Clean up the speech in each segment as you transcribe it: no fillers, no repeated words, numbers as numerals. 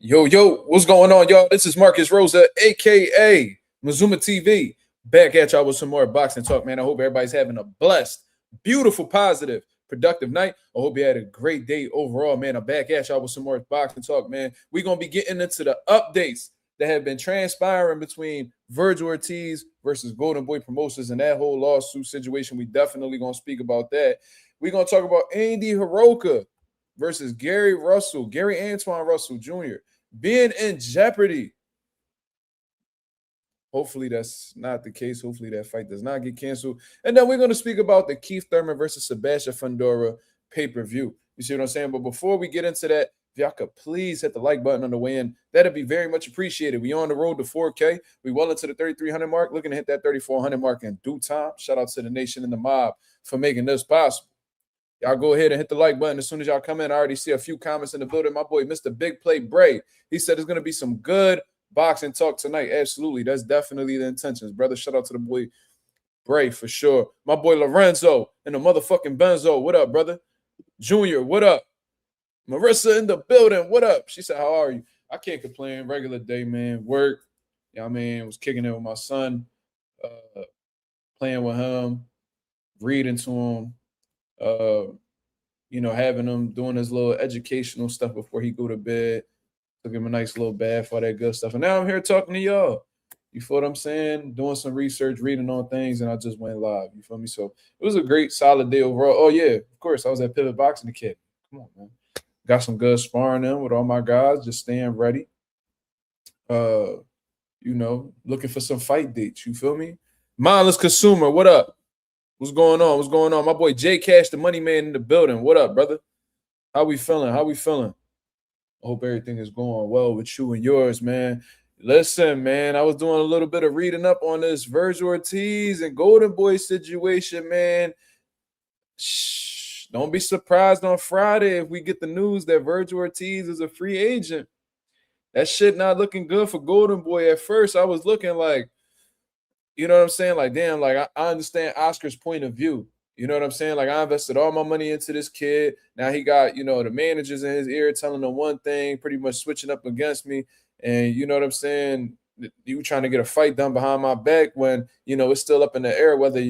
Yo, what's going on, y'all? This is Marcus Rosa, aka Mazuma TV, back at y'all with some more boxing talk, man. I hope everybody's having a blessed, beautiful, positive, productive night. I hope you had a great day overall, man. I'm back at y'all with some more boxing talk, man. We're gonna be getting into the updates that have been transpiring between Vergil Ortiz versus Golden Boy Promotions and that whole lawsuit situation. We definitely gonna speak about that. We're gonna talk about Andy Hiraoka versus Gary Antoine Russell Jr. being in jeopardy. Hopefully that's not the case. Hopefully that fight does not get canceled. And then we're going to speak about the Keith Thurman versus Sebastian Fundora pay-per-view. You see what I'm saying? But before we get into that, if y'all could please hit the like button on the way in, that'd be very much appreciated. We on the road to 4K. We well into the 3,300 mark, looking to hit that 3,400 mark in due time. Shout out to the nation and the mob for making this possible. Y'all go ahead and hit the like button as soon as y'all come in. I already see a few comments in the building. My boy, Mr. Big Play Bray, he said there's going to be some good boxing talk tonight. Absolutely. That's definitely the intentions, brother. Shout out to the boy Bray for sure. My boy Lorenzo and the motherfucking Benzo. What up, brother? Junior, what up? Marissa in the building. What up? She said, how are you? I can't complain. Regular day, man. Work. You know what I mean? Was kicking it with my son, playing with him, reading to him. Having him doing his little educational stuff before he go to bed. Took him a nice little bath, all that good stuff. And now I'm here talking to y'all. You feel what I'm saying? Doing some research, reading on things, and I just went live. You feel me? So it was a great, solid day overall. Oh, yeah, of course. I was at Pivot Boxing Academy. Come on, man. Got some good sparring in with all my guys, just staying ready. Looking for some fight dates. You feel me? Mindless Consumer, what up? What's going on? What's going on? My boy J Cash, the money man in the building. What up, brother? How we feeling? I hope everything is going well with you and yours, man. Listen, man, I was doing a little bit of reading up on this Vergil Ortiz and Golden Boy situation, man. Shh, don't be surprised on Friday if we get the news that Vergil Ortiz is a free agent. That shit not looking good for Golden Boy. At first, I was looking like, you know what I'm saying? Like, damn, like I understand Oscar's point of view. You know what I'm saying? Like, I invested all my money into this kid. Now he got, the managers in his ear telling him one thing, pretty much switching up against me. And you know what I'm saying? You trying to get a fight done behind my back when, it's still up in the air whether,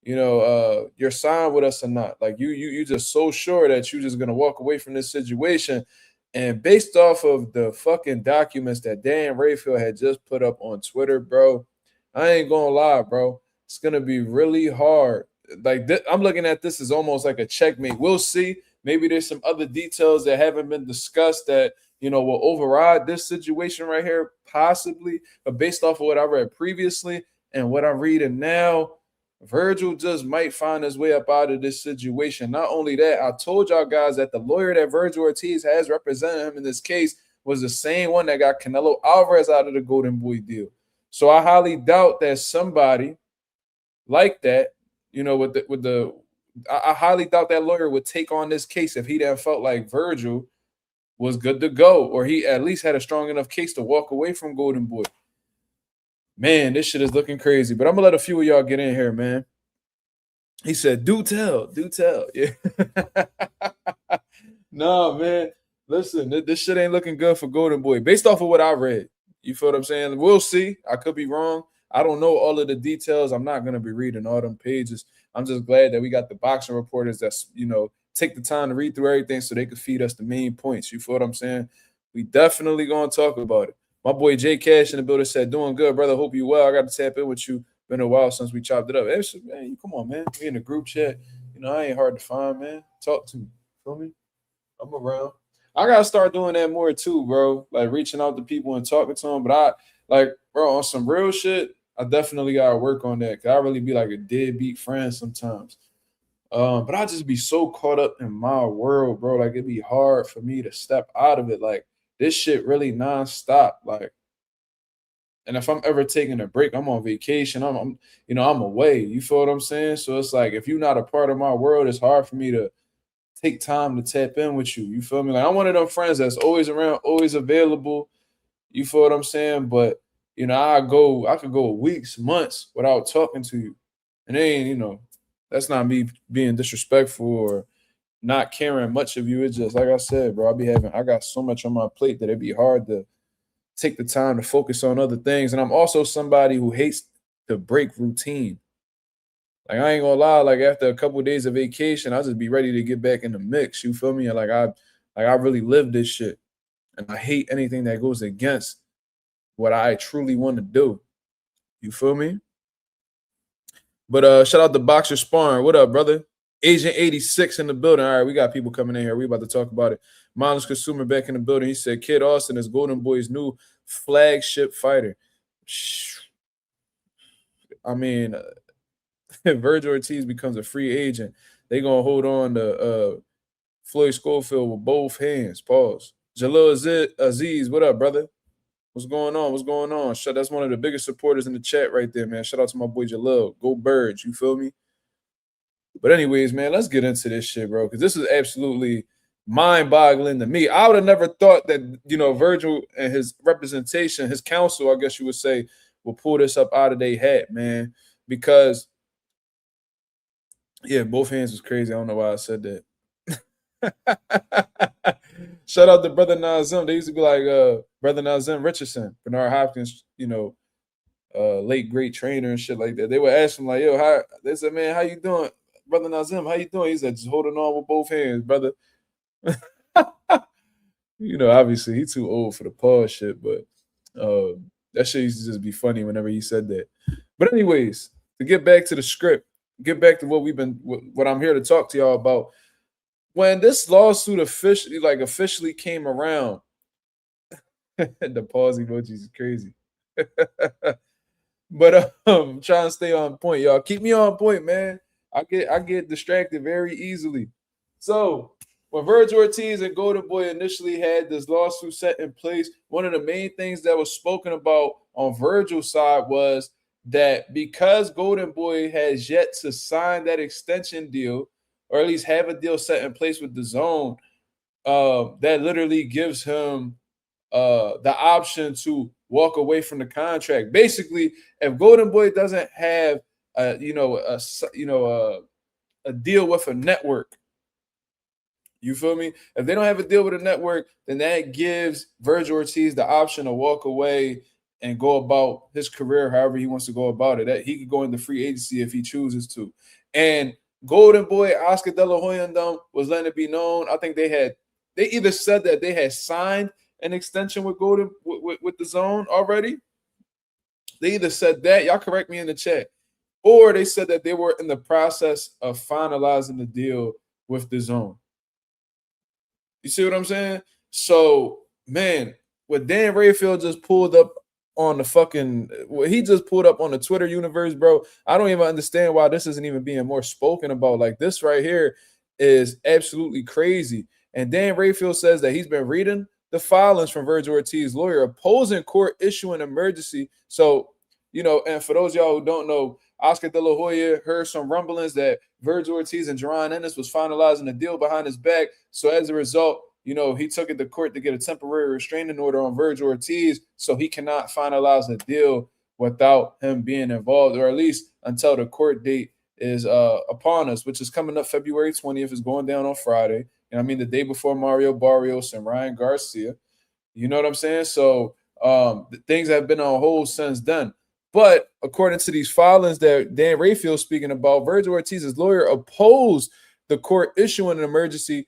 you're signed with us or not. Like, you just so sure that you're just going to walk away from this situation. And based off of the fucking documents that Dan Rayfield had just put up on Twitter, bro, I ain't gonna lie, bro. It's gonna be really hard. Like I'm looking at this as almost like a checkmate. We'll see. Maybe there's some other details that haven't been discussed that will override this situation right here, possibly. But based off of what I read previously and what I'm reading now, Vergil just might find his way up out of this situation. Not only that, I told y'all guys that the lawyer that Vergil Ortiz has represented him in this case was the same one that got Canelo Alvarez out of the Golden Boy deal. So I highly doubt that somebody like that, I highly doubt that lawyer would take on this case if he didn't felt like Vergil was good to go, or he at least had a strong enough case to walk away from Golden Boy. Man, this shit is looking crazy. But I'm gonna let a few of y'all get in here, man. He said, do tell. Yeah. No, man. Listen, this shit ain't looking good for Golden Boy. Based off of what I read. You feel what I'm saying? We'll see. I could be wrong. I don't know all of the details. I'm not going to be reading all them pages. I'm just glad that we got the boxing reporters that's, take the time to read through everything so they could feed us the main points. You feel what I'm saying? We definitely going to talk about it. My boy J Cash in the building said, doing good, brother. Hope you well. I got to tap in with you. Been a while since we chopped it up. Hey, man, come on, man. We in the group chat. I ain't hard to find, man. Talk to me. Feel me? I'm around. I gotta start doing that more too, bro. Like reaching out to people and talking to them. But on some real shit, I definitely gotta work on that. Cause I really be like a deadbeat friend sometimes. But I just be so caught up in my world, bro. Like it'd be hard for me to step out of it. Like this shit really nonstop. Like, and if I'm ever taking a break, I'm on vacation. I'm away. You feel what I'm saying? So it's like if you're not a part of my world, it's hard for me to take time to tap in with you. You feel me? Like I'm one of them friends that's always around, always available. You feel what I'm saying? But I could go weeks, months without talking to you. And then, that's not me being disrespectful or, not caring much of you. It's just like I said, bro. I got so much on my plate that it'd be hard to take the time to focus on other things. And I'm also somebody who hates to break routine. Like I ain't gonna lie, like after a couple of days of vacation, I'll just be ready to get back in the mix. You feel me? And I really live this shit. And I hate anything that goes against what I truly want to do. You feel me? But shout out to Boxer Sparring. What up, brother? Agent 86 in the building. All right, we got people coming in here. We about to talk about it. Mindless Consumer back in the building. He said Kid Austin is Golden Boy's new flagship fighter. I mean, Vergil Ortiz becomes a free agent. They gonna hold on to Floyd Schofield with both hands. Pause. Jalil Aziz, what up, brother? What's going on? What's going on? That's one of the biggest supporters in the chat right there, man. Shout out to my boy Jalil. Go Birds, you feel me? But anyways, man, let's get into this shit, bro, because this is absolutely mind-boggling to me. I would have never thought that, Vergil and his representation, his counsel, I guess you would say, will pull this up out of their hat, man. Because, yeah, both hands was crazy. I don't know why I said that. Shout out to Brother Nazim. They used to be like Brother Nazim Richardson, Bernard Hopkins, late great trainer and shit like that. They would ask him like, "Yo, they said, man, how you doing, Brother Nazim? How you doing?" He said, "Just holding on with both hands, brother." Obviously he too old for the pause shit, but that shit used to just be funny whenever he said that. But anyways, to get back to the script, get back to what I'm here to talk to y'all about. When this lawsuit officially came around, the pause emoji is crazy. But I'm trying to stay on point, y'all. Keep me on point, man. I get distracted very easily. So when Vergil Ortiz and Golden Boy initially had this lawsuit set in place, one of the main things that was spoken about on Vergil's side was that because Golden Boy has yet to sign that extension deal, or at least have a deal set in place with DAZN, that literally gives him the option to walk away from the contract. Basically, if Golden Boy doesn't have a deal with a network, you feel me? If they don't have a deal with a network, then that gives Vergil Ortiz the option to walk away and go about his career however he wants to go about it. That he could go into free agency if he chooses to. And Golden Boy, Oscar De La Hoya and them was letting it be known. I think they either said that they had signed an extension with with DAZN already. They either said that, y'all correct me in the chat, or they said that they were in the process of finalizing the deal with DAZN. You see what I'm saying? So, man, what Dan Rayfield just pulled up on he just pulled up on the Twitter universe, bro. I don't even understand why this isn't even being more spoken about. Like, this right here is absolutely crazy. And Dan Rayfield says that he's been reading the filings from Vergil Ortiz's lawyer opposing court issuing emergency. So, and for those of y'all who don't know, Oscar De La Hoya heard some rumblings that Vergil Ortiz and Jerron Ennis was finalizing a deal behind his back. So as a result, he took it to court to get a temporary restraining order on Vergil Ortiz, so he cannot finalize a deal without him being involved, or at least until the court date is upon us, which is coming up February 20th. It's going down on Friday. And I mean, the day before Mario Barrios and Ryan Garcia. You know what I'm saying? So things have been on hold since then. But according to these filings that Dan Rayfield speaking about, Vergil Ortiz's lawyer opposed the court issuing an emergency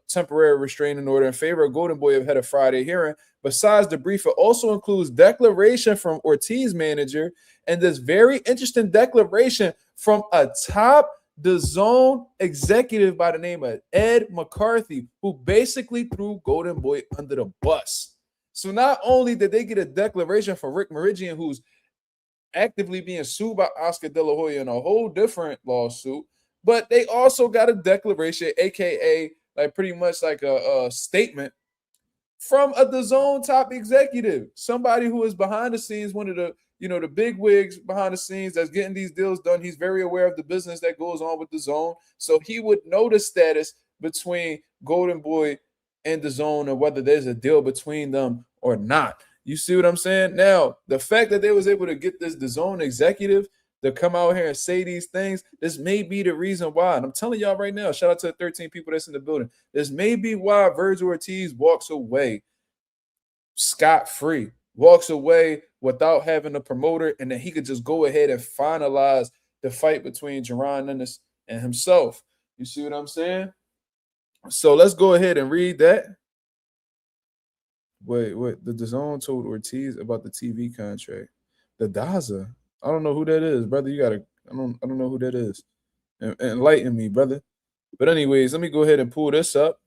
temporary restraining order in favor of Golden Boy ahead of Friday hearing. Besides the brief, it also includes declaration from Ortiz manager and this very interesting declaration from a top DAZN executive by the name of Ed McCarthy, who basically threw Golden Boy under the bus. So not only did they get a declaration from Rick Meridian, who's actively being sued by Oscar De La Hoya in a whole different lawsuit, but they also got a declaration, aka like pretty much like a statement from a DAZN top executive, somebody who is behind the scenes, one of the the big wigs behind the scenes that's getting these deals done. He's very aware of the business that goes on with DAZN, so he would know the status between Golden Boy and DAZN and whether there's a deal between them or not. You see what I'm saying? Now, the fact that they was able to get this DAZN executive to come out here and say these things, this may be the reason why. And I'm telling y'all right now, shout out to the 13 people that's in the building. This may be why Vergil Ortiz walks away scot-free, walks away without having a promoter, and then he could just go ahead and finalize the fight between Jaron Ennis and himself. You see what I'm saying? So let's go ahead and read that. Wait, the DAZN told Ortiz about the TV contract. The Daza. I don't know who that is, brother. I don't know who that is. Enlighten me, brother. But anyways, let me go ahead and pull this up.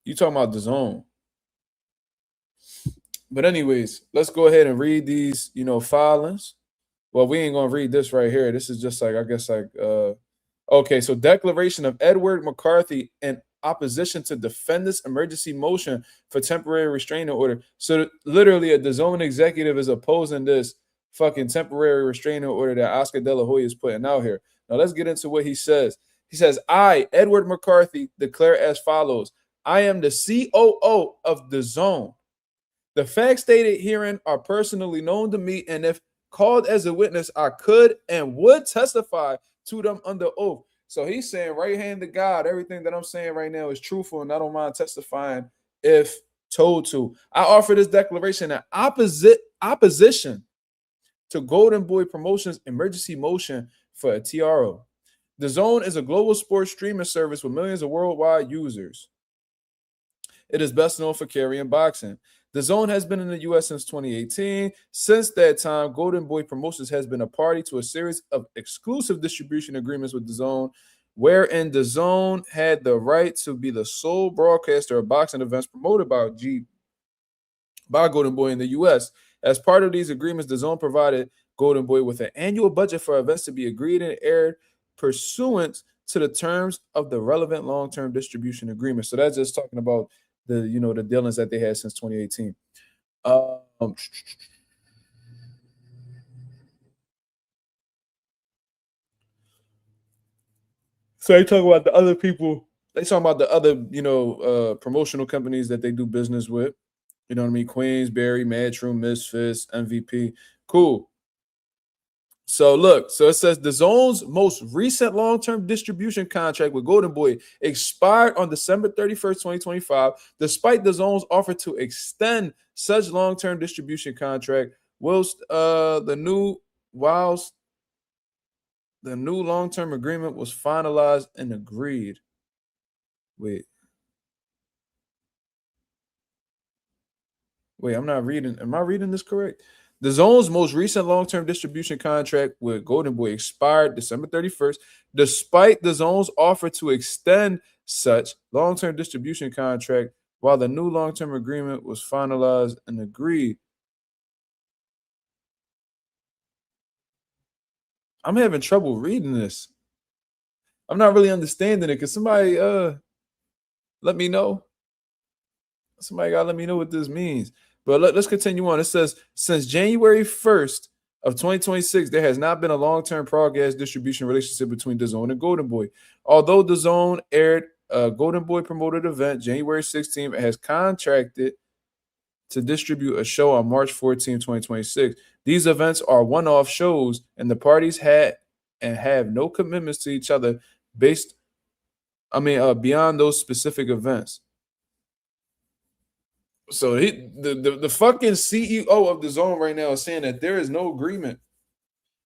You talking about DAZN. But anyways, let's go ahead and read these, filings. Well, we ain't gonna read this right here. This is just okay, so declaration of Edward McCarthy in opposition to defendant's emergency motion for temporary restraining order. So literally a DAZN executive is opposing this fucking temporary restraining order that Oscar De La Hoya is putting out here. Now let's get into what he says. He says, I, Edward McCarthy, declare as follows. I am the COO of DAZN. The facts stated herein are personally known to me, and if called as a witness, I could and would testify to them under oath. So he's saying, right hand to God, everything that I'm saying right now is truthful, and I don't mind testifying if told to. I offer this declaration in opposition to Golden Boy Promotions' emergency motion for a TRO. DAZN is a global sports streaming service with millions of worldwide users. It is best known for carrying boxing. DAZN has been in the U.S. since 2018. Since that time, Golden Boy Promotions has been a party to a series of exclusive distribution agreements with DAZN, wherein DAZN had the right to be the sole broadcaster of boxing events promoted by Golden Boy in the U.S. As part of these agreements, DAZN provided Golden Boy with an annual budget for events to be agreed and aired pursuant to the terms of the relevant long-term distribution agreement. So that's just talking about the dealings that they had since 2018. So they talk about the other people. They talk about the other, promotional companies that they do business with. You know what I mean? Queensberry, Matchroom, Misfits, MVP. Cool. So look, so it says DAZN's most recent long-term distribution contract with Golden Boy expired on December 31st, 2025, despite DAZN's offer to extend such long-term distribution contract, whilst the new long-term agreement was finalized and agreed. Wait, I'm not reading. Am I reading this correct? DAZN's most recent long-term distribution contract with Golden Boy expired December 31st, despite DAZN's offer to extend such long-term distribution contract while the new long-term agreement was finalized and agreed. I'm having trouble reading this. I'm not really understanding it. Can somebody let me know? Somebody gotta let me know what this means. But let's continue on. It says, since January 1st of 2026, there has not been a long-term broadcast distribution relationship between DAZN and Golden Boy. Although DAZN aired a Golden Boy promoted event January 16th, it has contracted to distribute a show on March 14, 2026. These events are one-off shows, and the parties had and have no commitments to each other beyond those specific events. So the fucking CEO of DAZN right now is saying that there is no agreement.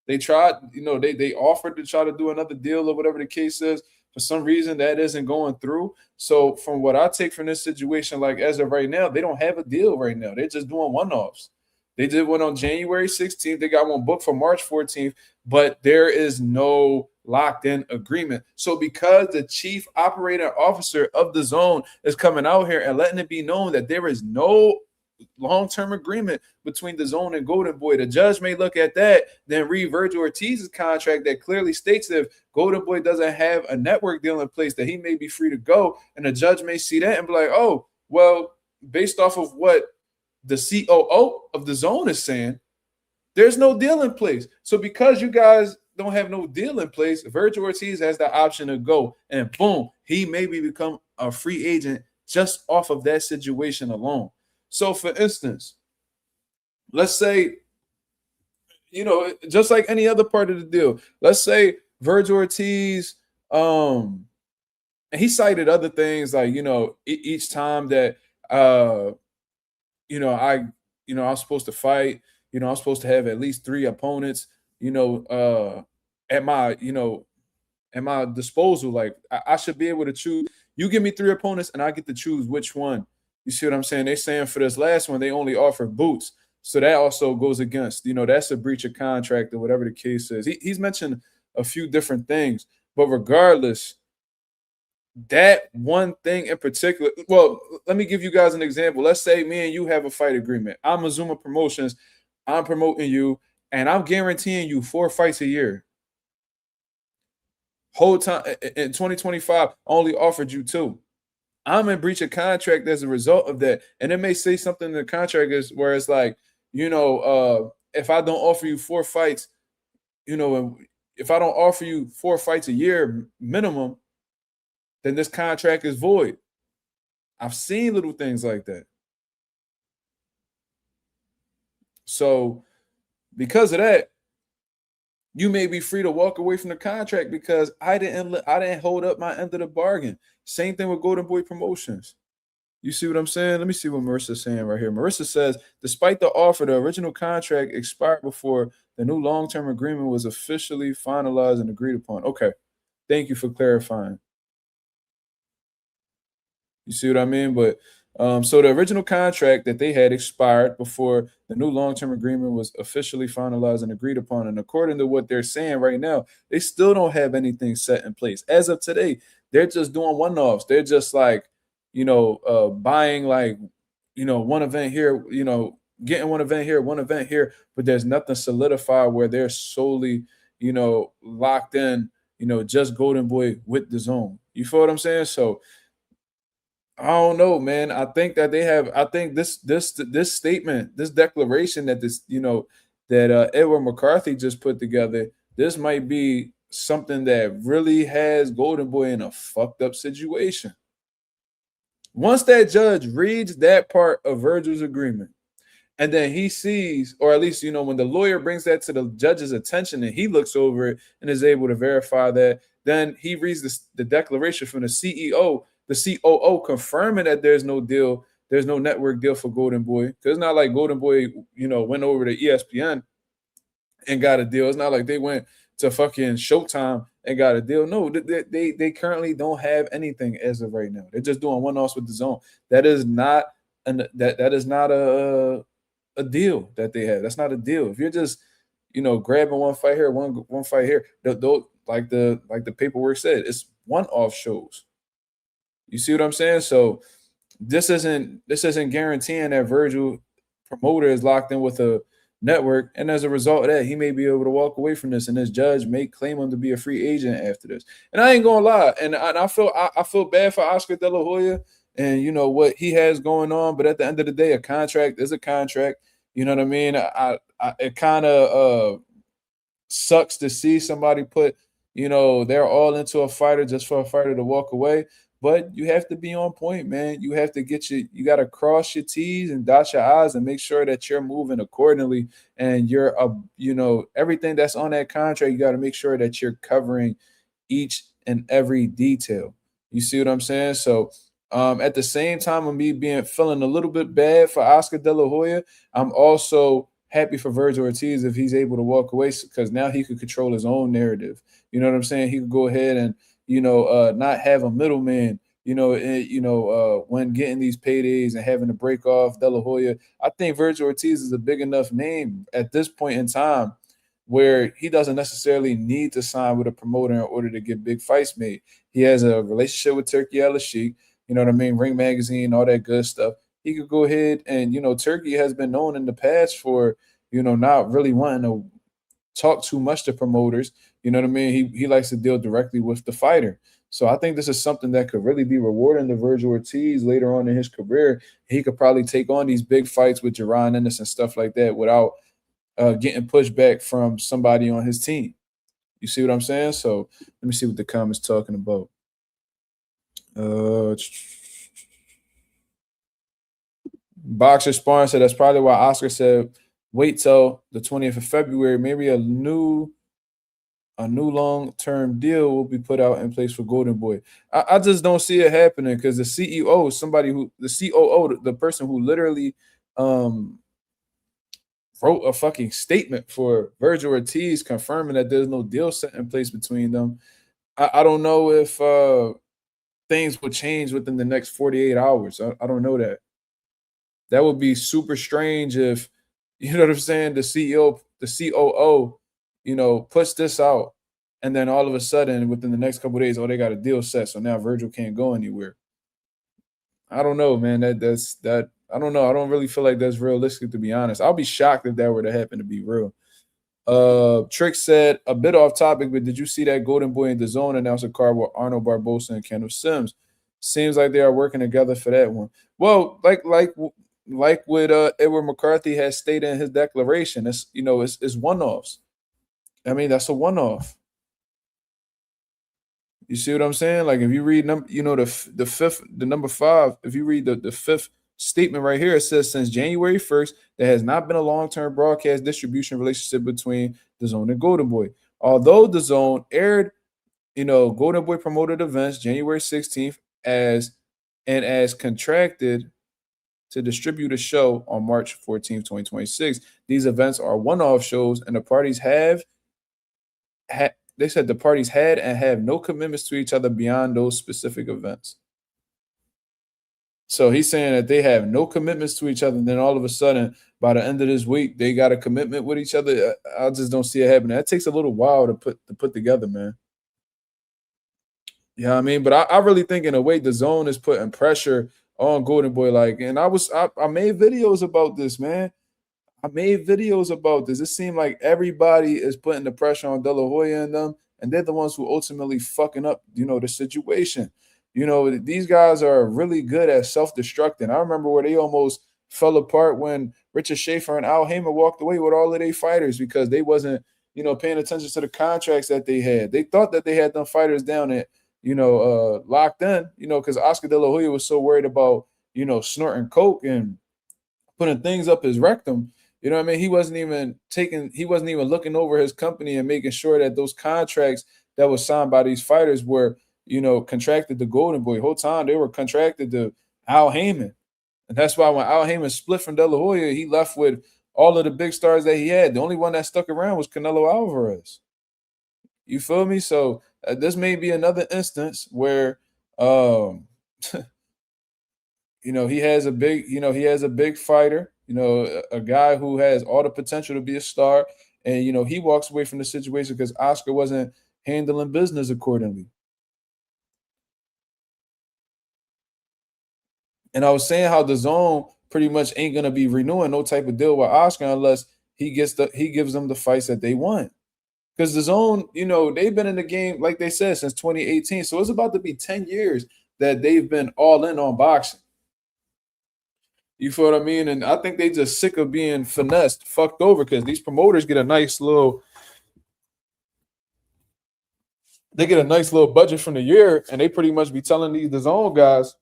They tried, they offered to try to do another deal or whatever the case is. For some reason, that isn't going through. So from what I take from this situation, like as of right now, they don't have a deal right now. They're just doing one-offs. They did one on January 16th. They got one booked for March 14th, but there is no locked-in agreement. So because the chief operating officer of DAZN is coming out here and letting it be known that there is no long-term agreement between DAZN and Golden Boy, the judge may look at that, then read Vergil Ortiz's contract that clearly states that if Golden Boy doesn't have a network deal in place, that he may be free to go, and the judge may see that and be like, oh, well, based off of what the COO of DAZN is saying, there's no deal in place. So because you guys don't have no deal in place, Vergil Ortiz has the option to go, and boom, he maybe become a free agent just off of that situation alone. So for instance, let's say, just like any other part of the deal, let's say Vergil Ortiz, and he cited other things like, each time that, I, I was supposed to fight, I was supposed to have at least 3 opponents, at my, at my disposal. Like I should be able to choose. You give me 3 opponents and I get to choose which one. You see what I'm saying? They're saying for this last one, they only offer boots. So that also goes against, that's a breach of contract or whatever the case is. He's mentioned a few different things, but regardless, that one thing in particular. Well, let me give you guys an example. Let's say me and you have a fight agreement. I'm Mazuma Promotions. I'm promoting you, and I'm guaranteeing you 4 fights a year. Whole time in 2025, I only offered you 2. I'm in breach of contract as a result of that. And it may say something in the contract is where it's like, if I don't offer you 4 fights, and if I don't offer you 4 fights a year minimum, then this contract is void. I've seen little things like that. So because of that, you may be free to walk away from the contract because I didn't hold up my end of the bargain. Same thing with Golden Boy Promotions. You see what I'm saying? Let me see what Marissa's saying right here. Marissa says, despite the offer, the original contract expired before the new long-term agreement was officially finalized and agreed upon. Okay. Thank you for clarifying. You see what I mean? But so the original contract that they had expired before the new long-term agreement was officially finalized and agreed upon. And according to what they're saying right now, they still don't have anything set in place. As of today, they're just doing one-offs. They're just like, buying like, one event here, getting one event here, but there's nothing solidified where they're solely, locked in, just Golden Boy with the zone. You feel what I'm saying? So I don't know, man. I think that they have. I think this statement, this declaration that Edward McCarthy just put together. This might be something that really has Golden Boy in a fucked up situation. Once that judge reads that part of Vergil's agreement, and then he sees, or at least when the lawyer brings that to the judge's attention, and he looks over it and is able to verify that, then he reads the declaration from the CEO. The COO confirming that there's no deal, there's no network deal for Golden Boy. Because it's not like Golden Boy, went over to ESPN and got a deal. It's not like they went to fucking Showtime and got a deal. No, they currently don't have anything as of right now. They're just doing one-offs with the zone. That is not that is not a deal that they have. That's not a deal. If you're just grabbing one fight here, one fight here, like the paperwork said, it's one-off shows. You see what I'm saying? So this isn't guaranteeing that Vergil promoter is locked in with a network, and as a result of that, he may be able to walk away from this, and this judge may claim him to be a free agent after this. And I ain't gonna lie, and I feel bad for Oscar De La Hoya and what he has going on, but at the end of the day, a contract is a contract. You know what I mean? It kind of sucks to see somebody put they're all into a fighter just for a fighter to walk away. But you have to be on point, man. You have to you got to cross your T's and dot your I's and make sure that you're moving accordingly. And you're, everything that's on that contract, you got to make sure that you're covering each and every detail. You see what I'm saying? So at the same time of me feeling a little bit bad for Oscar De La Hoya, I'm also happy for Vergil Ortiz if he's able to walk away because now he could control his own narrative. You know what I'm saying? He could go ahead and not have a middleman, when getting these paydays and having to break off De La Hoya. I think Vergil Ortiz is a big enough name at this point in time where he doesn't necessarily need to sign with a promoter in order to get big fights made. He has a relationship with Turki Al-Sheikh, you know what I mean? Ring Magazine, all that good stuff. He could go ahead and, Turki has been known in the past for, not really wanting to talk too much to promoters. You know what I mean? He likes to deal directly with the fighter. So I think this is something that could really be rewarding to Vergil Ortiz later on in his career. He could probably take on these big fights with Jaron Ennis and stuff like that without getting pushback from somebody on his team. You see what I'm saying? So let me see what the comments talking about. Boxer Sparring said that's probably why Oscar said wait till the 20th of February. Maybe a new long-term deal will be put out in place for Golden Boy. I just don't see it happening because the CEO, the COO, the person who literally um, wrote a fucking statement for Vergil Ortiz confirming that there's no deal set in place between them. I don't know if things will change within the next 48 hours. I don't know that. That would be super strange if, you know what I'm saying, the CEO, the COO, puts this out, and then all of a sudden within the next couple of days, oh, they got a deal set, so now Vergil can't go anywhere. I don't know, man. That I don't know. I don't really feel like that's realistic, to be honest. I'll be shocked if that were to happen, to be real. Trick said, a bit off topic, but did you see that Golden Boy and the Zone announced a card with Arnold Barbosa and Kendall Sims? Seems like they are working together for that one. Well, like what Edward McCarthy has stated in his declaration, it's one-offs. I mean, that's a one-off. You see what I'm saying? Like if you read the number 5, if you read the fifth statement right here, it says since January 1st, there has not been a long-term broadcast distribution relationship between the Zone and Golden Boy. Although the Zone aired, Golden Boy promoted events January 16th as contracted to distribute a show on March 14th, 2026. These events are one-off shows, and the parties they said the parties had and have no commitments to each other beyond those specific events. So he's saying that they have no commitments to each other, and then all of a sudden, by the end of this week, they got a commitment with each other. I just don't see it happening. That takes a little while to put together, man. Yeah, I mean, but I really think in a way the Zone is putting pressure on Golden Boy. Like, and I made videos about this, man. I made videos about this. It seemed like everybody is putting the pressure on De La Hoya and them, and they're the ones who ultimately fucking up, the situation. These guys are really good at self-destructing. I remember where they almost fell apart when Richard Schaefer and Al Haymon walked away with all of their fighters because they wasn't, paying attention to the contracts that they had. They thought that they had them fighters down at, locked in, because Oscar De La Hoya was so worried about, snorting coke and putting things up his rectum. You know what I mean? He wasn't even looking over his company and making sure that those contracts that was signed by these fighters were, contracted to Golden Boy. The whole time they were contracted to Al Haymon. And that's why when Al Haymon split from De La Hoya, he left with all of the big stars that he had. The only one that stuck around was Canelo Alvarez. You feel me? So this may be another instance where he has a big fighter, a guy who has all the potential to be a star. And, he walks away from the situation because Oscar wasn't handling business accordingly. And I was saying how the Zone pretty much ain't going to be renewing no type of deal with Oscar unless he gives them the fights that they want. Because the Zone, they've been in the game, like they said, since 2018. So it's about to be 10 years that they've been all in on boxing. You feel what I mean? And I think they just sick of being finessed, fucked over, because these promoters get a nice little budget from the year, and they pretty much be telling the Zone guys,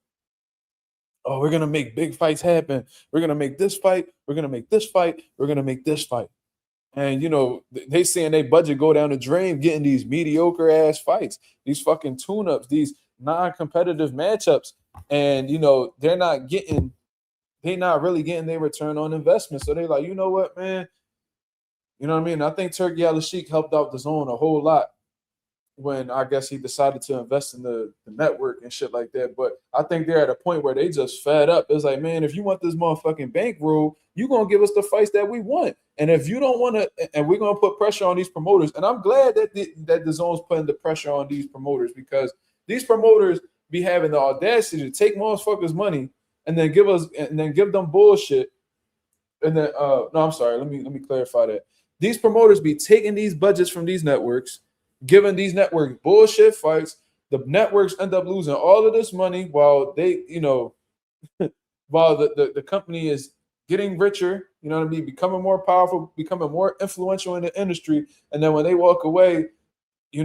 oh, we're gonna make big fights happen. We're gonna make this fight. We're gonna make this fight. We're gonna make this fight. And they seeing their budget go down the drain, getting these mediocre ass fights, these fucking tune-ups, these non-competitive matchups, and they're not really getting their return on investment. So they're like, you know what, man? You know what I mean? I think Turkey Al-Sheikh helped out the Zone a whole lot when I guess he decided to invest in the network and shit like that. But I think they're at a point where they just fed up. It's like, man, if you want this motherfucking bankroll, you're going to give us the fights that we want. And if you don't want to, and we're going to put pressure on these promoters. And I'm glad that the Zone's putting the pressure on these promoters, because these promoters be having the audacity to take motherfuckers' money and then give them bullshit. And then, no, I'm sorry. Let me clarify that. These promoters be taking these budgets from these networks, giving these networks bullshit fights. The networks end up losing all of this money while they, while the company is getting richer, you know what I mean, becoming more powerful, becoming more influential in the industry. And then when they walk away, they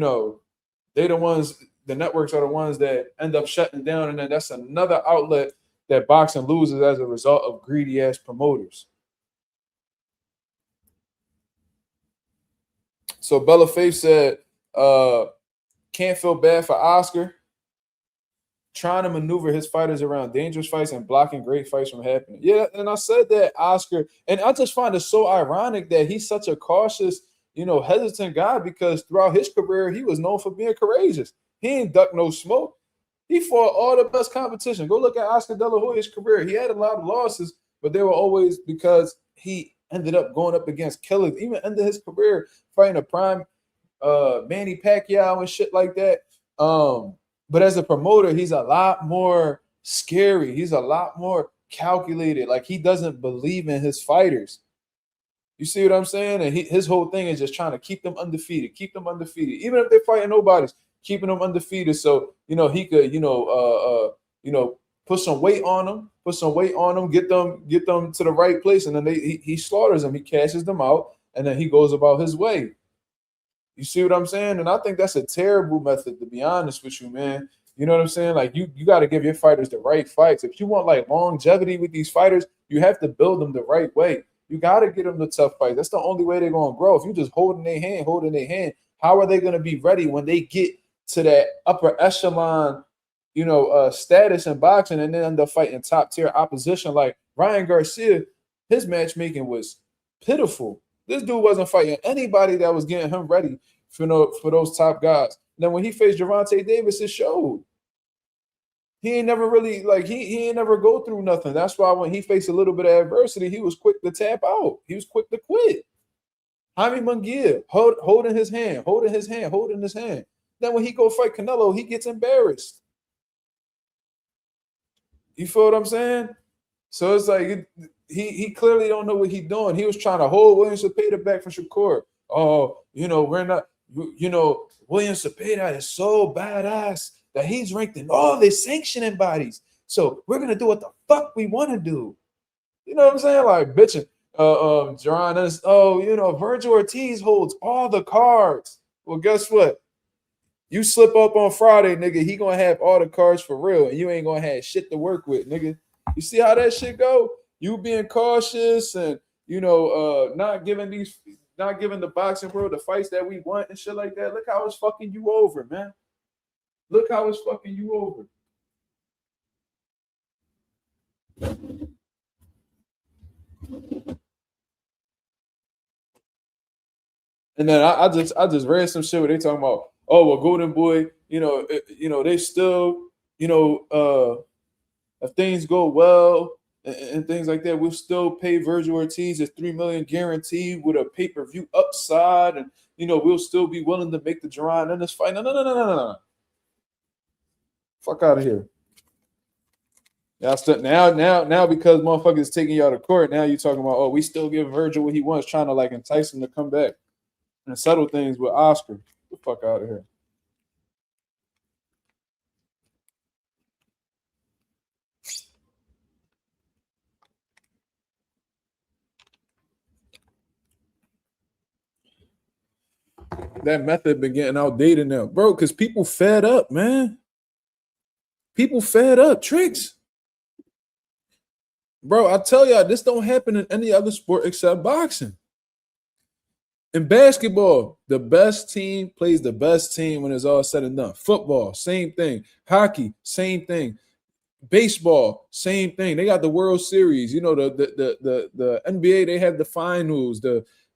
the networks are the ones that end up shutting down. And then that's another outlet that boxing loses as a result of greedy ass promoters. So Bella Faith said, can't feel bad for Oscar trying to maneuver his fighters around dangerous fights and blocking great fights from happening. Yeah, and I said that Oscar, and I just find it so ironic that he's such a cautious, hesitant guy, because throughout his career, he was known for being courageous. He ain't duck no smoke. He fought all the best competition. Go look at Oscar De La Hoya's career. He had a lot of losses, but they were always because he ended up going up against killers. Even ended his career fighting a prime Manny Pacquiao and shit like that. But as a promoter, he's a lot more scary. He's a lot more calculated. Like, he doesn't believe in his fighters. You see what I'm saying? And his whole thing is just trying to keep them undefeated, even if they're fighting nobodies, keeping them undefeated. So he could put some weight on them, get them to the right place, and then he slaughters them. He cashes them out, and then he goes about his way. You see what I'm saying? And I think that's a terrible method, to be honest with you, man. You know what I'm saying? Like, you got to give your fighters the right fights. If you want like longevity with these fighters, you have to build them the right way. You got to get them the tough fights. That's the only way they're going to grow. If you just holding their hand, how are they going to be ready when they get to that upper echelon, status in boxing, and then end up fighting top tier opposition? Like Ryan Garcia, his matchmaking was pitiful. This dude wasn't fighting anybody that was getting him ready for those top guys. Then when he faced Gervonta Davis, it showed. He ain't never really, like, he ain't never go through nothing. That's why when he faced a little bit of adversity, he was quick to tap out. He was quick to quit. Jaime Munguia, holding his hand. Then when he go fight Canelo, he gets embarrassed. You feel what I'm saying? So it's like he clearly don't know what he's doing. He was trying to hold William Cepeda back from Shakur. Oh, we're not, William Cepeda is so badass that he's ranked in all the sanctioning bodies. So we're gonna do what the fuck we want to do. You know what I'm saying? Like, bitching. Jerron, Vergil Ortiz holds all the cards. Well, guess what? You slip up on Friday, nigga, he gonna have all the cards for real, and you ain't gonna have shit to work with, nigga. You see how that shit go? You being cautious and not giving the boxing world the fights that we want and shit like that. Look how it's fucking you over, man. Look how it's fucking you over. And then I just read some shit where they talking about, oh well, Golden Boy, they still, if things go well and things like that, we'll still pay Vergil Ortiz his $3 million guarantee with a pay-per-view upside, and we'll still be willing to make the Jerron in this fight. No. Fuck out of here. Now because motherfuckers taking y'all to court, now you talking about, oh, we still give Vergil what he wants, trying to like entice him to come back and settle things with Oscar. Get the fuck out of here. That method been getting outdated now, bro, because people fed up, man. People fed up. Tricks. Bro, I tell y'all, this don't happen in any other sport except boxing. In basketball, the best team plays the best team when it's all said and done. Football, same thing. Hockey, same thing. Baseball, same thing. They got the World Series. The NBA, they have the finals.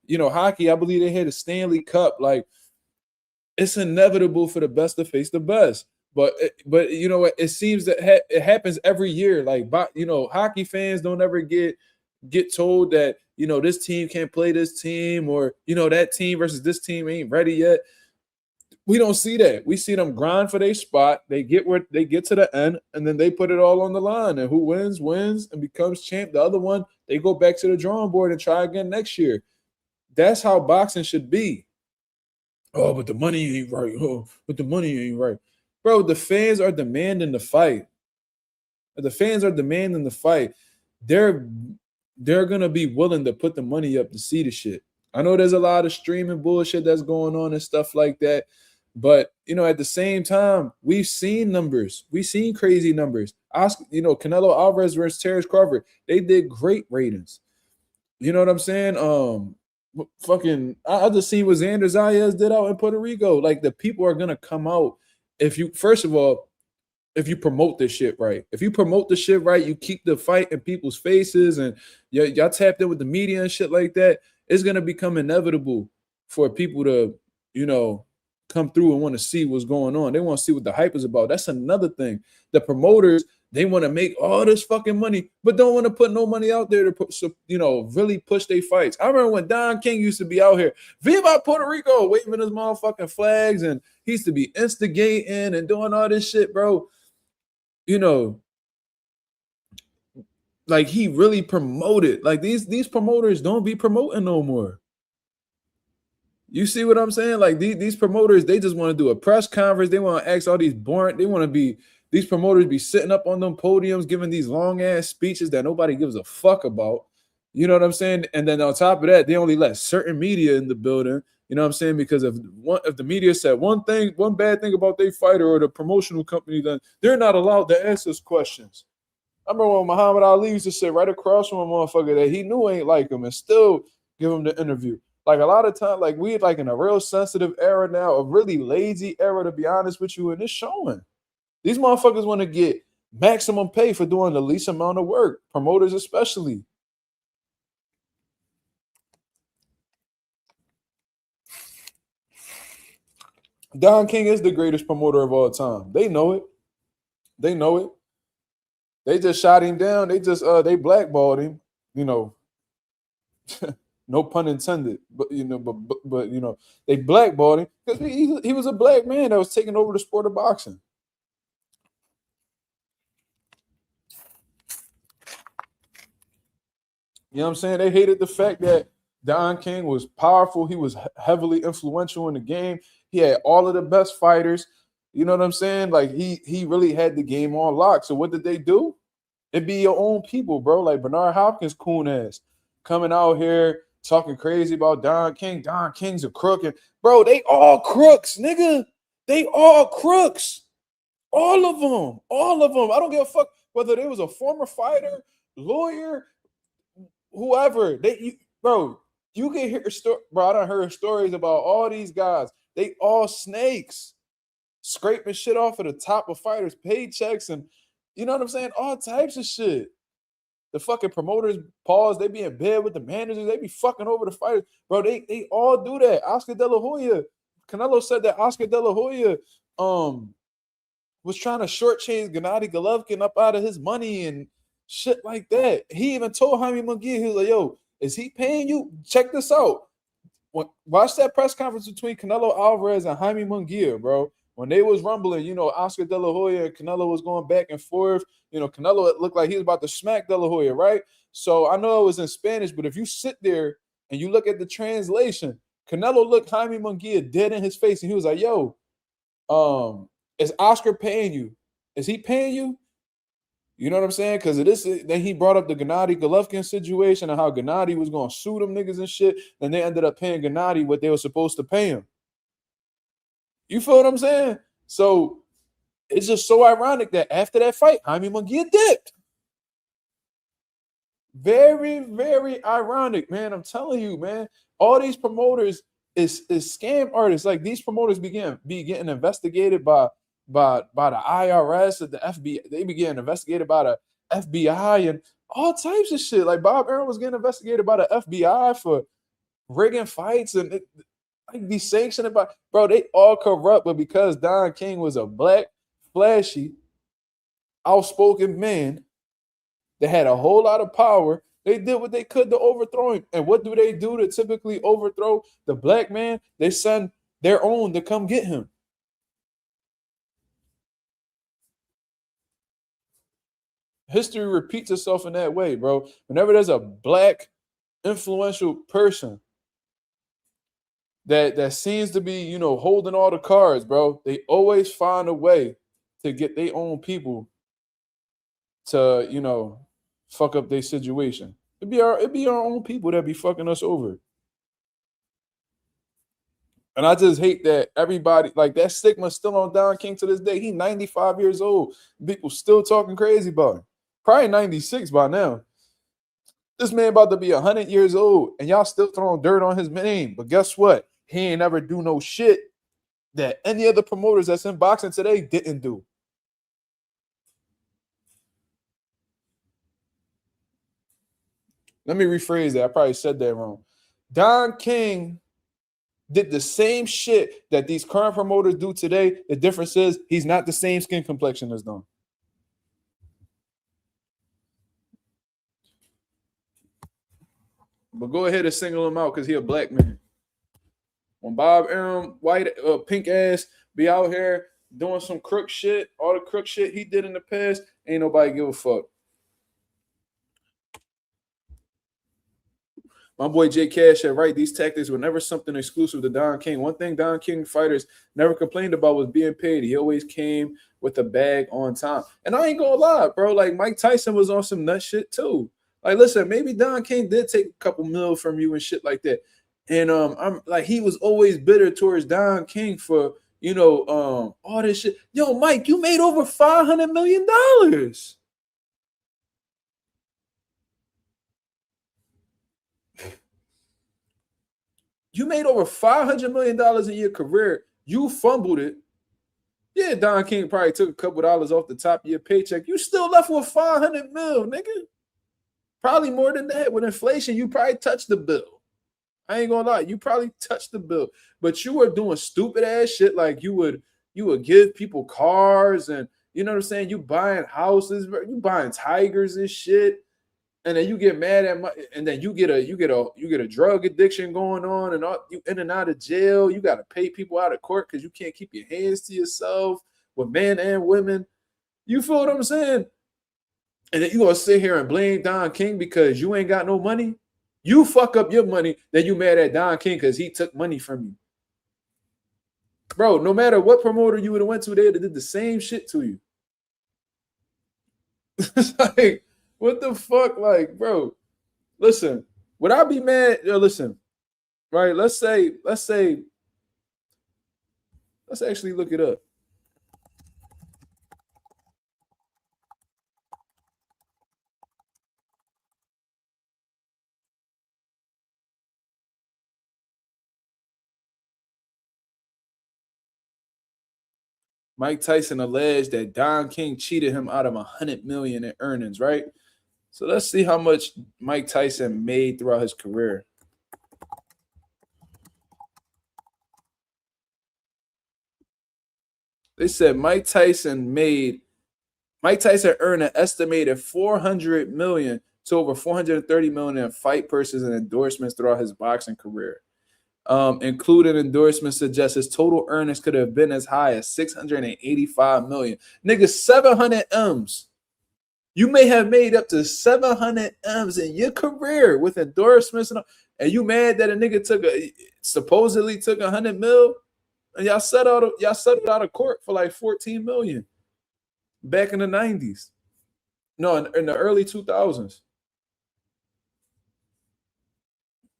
Hockey, I believe they had the Stanley Cup. Like, it's inevitable for the best to face the best. But it seems that it happens every year. Like, hockey fans don't ever get told that this team can't play this team, or that team versus this team ain't ready yet. We don't see that. We see them grind for their spot. They get to the end, and then they put it all on the line. And who wins and becomes champ. The other one, they go back to the drawing board and try again next year. That's how boxing should be. Oh, but the money ain't right. Oh, but the money ain't right. Bro, the fans are demanding the fight. They're gonna be willing to put the money up to see the shit. I know there's a lot of streaming bullshit that's going on and stuff like that, but at the same time, we've seen numbers. We've seen crazy numbers. Canelo Alvarez versus Terrence Crawford, they did great ratings. You know what I'm saying? fucking, I just see what Xander Zayas did out in Puerto Rico. Like, the people are gonna come out if you, first of all, if you promote this shit right. If you promote the shit right, you keep the fight in people's faces, and y'all tapped in with the media and shit like that. It's gonna become inevitable for people to, come through and want to see what's going on. They want to see what the hype is about. That's another thing. The promoters, they want to make all this fucking money, but don't want to put no money out there to put, really push their fights. I remember when Don King used to be out here, Viva Puerto Rico, waving his motherfucking flags, and he used to be instigating and doing all this shit, bro. Like, he really promoted. Like, these promoters don't be promoting no more. You see what I'm saying? Like, these promoters, they just want to do a press conference. They want to ask all these boring. They want to be, these promoters be sitting up on them podiums giving these long ass speeches that nobody gives a fuck about. You know what I'm saying? And then on top of that, they only let certain media in the building. You know what I'm saying? Because if the media said one bad thing about their fighter or the promotional company, then they're not allowed to ask us questions. I remember when Muhammad Ali used to sit right across from a motherfucker that he knew ain't like him and still give him the interview. Like, a lot of time, like, we like in a real sensitive era now, a really lazy era, to be honest with you, and it's showing. These motherfuckers want to get maximum pay for doing the least amount of work, promoters especially. Don King is the greatest promoter of all time. They know it. They know it. They just shot him down. They just they blackballed him. No pun intended. But they blackballed him because he was a black man that was taking over the sport of boxing. You know what I'm saying? They hated the fact that Don King was powerful. He was heavily influential in the game. He had all of the best fighters. You know what I'm saying? Like, he really had the game on lock. So what did they do? It'd be your own people, bro. Like Bernard Hopkins, coon ass, coming out here talking crazy about Don King. Don King's a crook. And bro, they all crooks, nigga. They all crooks. All of them. All of them. I don't give a fuck whether they was a former fighter, lawyer, whoever. Bro, you can hear bro. I done heard stories about all these guys. They all snakes, scraping shit off of the top of fighters' paychecks, and you know what I'm saying? All types of shit. The fucking promoters, pause. They be in bed with the managers. They be fucking over the fighters, bro. They all do that. Oscar De La Hoya, Canelo said that Oscar De La Hoya was trying to shortchange Gennady Golovkin up out of his money and shit like that. He even told Jaime Munguia, he was like, yo, is he paying you? Check this out. Watch that press conference between Canelo Alvarez and Jaime Munguia, bro. When they was rumbling, Oscar De La Hoya and Canelo was going back and forth. Canelo looked like he was about to smack De La Hoya, right? So I know it was in Spanish, but if you sit there and you look at the translation, Canelo looked Jaime Munguia dead in his face, and he was like, yo, is Oscar paying you? Is he paying you? You know what I'm saying? Because of this, then he brought up the Gennady Golovkin situation and how Gennady was going to sue them niggas and shit. And they ended up paying Gennady what they were supposed to pay him. You feel what I'm saying? So it's just so ironic that after that fight, Jaime Munguia dipped. Very, very ironic, man. I'm telling you, man. All these promoters is scam artists. Like, these promoters be getting investigated by the IRS and the FBI. They be getting investigated by the FBI and all types of shit. Like, Bob Arum was getting investigated by the FBI for rigging fights and be sanctioned by, bro. They all corrupt, but because Don King was a black, flashy, outspoken man that had a whole lot of power, they did what they could to overthrow him. And what do they do to typically overthrow the black man? They send their own to come get him. History repeats itself in that way, bro. Whenever there's a black influential person that seems to be, holding all the cards, bro, they always find a way to get their own people to, fuck up their situation. It'd be our own people that be fucking us over. And I just hate that everybody, like, that stigma still on Don King to this day. He 95 years old. People still talking crazy about him. Probably 96 by now. This man about to be 100 years old, and y'all still throwing dirt on his name. But guess what? He ain't never do no shit that any other promoters that's in boxing today didn't do. Let me rephrase that. I probably said that wrong. Don King did the same shit that these current promoters do today. The difference is he's not the same skin complexion as them. But go ahead and single him out because he a black man. When Bob Arum, white, pink ass, be out here doing some crook shit, all the crook shit he did in the past, ain't nobody give a fuck. My boy J Cash said, right, these tactics were never something exclusive to Don King. One thing Don King fighters never complained about was being paid. He always came with a bag on time. And I ain't gonna lie, bro. Like Mike Tyson was on some nut shit too. Like, listen, maybe Don King did take a couple mil from you and shit like that. And I'm like, he was always bitter towards Don King for, you know, all this shit. Yo, Mike, you made over $500 million. You made over $500 million in your career. You fumbled it. Yeah, Don King probably took a couple dollars off the top of your paycheck. You still left with $500 million, nigga. Probably more than that. With inflation, you probably touched the bill. I ain't gonna lie, you probably touched the bill. But you were doing stupid ass shit like you would give people cars and you know what I'm saying? You buying houses, you buying tigers and shit. And then you get mad at and then you get a drug addiction going on, and you in and out of jail. You got to pay people out of court because you can't keep your hands to yourself with men and women. You feel what I'm saying? And then you gonna sit here and blame Don King because you ain't got no money. You fuck up your money, then you mad at Don King because he took money from you, bro. No matter what promoter you would have went to, they would have did the same shit to you. It's like, what the fuck? Like, bro, listen, would I be mad? Yo, listen, right? Let's actually look it up. Mike Tyson alleged that Don King cheated him out of $100 million in earnings, right? So let's see how much Mike Tyson made throughout his career. They said Mike Tyson earned an estimated $400 million to over $430 million in fight purses and endorsements throughout his boxing career. Including endorsements suggest his total earnings could have been as high as $685 million. Nigga, 700 M's. You may have made up to 700 M's in your career with endorsements, and you mad that a nigga supposedly took 100 mil, and y'all settled out of court for like 14 million back in the 90s. No, in the early 2000s.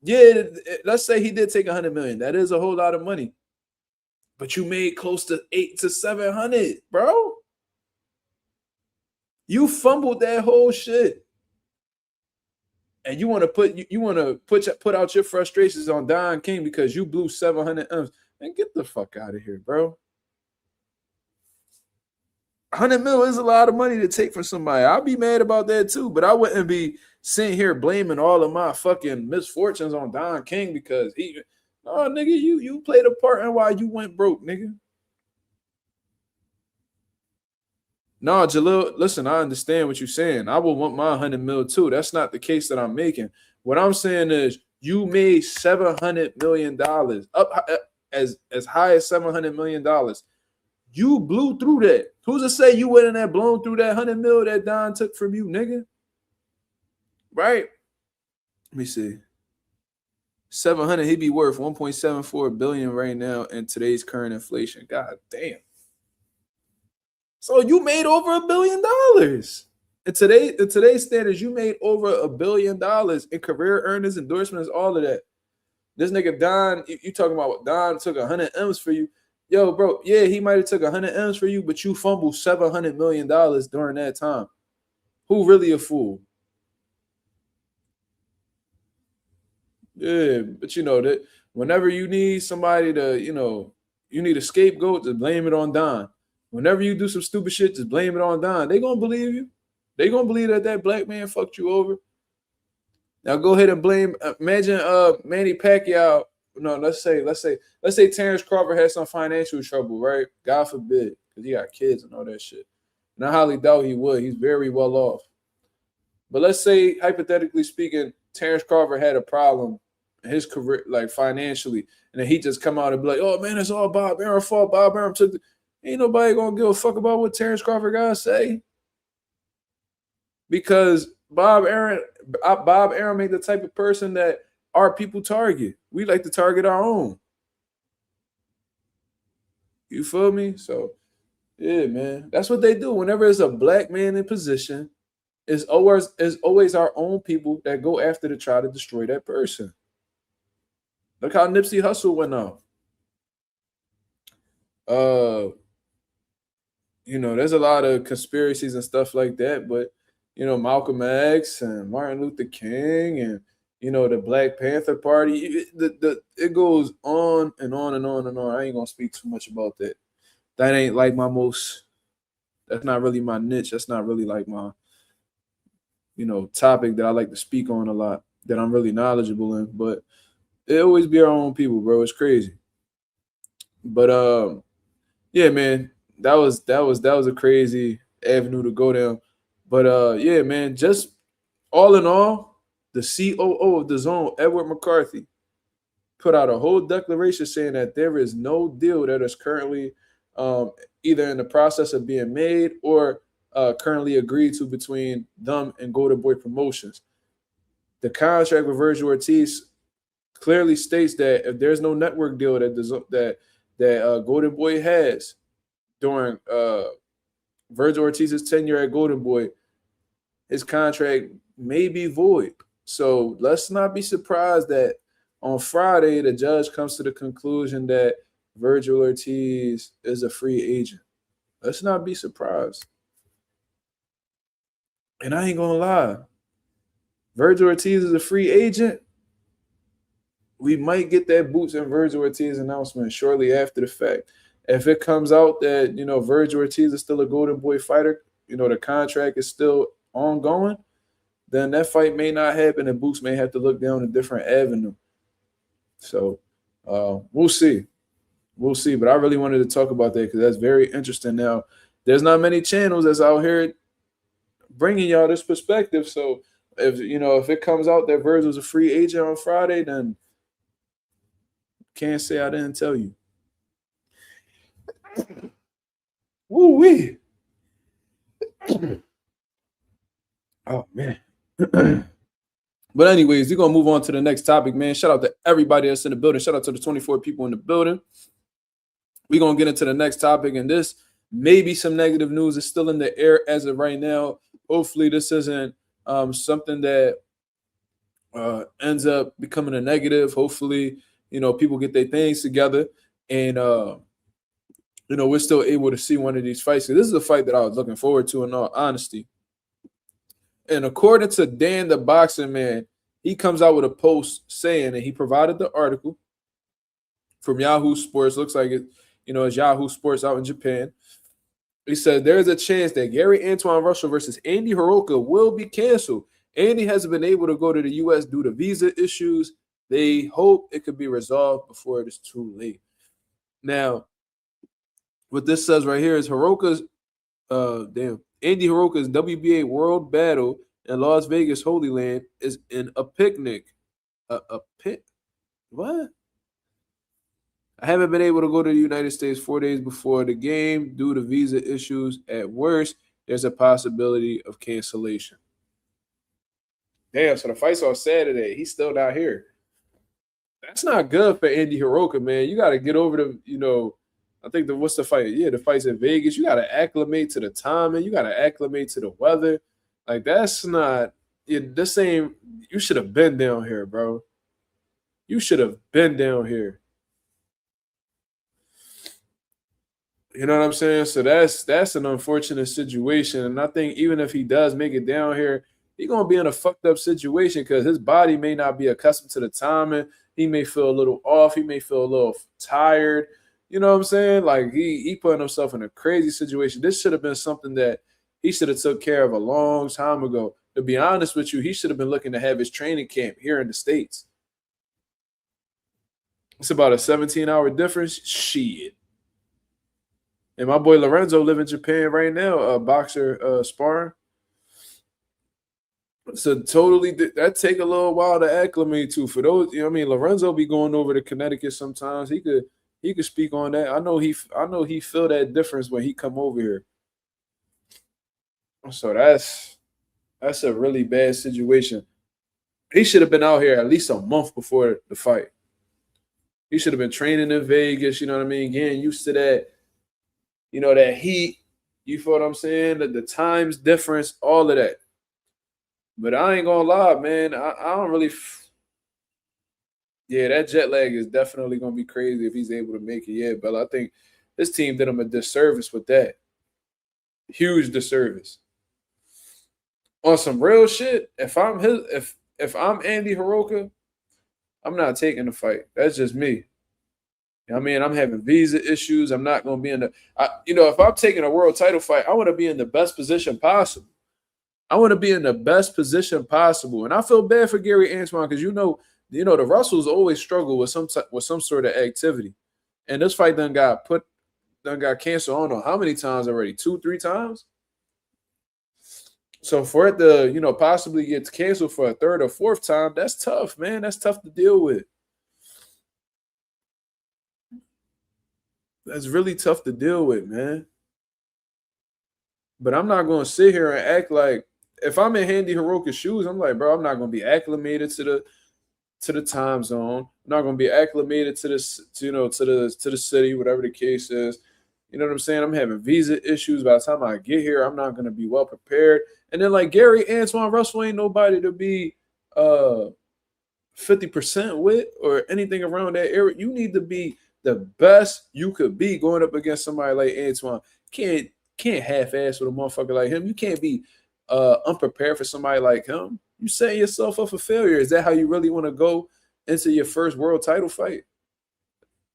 Yeah, let's say he did take 100 million. That is a whole lot of money. But you made close to 800 to 700, bro. You fumbled that whole shit. And you want to put out your frustrations on Don King because you blew 700 M's. Man, get the fuck out of here, bro. 100 mil is a lot of money to take from somebody. I'll be mad about that too, but I wouldn't be sitting here blaming all of my fucking misfortunes on Don King because nigga, you played a part in why you went broke, nigga. No, Jalil, listen, I understand what you're saying. I would want my 100 mil too. That's not the case that I'm making. What I'm saying is you made $700 million, up as high as $700 million. You blew through that. Who's to say you wouldn't have blown through that 100 mil that Don took from you, nigga? Right? Let me see. 700, he'd be worth 1.74 billion right now in today's current inflation. God damn. So you made over $1 billion. In today's standards, you made over $1 billion in career earnings, endorsements, all of that. This nigga Don, you talking about Don took 100 M's for you. Yo, bro, yeah, he might have took 100 M's for you, but you fumbled $700 million during that time. Who really a fool? Yeah, but you know that whenever you need somebody to, you need a scapegoat, to blame it on Don. Whenever you do some stupid shit, just blame it on Don. They gonna believe you. They gonna believe that black man fucked you over. Now go ahead and blame. Imagine Manny Pacquiao. No, let's say Terrence Crawford had some financial trouble, right? God forbid, because he got kids and all that shit. And I highly doubt he would. He's very well off. But let's say, hypothetically speaking, Terrence Crawford had a problem in his career, like financially, and then he just come out and be like, "Oh man, it's all Bob Aaron's fault. Bob Aaron took the." Ain't nobody gonna give a fuck about what Terrence Crawford gotta say, because Bob Aaron made the type of person that our people target. We like to target our own. You feel me? So yeah, man, that's what they do. Whenever there's a black man in position, it's always our own people that go after to try to destroy that person. Look how Nipsey Hussle went off. There's a lot of conspiracies and stuff like that, but Malcolm X and Martin Luther King and the Black Panther Party, it goes on and on and on and on. I ain't gonna speak too much about that. That ain't like that's not really my niche. That's not really like my topic that I like to speak on a lot, that I'm really knowledgeable in. But it always be our own people, bro. It's crazy. But yeah, man, that was a crazy avenue to go down. But yeah, man, just all in all, the COO of the Zone, Edward McCarthy, put out a whole declaration saying that there is no deal that is currently either in the process of being made or currently agreed to between them and Golden Boy Promotions. The contract with Vergil Ortiz clearly states that if there's no network deal that Golden Boy has during Vergil Ortiz's tenure at Golden Boy, his contract may be void. So let's not be surprised that on Friday the judge comes to the conclusion that Vergil Ortiz is a free agent. Let's not be surprised. And I ain't gonna lie, Vergil Ortiz is a free agent. We might get that Boots and Vergil Ortiz announcement shortly after the fact. If it comes out that Vergil Ortiz is still a Golden Boy fighter, the contract is still ongoing, then that fight may not happen, and Boots may have to look down a different avenue. So we'll see. We'll see. But I really wanted to talk about that because that's very interesting. Now, there's not many channels that's out here bringing y'all this perspective. So if it comes out that Vergil's a free agent on Friday, then can't say I didn't tell you. Woo wee. Oh man. But anyways, we're gonna move on to the next topic, man. Shout out to everybody that's in the building. Shout out to the 24 people in the building. We're gonna get into the next topic, and this may be some negative news. It's still in the air as of right now. Hopefully, this isn't something that ends up becoming a negative. Hopefully, people get their things together, and we're still able to see one of these fights. So this is a fight that I was looking forward to, in all honesty. And according to Dan the Boxing Man, he comes out with a post saying that he provided the article from Yahoo Sports. Looks like it's Yahoo Sports out in Japan. He said there's a chance that Gary Antoine Russell versus Andy Hiraoka will be canceled. Andy hasn't been able to go to the U.S. due to visa issues. They hope it could be resolved before it is too late. Now, what this says right here is Andy Hiraoka's WBA World Battle in Las Vegas Holy Land is in a picnic. A pit? What? I haven't been able to go to the United States 4 days before the game due to visa issues. At worst, there's a possibility of cancellation. Damn, so the fight's on Saturday. He's still not here. That's not good for Andy Hiraoka, man. You got to get over the, I think what's the fight? Yeah, the fight's in Vegas. You got to acclimate to the timing. You got to acclimate to the weather. Like, that's not, this ain't, you should have been down here, bro. You should have been down here. You know what I'm saying? So that's an unfortunate situation. And I think even if he does make it down here, He gonna be in a fucked up situation because his body may not be accustomed to the timing. He may feel a little off. He may feel a little tired. You know what I'm saying? Like he putting himself in a crazy situation. This should have been something that he should have took care of a long time ago. To be honest with you, he should have been looking to have his training camp here in the States. It's about a 17-hour difference. Shit. And my boy Lorenzo live in Japan right now, a boxer sparring. So totally, that take a little while to acclimate to. For those, you know what I mean, Lorenzo be going over to Connecticut sometimes. He could speak on that. I know he feel that difference when he come over here. So that's a really bad situation. He should have been out here at least a month before the fight. He should have been training in Vegas, you know what I mean? Getting used to that, you know, that heat. You feel what I'm saying? The times difference, all of that. But I ain't gonna lie, man. I don't really. Yeah, that jet lag is definitely gonna be crazy if he's able to make it. Yeah, but I think this team did him a disservice with that. Huge disservice. On some real shit, if I'm Andy Hiraoka, I'm not taking the fight. That's just me. You know what I mean, I'm having visa issues. I'm not gonna be in the. If I'm taking a world title fight, I want to be in the best position possible. I want to be in the best position possible. And I feel bad for Gary Antoine because the Russells always struggle with some sort of activity. And this fight done got canceled, I don't know how many times already, 2-3 times. So for it to, possibly get canceled for a third or fourth time, that's tough, man. That's tough to deal with. That's really tough to deal with, man. But I'm not going to sit here and act like, if I'm in Andy Hiraoka's shoes, I'm like, bro, I'm not going to be acclimated to the time zone. I'm not going to be acclimated to this, to the city, whatever the case is. You know what I'm saying? I'm having visa issues. By the time I get here, I'm not going to be well prepared. And then like Gary Antoine Russell ain't nobody to be 50% with or anything around that area. You need to be the best you could be going up against somebody like Antoine. Can't half-ass with a motherfucker like him. You can't be unprepared for somebody like him. You setting yourself up for failure. Is that how you really want to go into your first world title fight?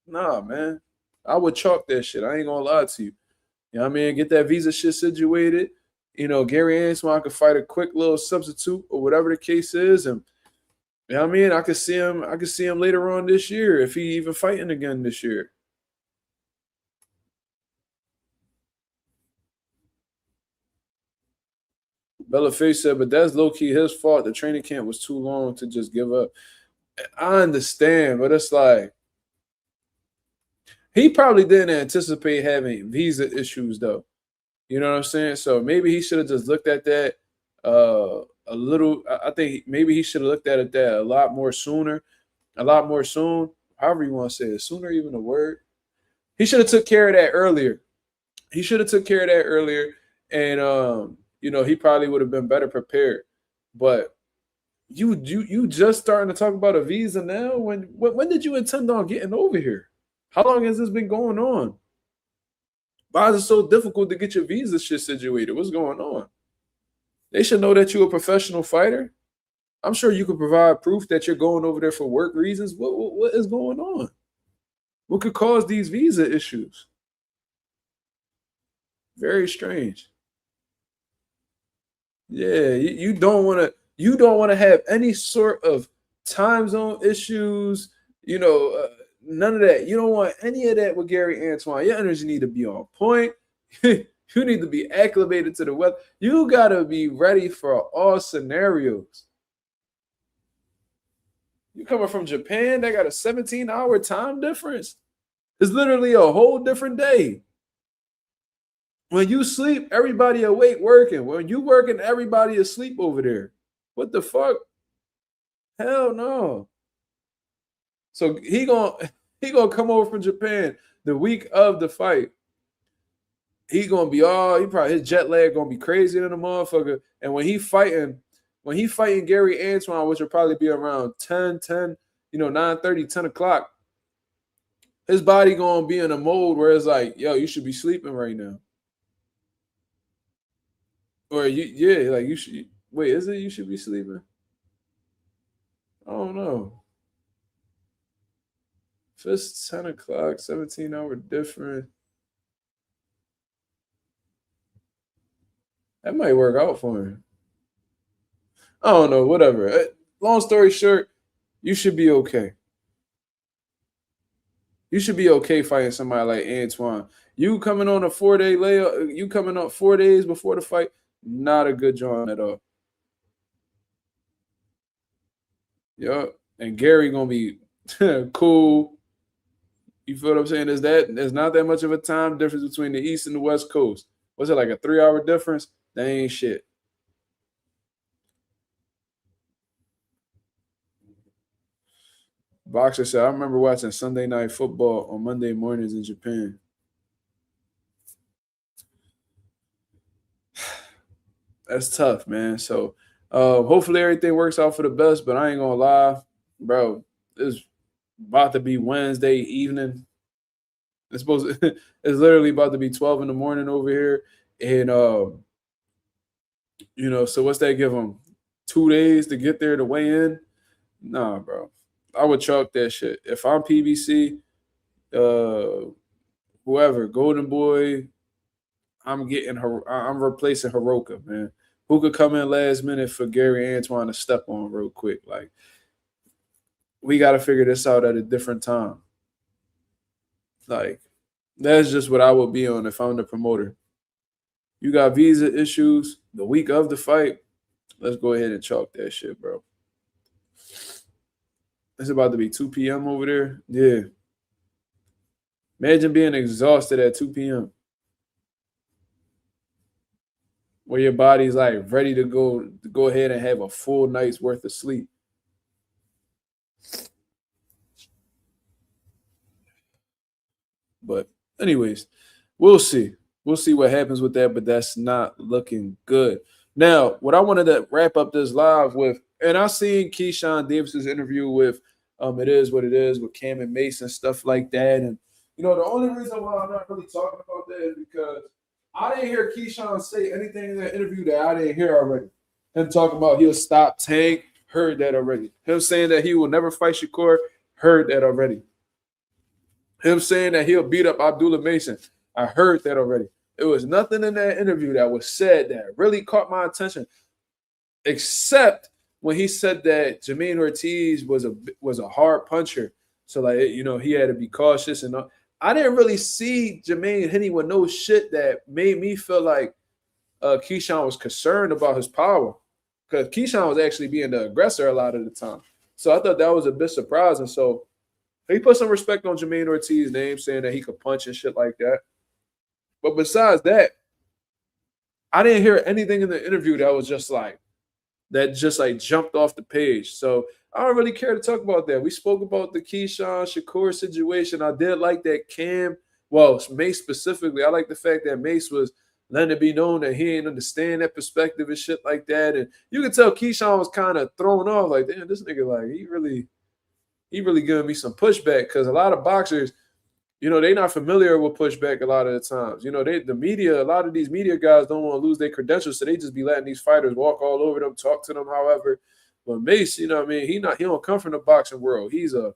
Nah, man. I would chalk that shit. I ain't gonna lie to you. You know what I mean? Get that visa shit situated. Gary Antoine could fight a quick little substitute or whatever the case is. And you know what I mean? I could see him later on this year if he even fighting again this year. Bellaface said, but that's low-key his fault. The training camp was too long to just give up. I understand, but it's like he probably didn't anticipate having visa issues, though. You know what I'm saying? So maybe he should have just looked at that a little. I think maybe he should have looked at that a lot more soon. However you want to say it. Sooner, even a word. He should have took care of that earlier. And he probably would have been better prepared. But you just starting to talk about a visa now? When did you intend on getting over here? How long has this been going on? Why is it so difficult to get your visa shit situated? What's going on? They should know that you're a professional fighter. I'm sure you could provide proof that you're going over there for work reasons. What is going on? What could cause these visa issues? Very strange. Yeah, you don't want to have any sort of time zone issues. None of that. You don't want any of that with Gary Antoine. Your energy need to be on point. You need to be acclimated to the weather. You got to be ready for all scenarios. You coming from Japan, they got a 17-hour time difference. It's literally a whole different day. When you sleep, everybody awake working. When you working, everybody asleep over there. What the fuck? Hell no. So he gonna come over from Japan the week of the fight. He probably his jet lag gonna be crazy than a motherfucker. And when he fighting Gary Antoine, which will probably be around 10, 9:30, 10 o'clock, his body gonna be in a mode where it's like, yo, you should be sleeping right now. Or you should. Wait, is it you should be sleeping? I don't know. If it's 10 o'clock, 17-hour difference, that might work out for him. I don't know, whatever. Long story short, you should be okay. You should be okay fighting somebody like Antoine. You coming on a 4-day layoff, you coming up 4 days before the fight, not a good job at all. Yup. And Gary gonna be cool. You feel what I'm saying? There's not that much of a time difference between the East and the West Coast. Was it like a 3-hour difference? That ain't shit. Boxer said, I remember watching Sunday Night Football on Monday mornings in Japan. That's tough, man. So hopefully everything works out for the best, but I ain't gonna lie, bro. It's about to be Wednesday evening. It's it's literally about to be 12 in the morning over here. And so what's that give them? 2 days to get there to weigh in? Nah, bro. I would chalk that shit. If I'm PBC, whoever, Golden Boy, I'm replacing Hiraoka, man. Who could come in last minute for Gary Antoine to step on real quick? Like, we got to figure this out at a different time. Like, that's just what I would be on if I'm the promoter. You got visa issues the week of the fight. Let's go ahead and chalk that shit, bro. It's about to be 2 p.m. over there. Yeah. Imagine being exhausted at 2 p.m. where your body's like ready to go ahead and have a full night's worth of sleep. But anyways, we'll see. We'll see what happens with that, but that's not looking good. Now, what I wanted to wrap up this live with, and I seen Keyshawn Davis's interview with It Is What It Is with Cam and Mason, stuff like that. And the only reason why I'm not really talking about that is because I didn't hear Keyshawn say anything in that interview that I didn't hear already. Him talking about he'll stop Tank, heard that already. Him saying that he will never fight Shakur, heard that already. Him saying that he'll beat up Abdullah Mason, I heard that already. There was nothing in that interview that was said that really caught my attention, except when he said that Jermaine Ortiz was a hard puncher. So, he had to be cautious. And I didn't really see Jermaine hitting with no shit that made me feel like Keyshawn was concerned about his power, because Keyshawn was actually being the aggressor a lot of the time. So I thought that was a bit surprising. So he put some respect on Jermaine Ortiz's name, saying that he could punch and shit like that. But besides that, I didn't hear anything in the interview that was just like jumped off the page. So I don't really care to talk about that. We spoke about the Keyshawn Shakur situation. I did like that Mace specifically. I like the fact that Mace was letting it be known that he ain't understand that perspective and shit like that. And you could tell Keyshawn was kind of thrown off, like, damn, this nigga, like, he really giving me some pushback, because a lot of boxers, they're not familiar with pushback a lot of the times. The media, a lot of these media guys don't want to lose their credentials, so they just be letting these fighters walk all over them, talk to them, however. But Mace, he don't come from the boxing world. He's a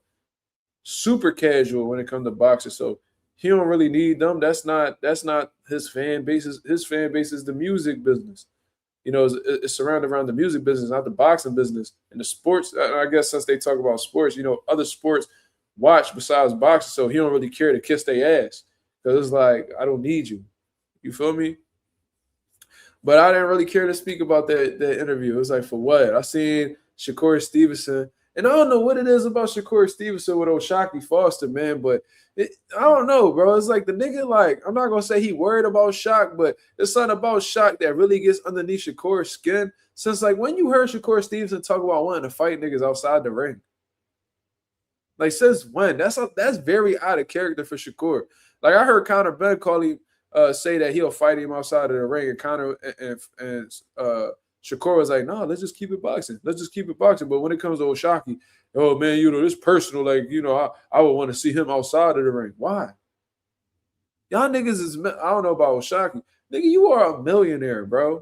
super casual when it comes to boxing, so he don't really need them. That's not his fan base. His fan base is the music business. It's surrounded around the music business, not the boxing business. And the sports, I guess since they talk about sports, other sports watch besides boxing, so he don't really care to kiss their ass, because it's like, I don't need you. You feel me? But I didn't really care to speak about that interview. It was like, for what? I seen Shakur Stevenson, and I don't know what it is about Shakur Stevenson with O'Shaquie Foster, man, but I don't know, bro. It's like the nigga, like, I'm not going to say he worried about Shaq, but there's something about Shaq that really gets underneath Shakur's skin. Since, like, when you heard Shakur Stevenson talk about wanting to fight niggas outside the ring? Like, since when? That's very out of character for Shakur. Like, I heard Conor Ben say that he'll fight him outside of the ring, and Conor and Shakur was like, no, let's just keep it boxing. Let's just keep it boxing. But when it comes to O'Shaquie, oh, man, this personal. Like, I would want to see him outside of the ring. Why? Y'all niggas I don't know about O'Shaquie. Nigga, you are a millionaire, bro.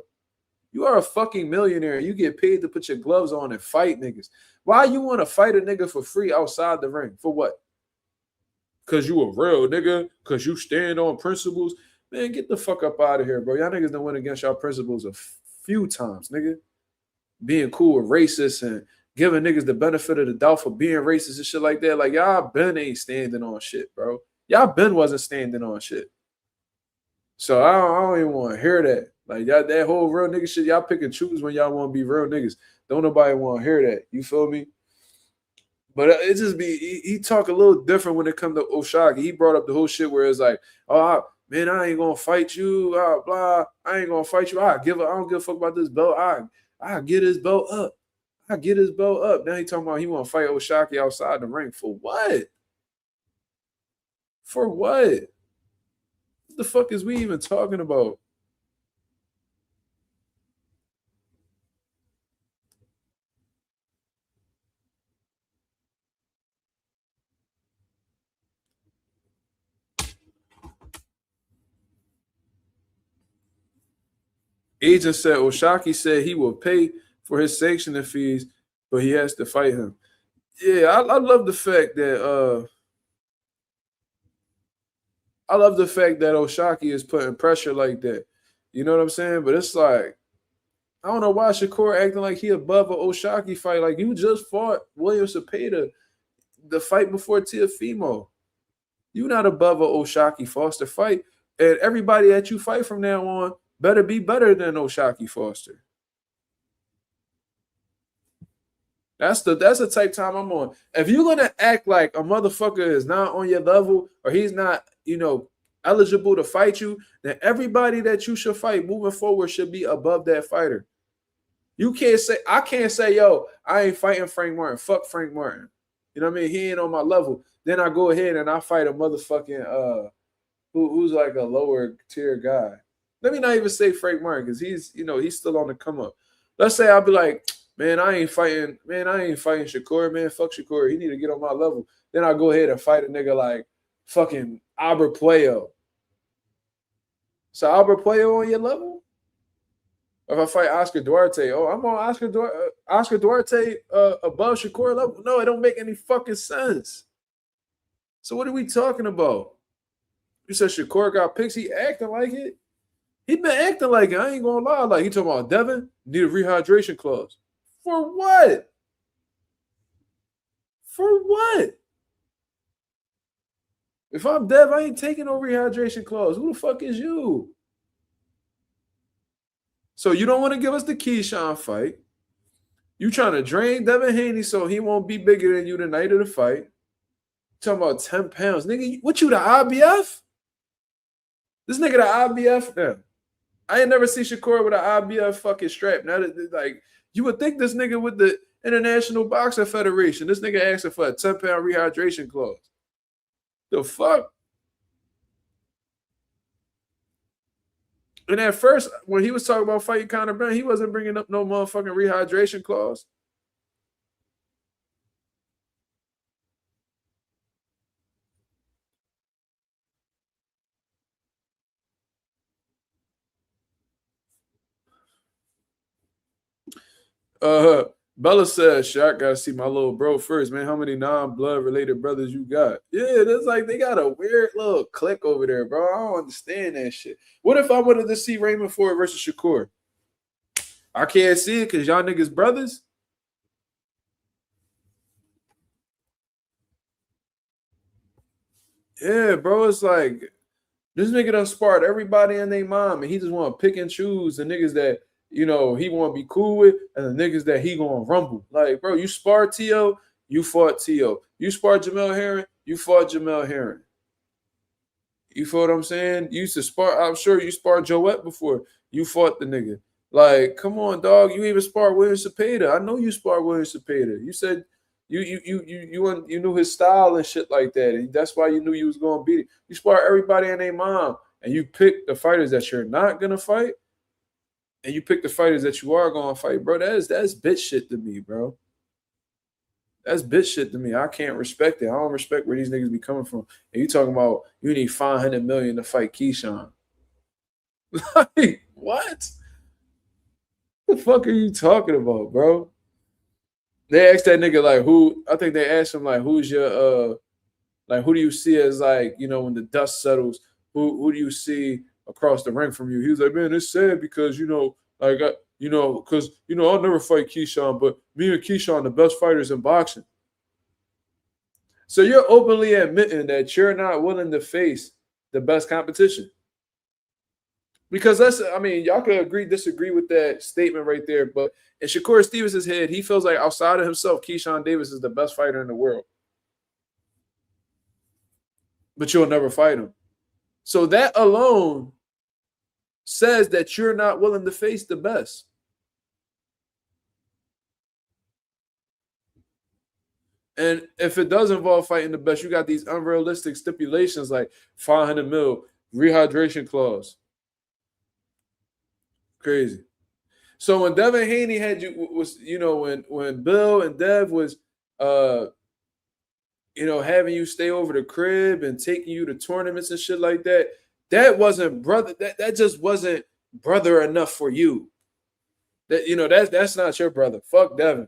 You are a fucking millionaire. You get paid to put your gloves on and fight niggas. Why you want to fight a nigga for free outside the ring? For what? Because you a real nigga? Because you stand on principles? Man, get the fuck up out of here, bro. Y'all niggas done went against y'all principles a few times, nigga. Being cool with racists and giving niggas the benefit of the doubt for being racist and shit like that. Like, y'all been ain't standing on shit, bro. Y'all been wasn't standing on shit. So I don't even want to hear that. Like, y'all, that whole real nigga shit, y'all pick and choose when y'all want to be real niggas. Don't nobody want to hear that. You feel me? But it just be, he talk a little different when it comes to O'Shaquie. He brought up the whole shit where it's like, oh, man, I ain't going to fight you. Blah. I ain't going to fight you. I don't give a fuck about this belt. I get his belt up. I get his belt up. Now he talking about he want to fight O'Shaquie outside the ring. For what? For what? What the fuck is we even talking about? Agent said O'Shaquie said he will pay for his sanctioning fees, but he has to fight him. Yeah, I love the fact that O'Shaquie is putting pressure like that. You know what I'm saying? But it's like, I don't know why Shakur acting like he above an O'Shaquie fight. Like, you just fought William Cepeda the fight before Teofimo. You're not above an O'Shaquie Foster fight. And everybody that you fight from now on better be better than O'Shaquie Foster. That's the type time I'm on. If you're gonna act like a motherfucker is not on your level or he's not, eligible to fight you, then everybody that you should fight moving forward should be above that fighter. I can't say, yo, I ain't fighting Frank Martin. Fuck Frank Martin. You know what I mean? He ain't on my level. Then I go ahead and I fight a motherfucking who's like a lower tier guy. Let me not even say Frank Martin because he's still on the come up. Let's say I'll be like, man, I ain't fighting Shakur, man. Fuck Shakur. He need to get on my level. Then I'll go ahead and fight a nigga like fucking Albert Puello. So Albert Puello on your level? Or if I fight Oscar Duarte, I'm on Oscar Duarte above Shakur level? No, it don't make any fucking sense. So what are we talking about? You said Shakur got picks. He acting like it. He been acting like it. I ain't gonna lie. Like, he talking about Devin need a rehydration clause. For what? For what? If I'm Dev, I ain't taking no rehydration clause. Who the fuck is you? So you don't want to give us the Keyshawn fight. You trying to drain Devin Haney so he won't be bigger than you the night of the fight. Talking about 10 pounds. Nigga, what you, the IBF? This nigga the IBF now. I ain't never seen Shakur with an IBF fucking strap. Now that, like, you would think this nigga with the International Boxing Federation, this nigga asking for a 10-pound rehydration clause. The fuck? And at first, when he was talking about fighting Conor Benn, he wasn't bringing up no motherfucking rehydration clause. Bella says, "Shaq, gotta see my little bro first, man. How many non-blood related brothers you got?" Yeah, that's like they got a weird little clique over there, bro. I don't understand that shit. What if I wanted to see Raymond Ford versus Shakur? I can't see it because y'all niggas brothers. Yeah, bro. It's like this nigga done sparred everybody and their mom, and he just want to pick and choose the niggas that he want to be cool with and the niggas that he gonna rumble. Like, bro, you sparred T.O., you fought T.O. You sparred Jamel Herring, you fought Jamel Herring. You feel what I'm saying? You used to spar. I'm sure you sparred Joette before. You fought the nigga. Like, come on, dog. You even sparred William Cepeda. I know you sparred William Cepeda. You said you knew his style and shit like that, and that's why you knew you was gonna beat it. You sparred everybody and their mom, and you pick the fighters that you're not gonna fight, and you pick the fighters that you are gonna fight, bro. That's bitch shit to me, bro. That's bitch shit to me. I can't respect it. I don't respect where these niggas be coming from. And you talking about you need $500 million to fight Keyshawn. Like, what? The fuck are you talking about, bro? They asked that nigga like who. I think they asked him like who's your like who do you see as like when the dust settles, who do you see across the ring from you? He was like, man, it's sad because like because I'll never fight Keyshawn, but me and Keyshawn the best fighters in boxing. So you're openly admitting that you're not willing to face the best competition. Because y'all could agree, disagree with that statement right there. But in Shakur Stevens' head, he feels like outside of himself, Keyshawn Davis is the best fighter in the world. But you'll never fight him. So that alone says that you're not willing to face the best. And if it does involve fighting the best, you got these unrealistic stipulations like 500 mil, rehydration clause. Crazy. So when Devin Haney had when Bill and Dev was having you stay over the crib and taking you to tournaments and shit like that, that wasn't brother. That just wasn't brother enough for you. That's not your brother. Fuck Devin.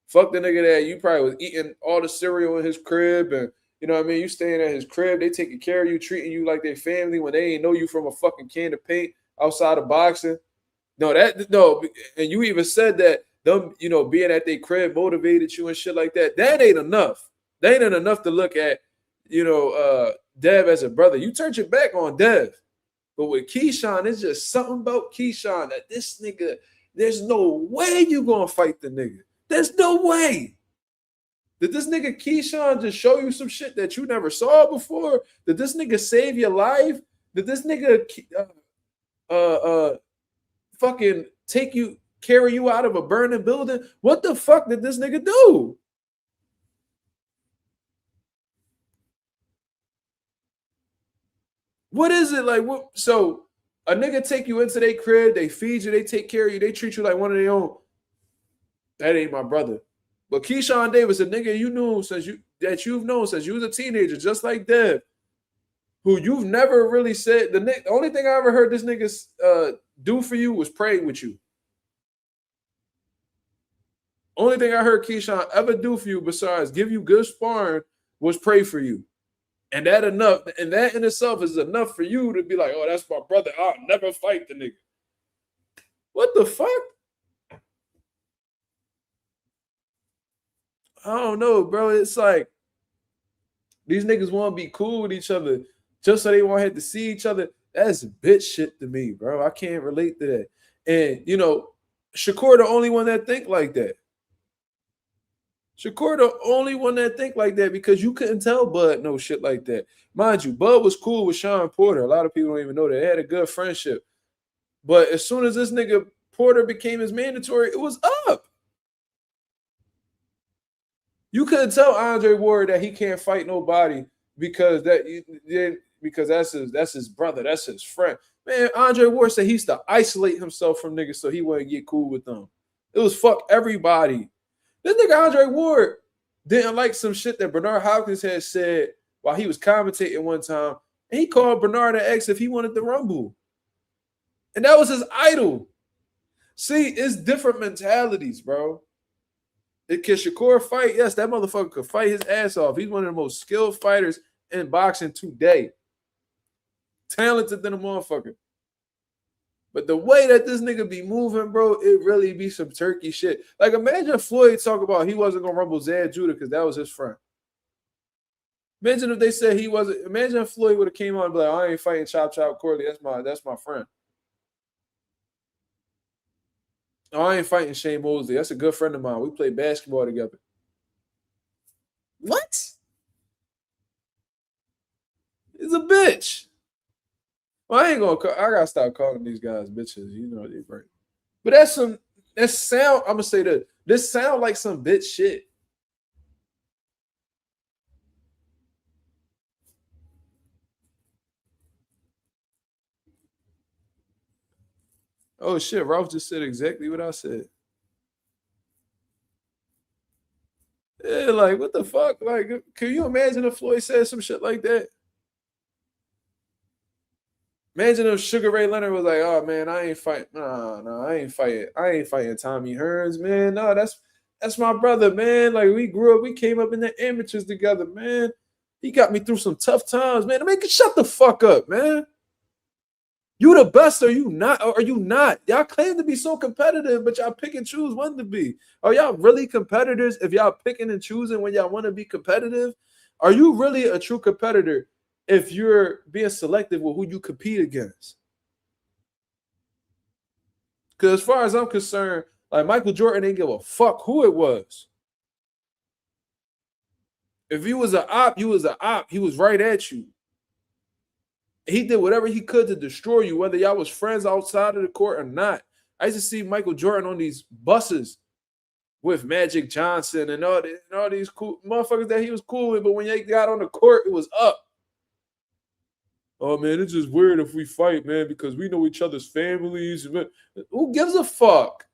Fuck the nigga that you probably was eating all the cereal in his crib and you staying at his crib. They taking care of you, treating you like their family when they ain't know you from a fucking can of paint outside of boxing. No, and you even said that them, being at their crib motivated you and shit like that. That ain't enough. That ain't enough to look at, Dev as a brother. You turned your back on Dev. But with Keyshawn, it's just something about Keyshawn that this nigga, there's no way you gonna fight the nigga. There's no way. Did this nigga Keyshawn just show you some shit that you never saw before? Did this nigga save your life? Did this nigga fucking carry you out of a burning building? What the fuck did this nigga do? What is it like? So a nigga take you into their crib, they feed you, they take care of you, they treat you like one of their own. That ain't my brother. But Keyshawn Davis, a nigga you've known since you was a teenager, just like Dev, who you've never really said the only thing I ever heard this nigga do for you was pray with you. Only thing I heard Keyshawn ever do for you besides give you good sparring was pray for you. And that in itself is enough for you to be like, oh, that's my brother. I'll never fight the nigga. What the fuck? I don't know, bro. It's like these niggas want to be cool with each other just so they won't have to see each other. That's bitch shit to me, bro. I can't relate to that. And, Shakur the only one that think like that. Shakur the only one that think like that because you couldn't tell Bud no shit like that. Mind you, Bud was cool with Sean Porter. A lot of people don't even know that. They had a good friendship. But as soon as this nigga Porter became his mandatory, it was up. You couldn't tell Andre Ward that he can't fight nobody because that's his brother, that's his friend. Man, Andre Ward said he used to isolate himself from niggas so he wouldn't get cool with them. It was fuck everybody. This nigga Andre Ward didn't like some shit that Bernard Hopkins had said while he was commentating one time. And he called Bernard and asked if he wanted the Rumble. And that was his idol. See, it's different mentalities, bro. Can Shakur fight? Yes, that motherfucker could fight his ass off. He's one of the most skilled fighters in boxing today. Talented than a motherfucker. But the way that this nigga be moving, bro, it really be some turkey shit. Like, imagine Floyd talk about he wasn't going to rumble Zad Judah because that was his friend. Imagine if they said he wasn't. Imagine if Floyd would have came on and be like, I ain't fighting Chop Chop Corley. That's my friend. Oh, I ain't fighting Shane Mosley. That's a good friend of mine. We played basketball together. What? He's a bitch. Well, I gotta stop calling these guys bitches. They're right. But I'm gonna say that this sound like some bitch shit. Oh shit, Ralph just said exactly what I said. Yeah, like what the fuck? Like, can you imagine if Floyd said some shit like that? Imagine if Sugar Ray Leonard was like, "Oh man, I ain't fight. No, I ain't fighting. I ain't fighting Tommy Hearns, man. No, that's my brother, man. Like we grew up, we came up in the amateurs together, man. He got me through some tough times, man. Man, shut the fuck up, man. You the best, or you not? Or are you not? Y'all claim to be so competitive, but y'all pick and choose when to be. Are y'all really competitors if y'all picking and choosing when y'all want to be competitive? Are you really a true competitor if you're being selective with who you compete against? Because as far as I'm concerned, like Michael Jordan didn't give a fuck who it was. If he was an op, you was an op. He was right at you. He did whatever he could to destroy you, whether y'all was friends outside of the court or not. I used to see Michael Jordan on these buses with Magic Johnson and all these cool motherfuckers that he was cool with, but when they got on the court, it was up. Oh, man, it's just weird if we fight, man, because we know each other's families. Who gives a fuck?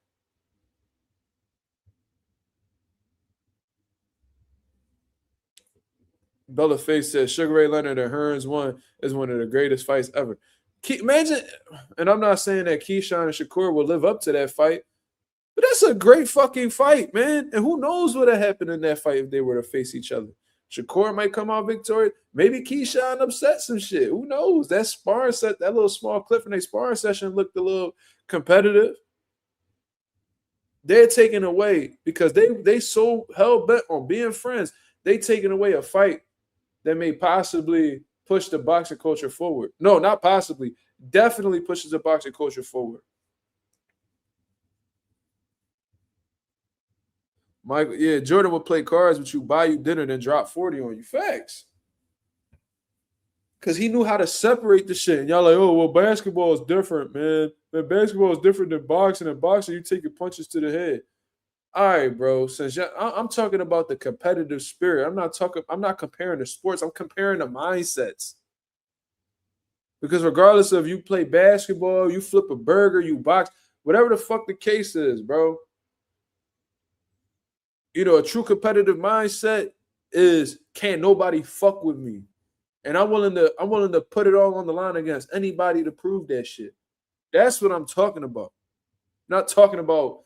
Bella Face says Sugar Ray Leonard and Hearns 1 is one of the greatest fights ever. Imagine, and I'm not saying that Keyshawn and Shakur will live up to that fight, but that's a great fucking fight, man. And who knows what would have happened in that fight if they were to face each other. Shakur might come out victorious. Maybe Keyshawn upset some shit. Who knows? That sparring set, that little small clip from their sparring session looked a little competitive. They're taking away because they so hell bent on being friends. They taking away a fight that may possibly push the boxing culture forward. No, not possibly. Definitely pushes the boxing culture forward. Michael, yeah, Jordan would play cards with you, buy you dinner, then drop 40 on you. Facts. Because he knew how to separate the shit. And y'all like, oh, well, basketball is different, man. Man, basketball is different than boxing. In boxing, you taking punches to the head. All right, bro. Since I'm talking about the competitive spirit, I'm not comparing the sports. I'm comparing the mindsets. Because regardless of you play basketball, you flip a burger, you box, whatever the fuck the case is, bro. You know, a true competitive mindset is can't nobody fuck with me. And I'm willing to put it all on the line against anybody to prove that shit. That's what I'm talking about. Not talking about,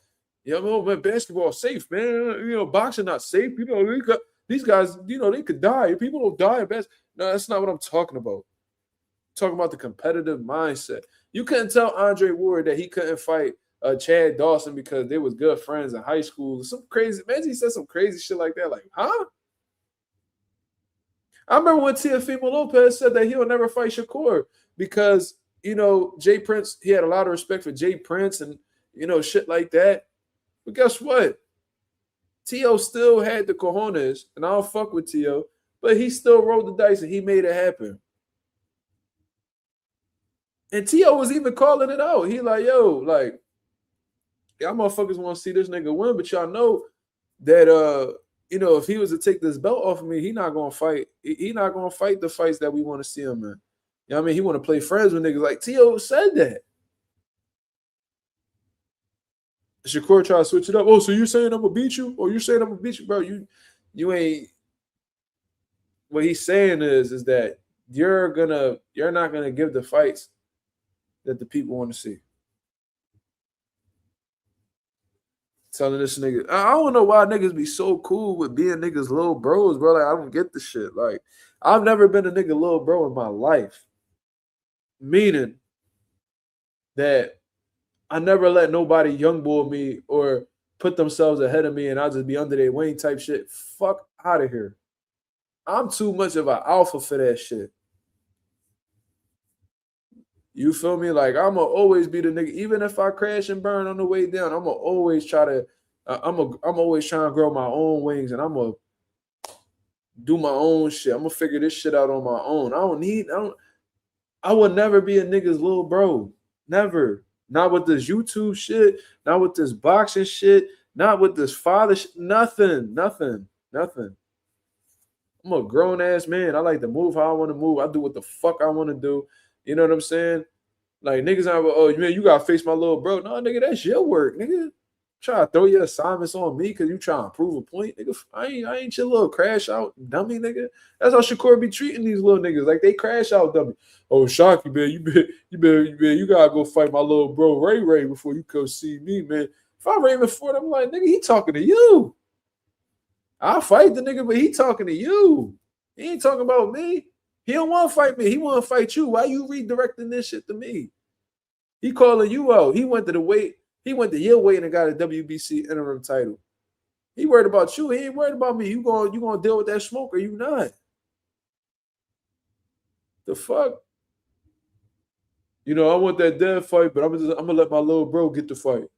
man, basketball safe, man. You know, boxing not safe. You know, these guys, you know, they could die. People don't die in basketball. No, that's not what I'm talking about. I'm talking about the competitive mindset. You couldn't tell Andre Ward that he couldn't fight Chad Dawson because they was good friends in high school. Some crazy, imagine he said some crazy shit like that. Like, huh? I remember when Teofimo Lopez said that he'll never fight Shakur because, you know, Jay Prince, he had a lot of respect for Jay Prince and, you know, shit like that. But guess what? T.O. still had the cojones, and I don't fuck with T.O., but he still rolled the dice and he made it happen. And T.O. was even calling it out. He like, yo, like, y'all motherfuckers want to see this nigga win, but y'all know that, you know, if he was to take this belt off of me, he not gonna fight. He not gonna fight the fights that we want to see him in. You know what I mean? He want to play friends with niggas. Like T.O. said that. Shakur try to switch it up. Oh, so you saying I'm gonna beat you? Or you saying I'm gonna beat you, bro? You ain't. What he's saying is that you're not gonna give the fights that the people want to see. Telling this nigga, I don't know why niggas be so cool with being niggas little bros, bro. Like, I don't get the shit. Like, I've never been a nigga little bro in my life. Meaning that I never let nobody youngboy me or put themselves ahead of me and I'll just be under their wing type shit. Fuck out of here. I'm too much of an alpha for that shit. You feel me? Like, I'm going to always be the nigga. Even if I crash and burn on the way down, I'm going to always try to, I'm always trying to grow my own wings and I'm going to do my own shit. I'm going to figure this shit out on my own. I would never be a nigga's little bro. Never. Not with this YouTube shit. Not with this boxing shit. Not with this father shit. Nothing. I'm a grown-ass man. I like to move how I want to move. I do what the fuck I want to do. You know what I'm saying? Like, niggas are, oh, man, you got to face my little bro. No, nigga, that's your work, nigga. Try to throw your assignments on me because you trying to prove a point, nigga. I ain't your little crash out dummy, nigga. That's how Shakur be treating these little niggas. Like they crash out dummy. Oh, Shocky, man, you gotta go fight my little bro Ray before you come see me, man. If I'm Raymond Ford, I'm like, nigga, he talking to you. I'll fight the nigga, but he talking to you. He ain't talking about me. He don't want to fight me. He want to fight you. Why you redirecting this shit to me? He calling you out. He went to the weight. He went to your weight and got a WBC interim title. He worried about you. He ain't worried about me. You gonna deal with that smoke or you not? The fuck? You know, I want that dead fight, but I'm gonna let my little bro get the fight.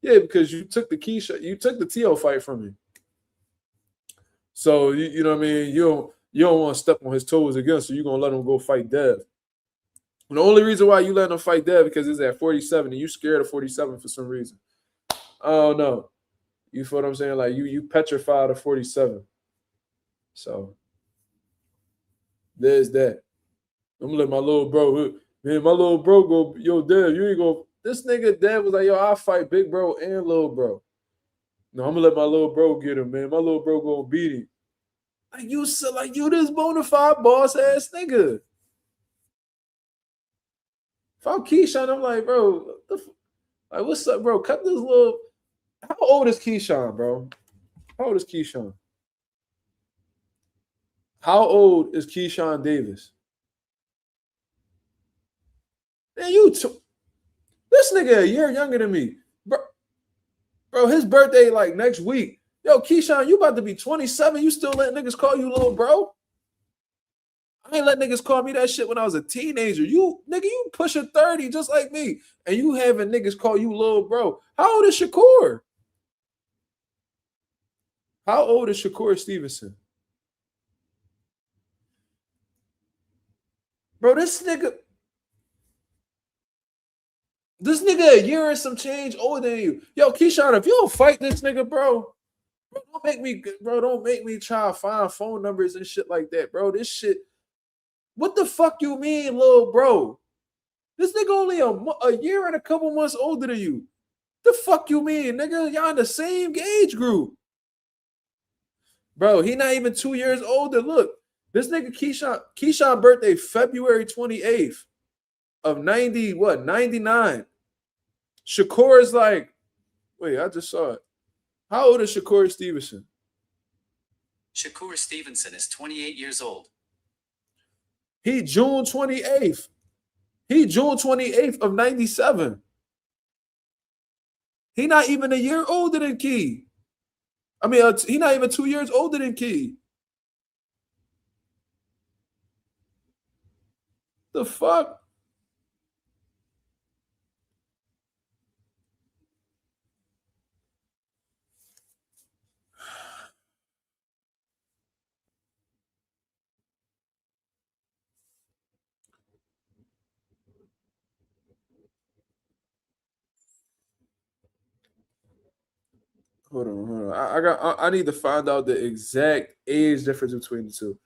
Yeah, because you took the you took the T.O. fight from me. So you know what I mean? You don't want to step on his toes again, so you're gonna let him go fight Dev. And the only reason why you let him fight Dev because it's at 47 and you scared of 47 for some reason. I don't know. You feel what I'm saying? Like you petrified of 47. So there's that. I'm gonna let my little bro, man, my little bro go, yo, Dev, you ain't gonna. This nigga Dev was like, yo, I'll fight big bro and little bro. No, I'm gonna let my little bro get him, man. My little bro gonna beat him. Like you this bona fide boss ass nigga. If I'm Keyshawn, I'm like, bro, like, what's up, bro? Cut this little. How old is Keyshawn, bro? How old is Keyshawn? How old is Keyshawn Davis? Man, this nigga a year younger than me. Bro, his birthday like next week. Yo, Keyshawn, you about to be 27. You still let niggas call you little bro? I ain't let niggas call me that shit when I was a teenager. You pushing 30 just like me. And you having niggas call you little bro. How old is Shakur? How old is Shakur Stevenson? Bro, this nigga a year and some change older than you. Yo, Keyshawn, if you don't fight this nigga, bro, don't make me try to find phone numbers and shit like that, bro. This shit. What the fuck you mean, little bro? This nigga only a year and a couple months older than you. The fuck you mean, nigga? Y'all in the same age group. Bro, he not even 2 years older. Look, this nigga Keyshawn birthday February 28th of 99. Shakur is like, wait, I just saw it. How old is Shakur Stevenson? Shakur Stevenson is 28 years old. He June 28th. He June 28th of 97. He not even a year older than Key. I mean, he not even 2 years older than Key. The fuck? Hold on. I need to find out the exact age difference between the two.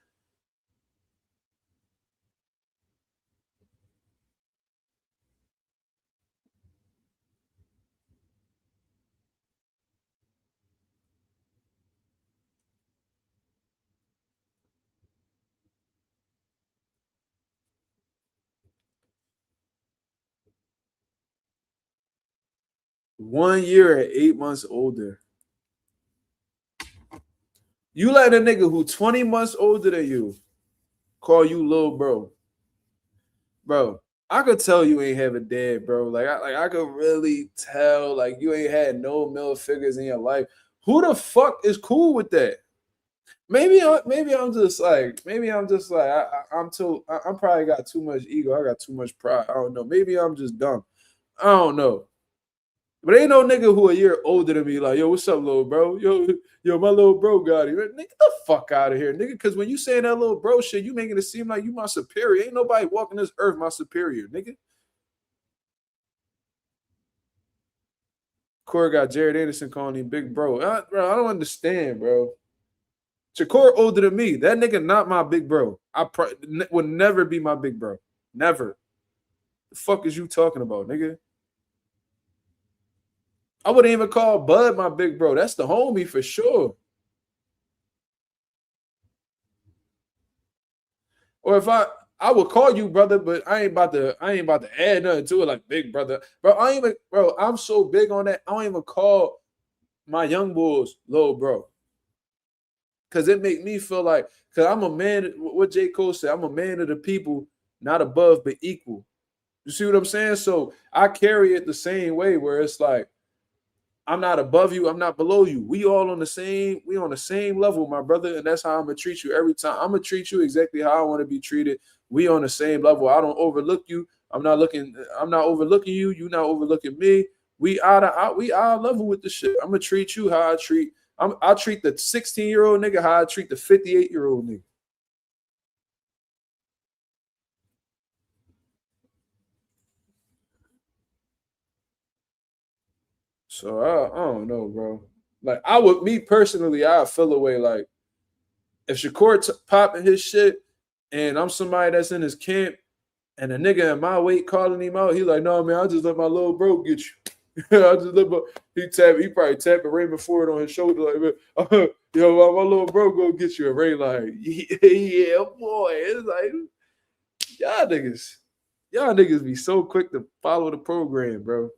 One year and 8 months older. You let a nigga who 20 months older than you call you little bro. Bro, I could tell you ain't have a dad, bro. I could really tell like you ain't had no middle figures in your life. Who the fuck is cool with that? Maybe I'm just like I'm probably got too much ego. I got too much pride. I don't know. Maybe I'm just dumb. I don't know. But ain't no nigga who a year older than me like, yo, what's up, little bro? Yo, my little bro got it. Nigga, get the fuck out of here, nigga. Because when you saying that little bro shit, you making it seem like you my superior. Ain't nobody walking this earth my superior, nigga. Corey got Jared Anderson calling him big bro. Bro, I don't understand, bro. Shakur older than me. That nigga not my big bro. Would never be my big bro. Never. The fuck is you talking about, nigga? I wouldn't even call Bud my big bro. That's the homie for sure. Or if I would call you brother, but I ain't about to add nothing to it like big brother. Bro, I'm so big on that. I don't even call my young boys little bro. Cause it make me feel like, cause I'm a man, what J. Cole said, I'm a man of the people, not above but equal. You see what I'm saying? So I carry it the same way where it's like, I'm not above you, I'm not below you. We on the same level, my brother. And that's how I'm gonna treat you every time. I'm gonna treat you exactly how I want to be treated. We on the same level. I don't overlook you. I'm not overlooking you. You not overlooking me. We eye level with the shit. I'm gonna treat you how I treat the 16-year-old nigga how I treat the 58-year-old nigga. So I don't know, bro. Like me personally, I feel away. Like if Shakur popping his shit, and I'm somebody that's in his camp, and a nigga in my weight calling him out, he like, no man, I just let my little bro get you. I just let he probably tapping Raymond Ford on his shoulder like, yo, my little bro go get you. And Ray like, yeah, boy. It's like y'all niggas be so quick to follow the program, bro.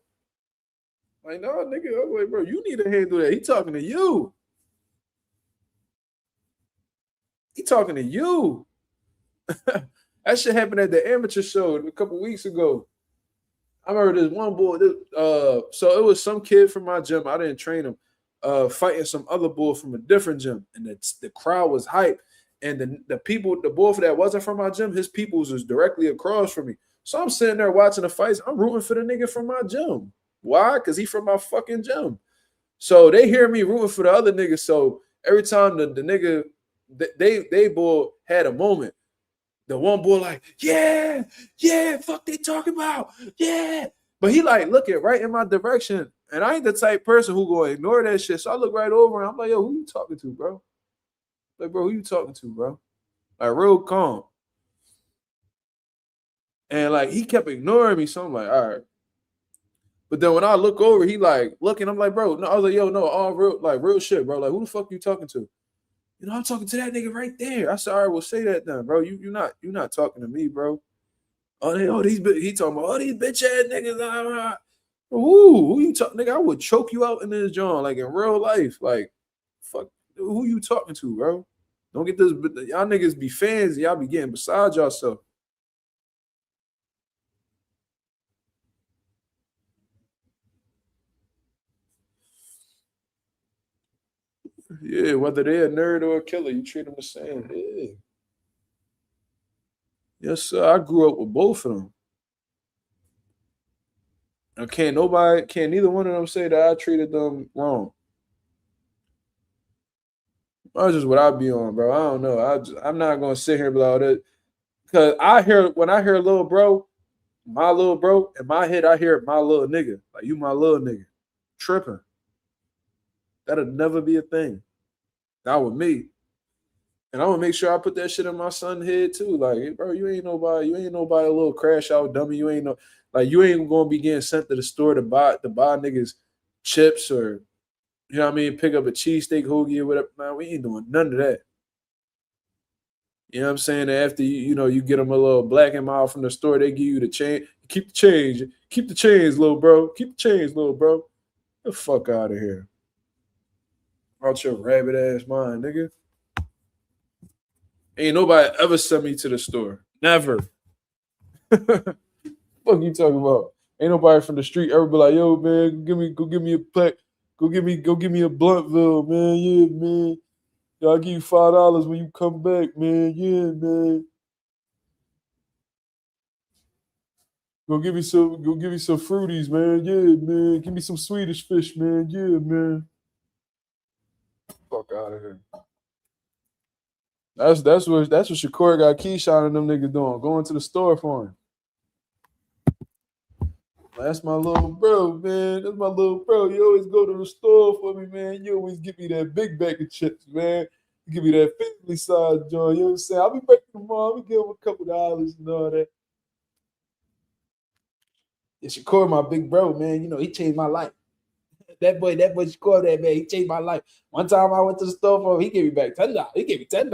Like, no, nigga, I'm like, bro, you need to handle that. He talking to you. He talking to you. That shit happened at the amateur show a couple weeks ago. I remember this one boy. So it was some kid from my gym. I didn't train him. Fighting some other boy from a different gym, and the crowd was hype. And the boy that wasn't from my gym, his peoples was directly across from me. So I'm sitting there watching the fights. I'm rooting for the nigga from my gym. Why? Because he from my fucking gym. So they hear me rooting for the other nigga. So every time the nigga, they boy had a moment. The one boy like, yeah, fuck they talking about, yeah. But he like looking right in my direction, and I ain't the type person who go ignore that shit. So I look right over and I'm like, yo, who you talking to, bro? Like, bro, who you talking to, bro? Like, real calm. And like he kept ignoring me, so I'm like, all right. But then when I look over, he like looking, I'm like, bro, no, I was like, yo, no, all real shit, bro. Like, who the fuck you talking to? You know, I'm talking to that nigga right there. I said, all right, well, say that then, bro. You're not talking to me, bro. He talking about these bitch ass niggas. Ooh, who you talking, nigga? I would choke you out in this joint, like in real life. Like, fuck, who you talking to, bro? Don't get this. Y'all niggas be fans. Y'all be getting beside yourself. Yeah, whether they're a nerd or a killer, you treat them the same. Yeah. Yes, sir. I grew up with both of them. I can't neither one of them say that I treated them wrong. That's just what I be on, bro. I don't know. I'm not gonna sit here about it because when I hear little bro, my little bro, in my head I hear my little nigga, like you my little nigga, tripping. That'll never be a thing. Not with me. And I'm gonna make sure I put that shit in my son's head too. Like, hey, bro, you ain't nobody a little crash out dummy. You ain't you ain't gonna be getting sent to the store to buy niggas chips or you know what I mean, pick up a cheesesteak hoagie or whatever. Man, we ain't doing none of that. You know what I'm saying? After you get them a little black and mild from the store, they give you the change. Keep the change. Keep the change, little bro. Keep the change, little bro. Get the fuck out of here. Out your rabbit ass mind, nigga. Ain't nobody ever sent me to the store. Never. Fuck you talking about? Ain't nobody from the street ever be like, yo, man, go give me a pack. Go give me a Bluntville, man. Yeah, man. Yo, I'll give you $5 when you come back, man. Yeah, man. Go give me some fruities, man. Yeah, man. Give me some Swedish fish, man. Yeah, man. Fuck out of here. That's what Shakur got Keyshawn and them niggas doing. Going to the store for him. That's my little bro, man. That's my little bro. You always go to the store for me, man. You always give me that big bag of chips, man. You give me that family size joint. You know what I'm saying? I'll be back tomorrow. I'll give him a couple dollars and all that. Yeah, Shakur, my big bro, man. You know, he changed my life. That boy Shakur, that man, he changed my life. One time I went to the store for him, he gave me back $10. He gave me $10.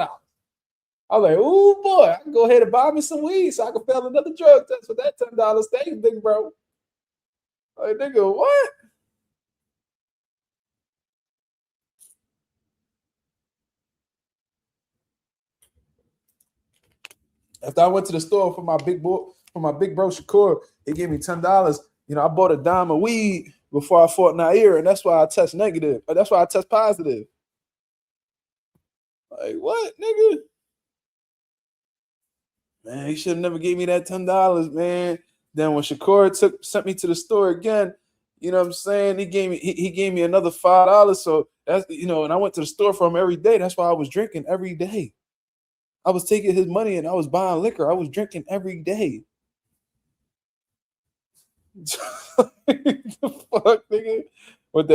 I was like, oh boy, I can go ahead and buy me some weed so I can fail another drug test for that $10. Thanks, big bro. Like, nigga, what? After I went to the store for my big bro Shakur, he gave me $10. You know, I bought a dime of weed before I fought Nair, and that's why I test negative. That's why I test positive. Like, what, nigga? Man, he should have never gave me that $10, man. Then when Shakur sent me to the store again, you know what I'm saying? He gave me another $5. So that's, you know, and I went to the store for him every day. That's why I was drinking every day. I was taking his money and I was buying liquor. I was drinking every day. The fuck, nigga? With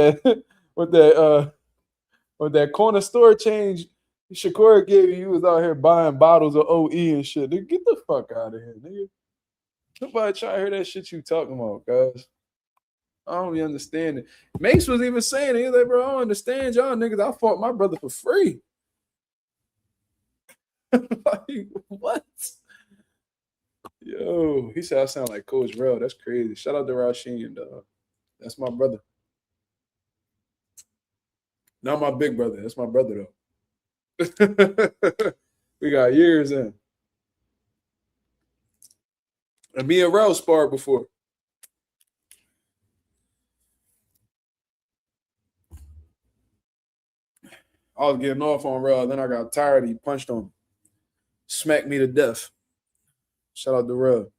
that corner store change Shakur gave you was out here buying bottles of OE and shit. Nigga, get the fuck out of here, nigga. Nobody try to hear that shit you talking about, guys. I don't even understand it. Mace was even saying it. He was like, bro, I don't understand y'all niggas. I fought my brother for free. Like, what? Yo, he said I sound like Coach Rel. That's crazy. Shout out to Rasheen, dog. That's my brother. Not my big brother. That's my brother, though. We got years in. And me and Rel sparred before. I was getting off on Rel. Then I got tired. He punched on me. Smacked me to death. Shout out to Rel.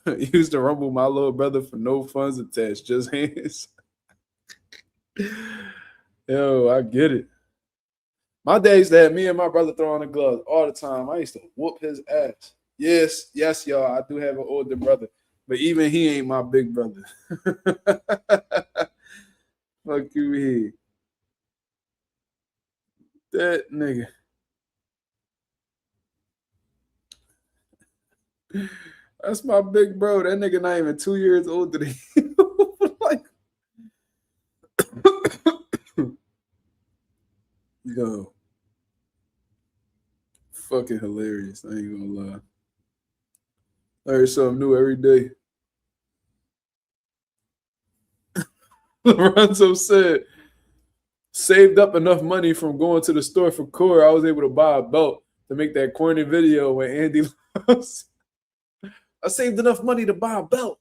Used to rumble my little brother for no funds attached, just hands. Yo, I get it. My days that me and my brother throw on the gloves all the time. I used to whoop his ass. Yes, y'all. I do have an older brother, but even he ain't my big brother. Fuck you, he. That nigga. That's my big bro. That nigga not even 2 years older than you. Like, yo, fucking hilarious. I ain't gonna lie. Learn something new every day. Lorenzo said, saved up enough money from going to the store for Core. I was able to buy a belt to make that corny video when Andy lost. I saved enough money to buy a belt.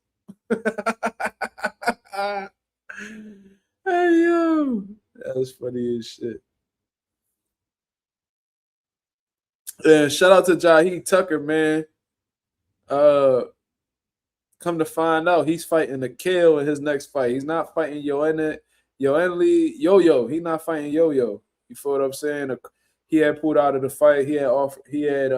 Hey, yo. That was funny as shit. And shout out to Jahi Tucker, man. Come to find out, he's fighting the Kale in his next fight. He's not fighting Yoenli Yo-Yo. He's not fighting Yo-Yo. You feel what I'm saying? He had pulled out of the fight. He had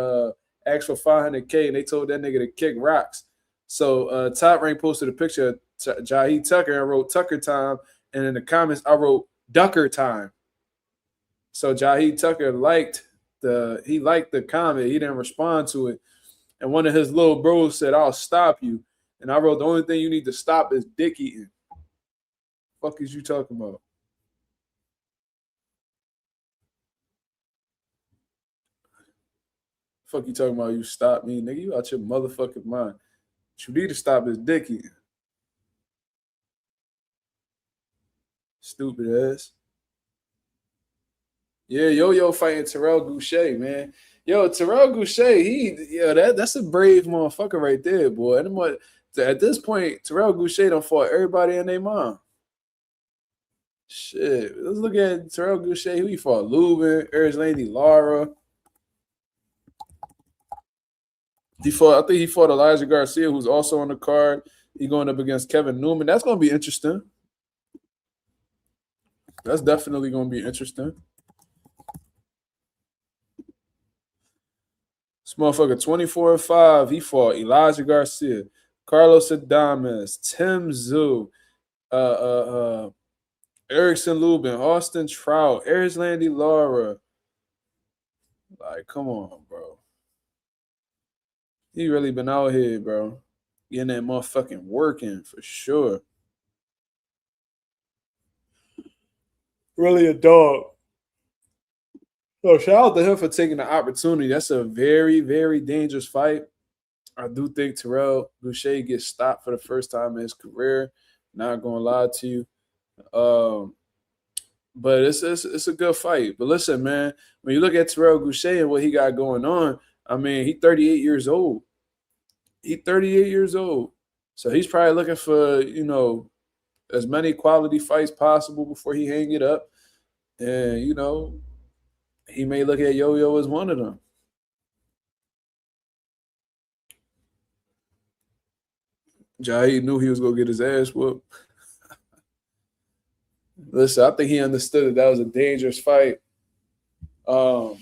asked for $500K, and they told that nigga to kick rocks. So Top Rank posted a picture of Jahi Tucker and wrote Tucker time, and in the comments I wrote Ducker time. So Jahi Tucker liked the comment. He didn't respond to it. And one of his little bros said, I'll stop you. And I wrote, the only thing you need to stop is dick eating. Fuck is you talking about? Fuck you talking about you stop me, nigga? You out your motherfucking mind. What you need to stop is dick eating. Stupid ass. Yeah, Yo-Yo fighting Terrell Goucher, man. Yo, Terrell Goucher, that's a brave motherfucker right there, boy. At this point, Terrell Goucher done fought everybody and their mom. Shit. Let's look at Terrell Goucher. Who he fought? Lubin, Erzlandi Lara. I think he fought Elijah Garcia, who's also on the card. He going up against Kevin Newman. That's going to be interesting. That's definitely going to be interesting. This motherfucker 24-5. He fought Elijah Garcia, Carlos Adames, Tim Zhu, Erickson Lubin, Austin Trout, Erzlandi Lara. Like, come on, bro. He really been out here, bro. Getting that motherfucking working for sure. Really a dog. So shout out to him for taking the opportunity. That's a very, very dangerous fight. I do think Terrell Boucher gets stopped for the first time in his career. Not gonna lie to you. But it's a good fight. But listen, man, when you look at Terrell Boucher and what he got going on, I mean, he's 38 years old. He's 38 years old. So he's probably looking for, as many quality fights possible before he hang it up. And, he may look at Yo-Yo as one of them. Jair knew he was going to get his ass whooped. Listen, I think he understood that was a dangerous fight. So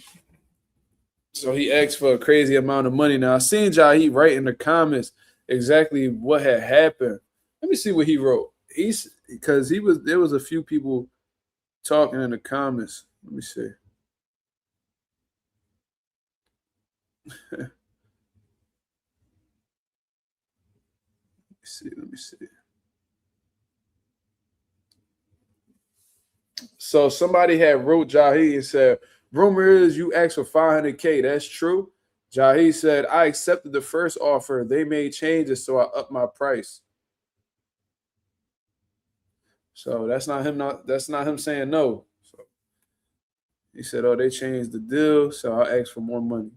he asked for a crazy amount of money. Now, I seen Jair write in the comments exactly what had happened. Let me see what he wrote. There was a few people talking in the comments. Let me see. Let me see. So somebody had wrote Jair and said, rumor is you asked for $500K. That's true. Jair said, I accepted the first offer. They made changes, so I upped my price. So that's not him saying no. So he said, oh, they changed the deal, so I asked for more money.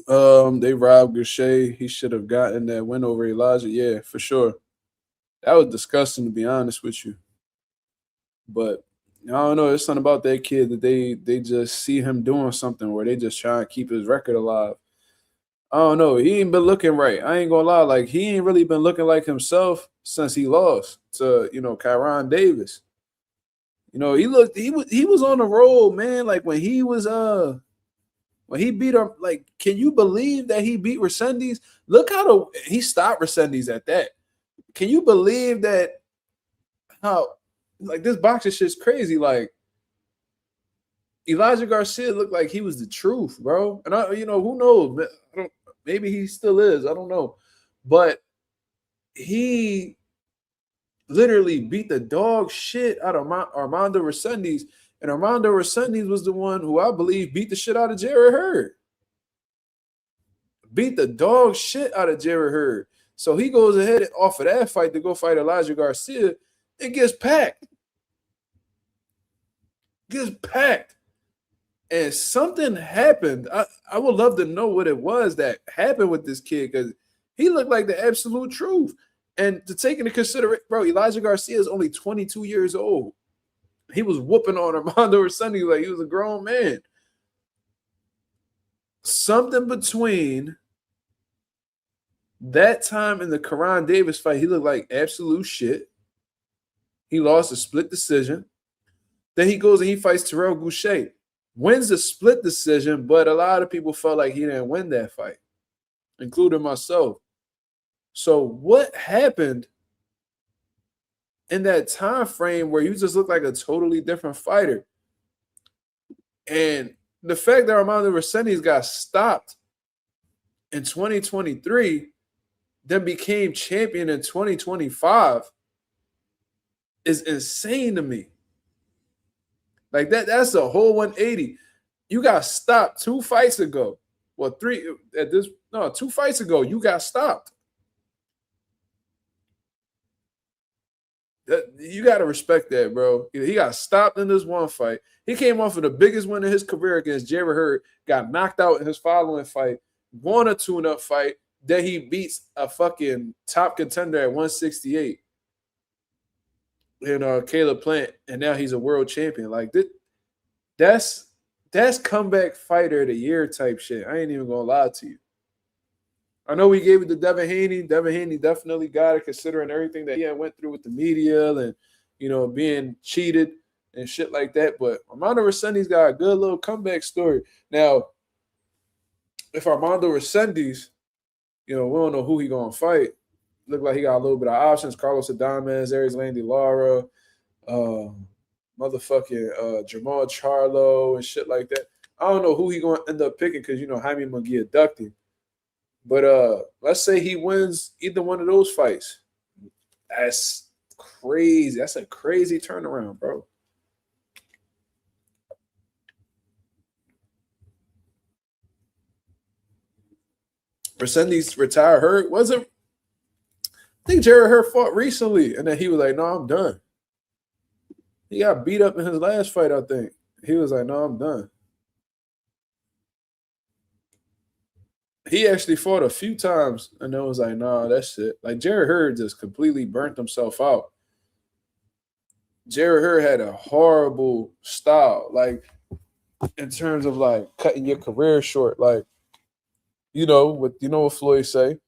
They robbed Goucher. He should have gotten that win over Elijah. Yeah, for sure. That was disgusting, to be honest with you. But I don't know. It's something about that kid that they just see him doing something where they just try to keep his record alive. I don't know. He ain't been looking right. I ain't gonna lie. Like, he ain't really been looking like himself since he lost to, Kyron Davis. He was on the road, man. Like when he beat him, like, can you believe that he beat Resendiz? Look how he stopped Resendiz at that. Can you believe that? How, like, this boxing shit's crazy. Like, Elijah Garcia looked like he was the truth, bro. And who knows? Maybe he still is. I don't know, but he literally beat the dog shit out of Armando Resendiz. And Armando Resendiz was the one who I believe beat the shit out of Jarrett Hurd. Beat the dog shit out of Jarrett Hurd. So he goes ahead off of that fight to go fight Elijah Garcia and gets packed. And something happened. I would love to know what it was that happened with this kid, because he looked like the absolute truth. And to take into consideration, bro, Elijah Garcia is only 22 years old. He was whooping on Armando Resendiz like he was a grown man. Something between that time and the Kyron Davis fight, he looked like absolute shit. He lost a split decision. Then he goes and he fights Terrell Boucher. Wins a split decision, but a lot of people felt like he didn't win that fight, including myself. So what happened in that time frame where you just look like a totally different fighter? And the fact that Armando Resendiz got stopped in 2023, then became champion in 2025 is insane to me. Like that's a whole 180. You got stopped 2 fights ago. Well, 2 fights ago, you got stopped. You got to respect that, bro. He got stopped in this one fight. He came off of the biggest win in his career against Jarrett Hurd, got knocked out in his following fight, won a tune-up fight, then he beats a fucking top contender at 168. Caleb Plant, and now he's a world champion. Like, That's comeback fighter of the year type shit. I ain't even gonna lie to you. I know we gave it to Devin Haney. Devin Haney definitely got it, considering everything that he had went through with the media and being cheated and shit like that. But Armando Resendiz got a good little comeback story. Now, if Armando Resendiz, we don't know who he gonna fight. Look like he got a little bit of options. Carlos Adames, Aries Landy Lara, motherfucking Jamal Charlo and shit like that. I don't know who he gonna end up picking because Jaime Munguia abducted. But let's say he wins either one of those fights. That's crazy. That's a crazy turnaround, bro. Resendiz retired hurt. Wasn't I think Jared Hurd fought recently, and then he was like, no, I'm done. He got beat up in his last fight, I think. He was like, no, I'm done. He actually fought a few times, and then was like, nah, that's it. Like, Jared Hurd just completely burnt himself out. Jared Hurd had a horrible style, like, in terms of, like, cutting your career short. Like, what Floyd say?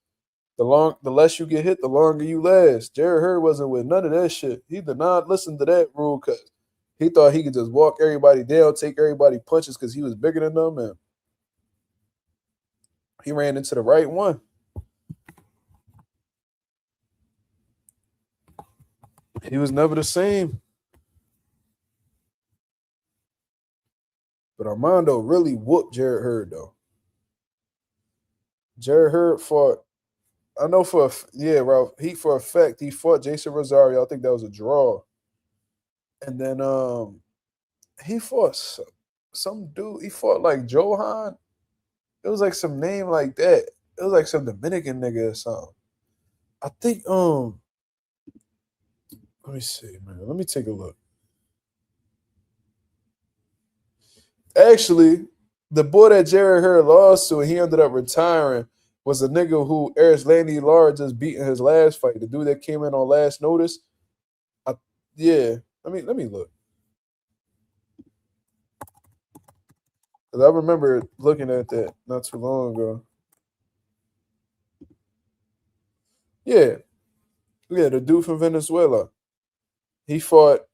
The less you get hit, the longer you last. Jared Hurd wasn't with none of that shit. He did not listen to that rule because he thought he could just walk everybody down, take everybody punches because he was bigger than them, and he ran into the right one. He was never the same. But Armando really whooped Jared Hurd, though. Jared Hurd fought. I know Ralph. He for a fact he fought Jason Rosario. I think that was a draw. And then he fought some dude. He fought like Johan. It was like some name like that. It was like some Dominican nigga or something. I think let me see, man. Let me take a look. Actually, the boy that Jared Hurd lost to and he ended up retiring was a nigga who Aris Landy Lara just beat in his last fight. The dude that came in on last notice. Let me look. Because I remember looking at that not too long ago. Yeah, the dude from Venezuela. He fought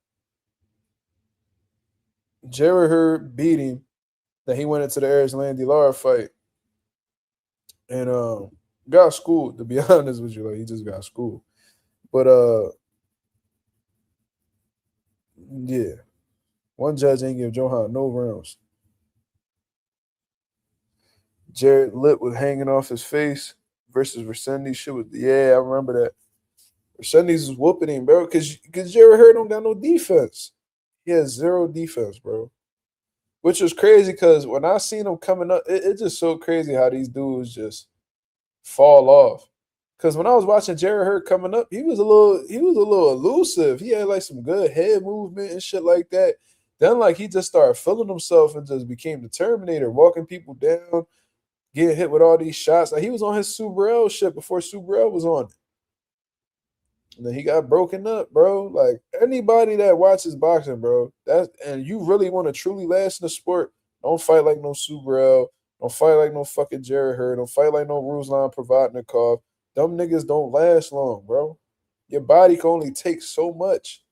Jared Hurd, beat him. Then he went into the Aris Landy Lara fight. And got schooled, to be honest with you. Like, he just got schooled. But yeah. One judge ain't give Johan no rounds. Jared lip was hanging off his face versus Resendiz. Shit was, I remember that. Resendiz was whooping him, bro, because Jared Hurd don't got no defense. He has zero defense, bro. Which was crazy because when I seen him coming up, it's just so crazy how these dudes just fall off. Because when I was watching Jared Hurd coming up, he was a little elusive. He had like some good head movement and shit like that. Then like he just started feeling himself and just became the Terminator, walking people down, getting hit with all these shots. Like he was on his Subarel shit before Subarel was on it. And then he got broken up, bro. Like anybody that watches boxing, bro, and you really want to truly last in the sport, don't fight like no Subarel. Don't fight like no fucking Jared Hurd. Don't fight like no Ruslan Provodnikov. Them niggas don't last long, bro. Your body can only take so much.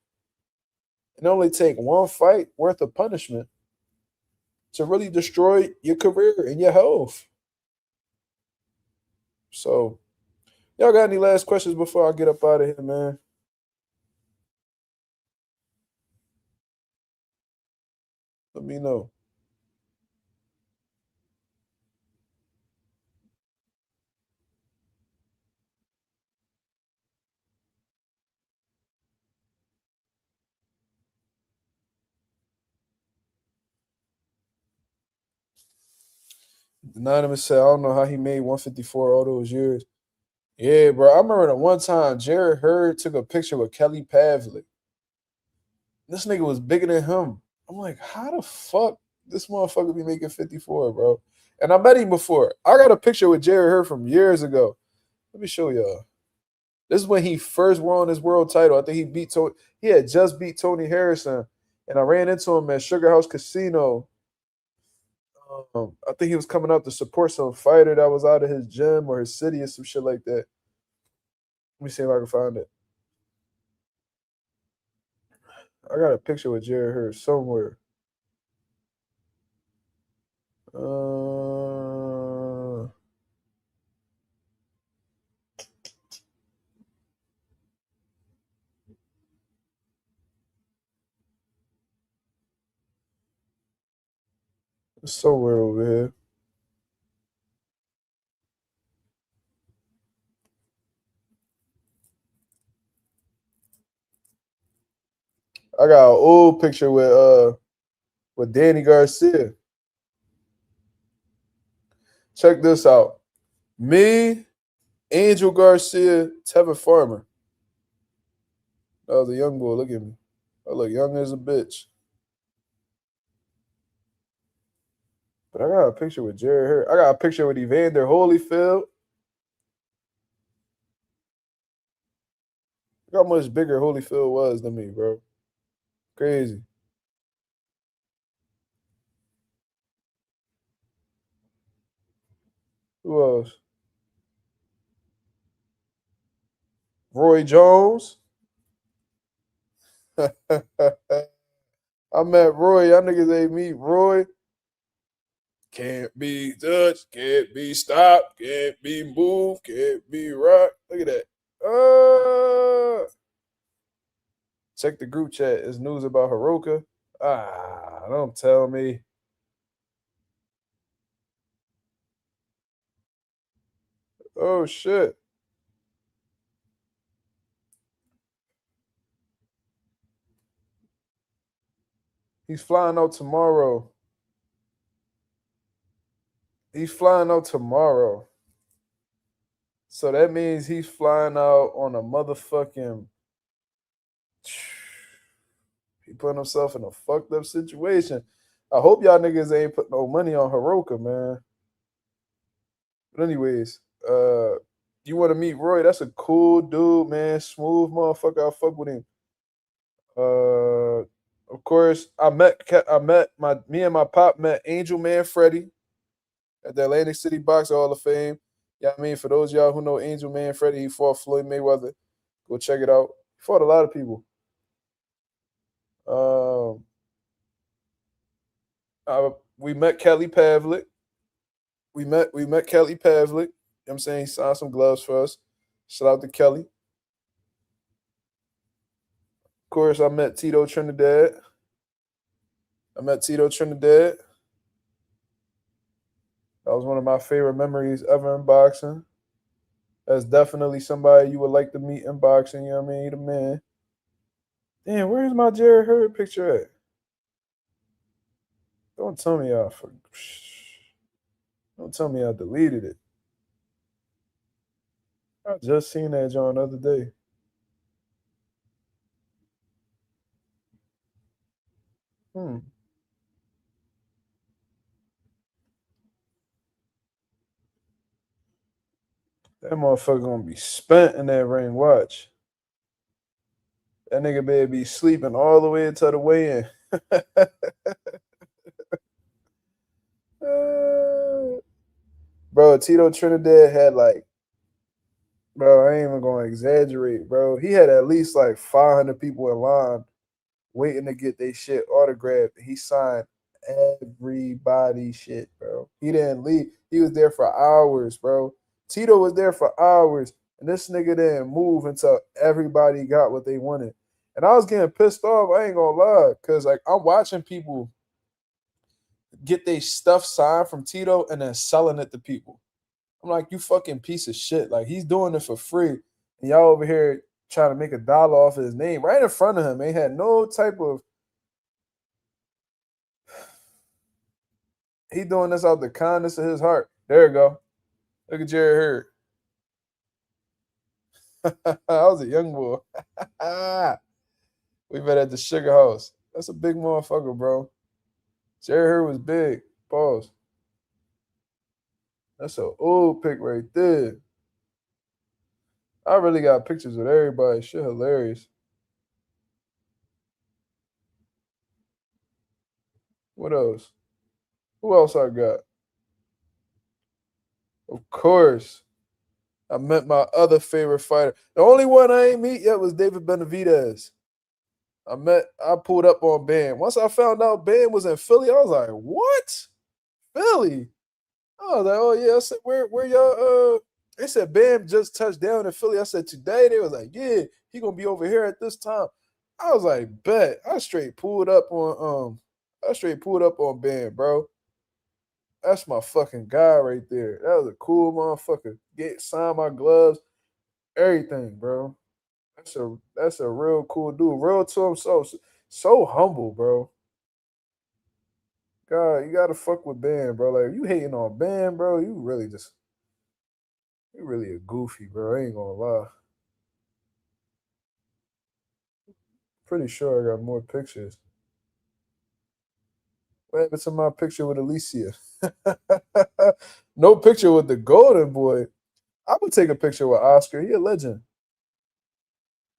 It only take one fight worth of punishment to really destroy your career and your health. So, y'all got any last questions before I get up out of here, man? Let me know. Anonymous said, I don't know how he made 154 all those years. Yeah, bro. I remember the one time Jared Hurd took a picture with Kelly Pavlik. This nigga was bigger than him. I'm like, how the fuck this motherfucker be making 54, bro? And I met him before. I got a picture with Jared Hurd from years ago. Let me show y'all. This is when he first won his world title. I think he had just beat Tony Harrison. And I ran into him at Sugar House Casino. I think he was coming out to support some fighter that was out of his gym or his city or some shit like that. Let me see if I can find it. I got a picture with Jared Hurd somewhere. It's somewhere over here. I got an old picture with Danny Garcia. Check this out. Me, Angel Garcia, Tevin Farmer. That was a young boy. Look at me. I look young as a bitch. But I got a picture with Jared Hurd. I got a picture with Evander Holyfield. Look how much bigger Holyfield was than me, bro. Crazy. Who else? Roy Jones. I met Roy. Y'all niggas ain't meet Roy. Can't be touched, can't be stopped, can't be moved, can't be rocked. Look at that. Check the group chat. It's news about Hiraoka. Don't tell me. Oh, shit. He's flying out tomorrow. So that means he's flying out on a motherfucking. He putting himself in a fucked up situation. I hope y'all niggas ain't put no money on Hiraoka, man. But anyways, you want to meet Roy? That's a cool dude, man. Smooth motherfucker. I fuck with him. Of course, me and my pop met Angel Man Freddy at the Atlantic City Boxing Hall of Fame. Yeah, I mean, for those of y'all who know Angel Man Freddy, he fought Floyd Mayweather. Go check it out. He fought a lot of people. We met Kelly Pavlik. We met Kelly Pavlik. You know what I'm saying? He signed some gloves for us. Shout out to Kelly. Of course, I met Tito Trinidad. That was one of my favorite memories ever in boxing. That's definitely somebody you would like to meet in boxing. You know what I mean? The man. Damn, where's my Jared Hurd picture at? Don't tell me I deleted it. I just seen that John the other day. That motherfucker gonna be spent in that ring. Watch. That nigga better be sleeping all the way until the weigh-in. Bro, Tito Trinidad had bro, I ain't even gonna exaggerate, bro. He had at least 500 people in line waiting to get their shit autographed. He signed everybody's shit, bro. He didn't leave. He was there for hours, bro. Tito was there for hours, and this nigga didn't move until everybody got what they wanted. And I was getting pissed off. I ain't gonna lie, because I'm watching people get their stuff signed from Tito and then selling it to people. I'm like, you fucking piece of shit. He's doing it for free, and y'all over here trying to make $1 off his name right in front of him. He had no type of. He doing this out the kindness of his heart. There you go. Look at Jared Hurd. I was a young boy. We met at the Sugar House. That's a big motherfucker, bro. Jared Hurd was big. Pause. That's an old pic right there. I really got pictures with everybody. Shit hilarious. What else? Who else I got? Of course. I met my other favorite fighter. The only one I ain't meet yet was David Benavidez. I pulled up on Bam. Once I found out Bam was in Philly, I was like, what? Philly? I was like, oh yeah. I said, where y'all they said Bam just touched down in Philly. I said, today? They was like, yeah, he gonna be over here at this time. I was like, bet. I straight pulled up on Bam, bro. That's my fucking guy right there. That was a cool motherfucker. Sign my gloves, everything, bro. That's a real cool dude. Real to him, so humble, bro. God, you gotta fuck with Bam, bro. Like you hating on Bam, bro. You really a goofy, bro. I ain't gonna lie. Pretty sure I got more pictures. What happened to my picture with Alicia? No picture with the Golden Boy. I would take a picture with Oscar. He a legend.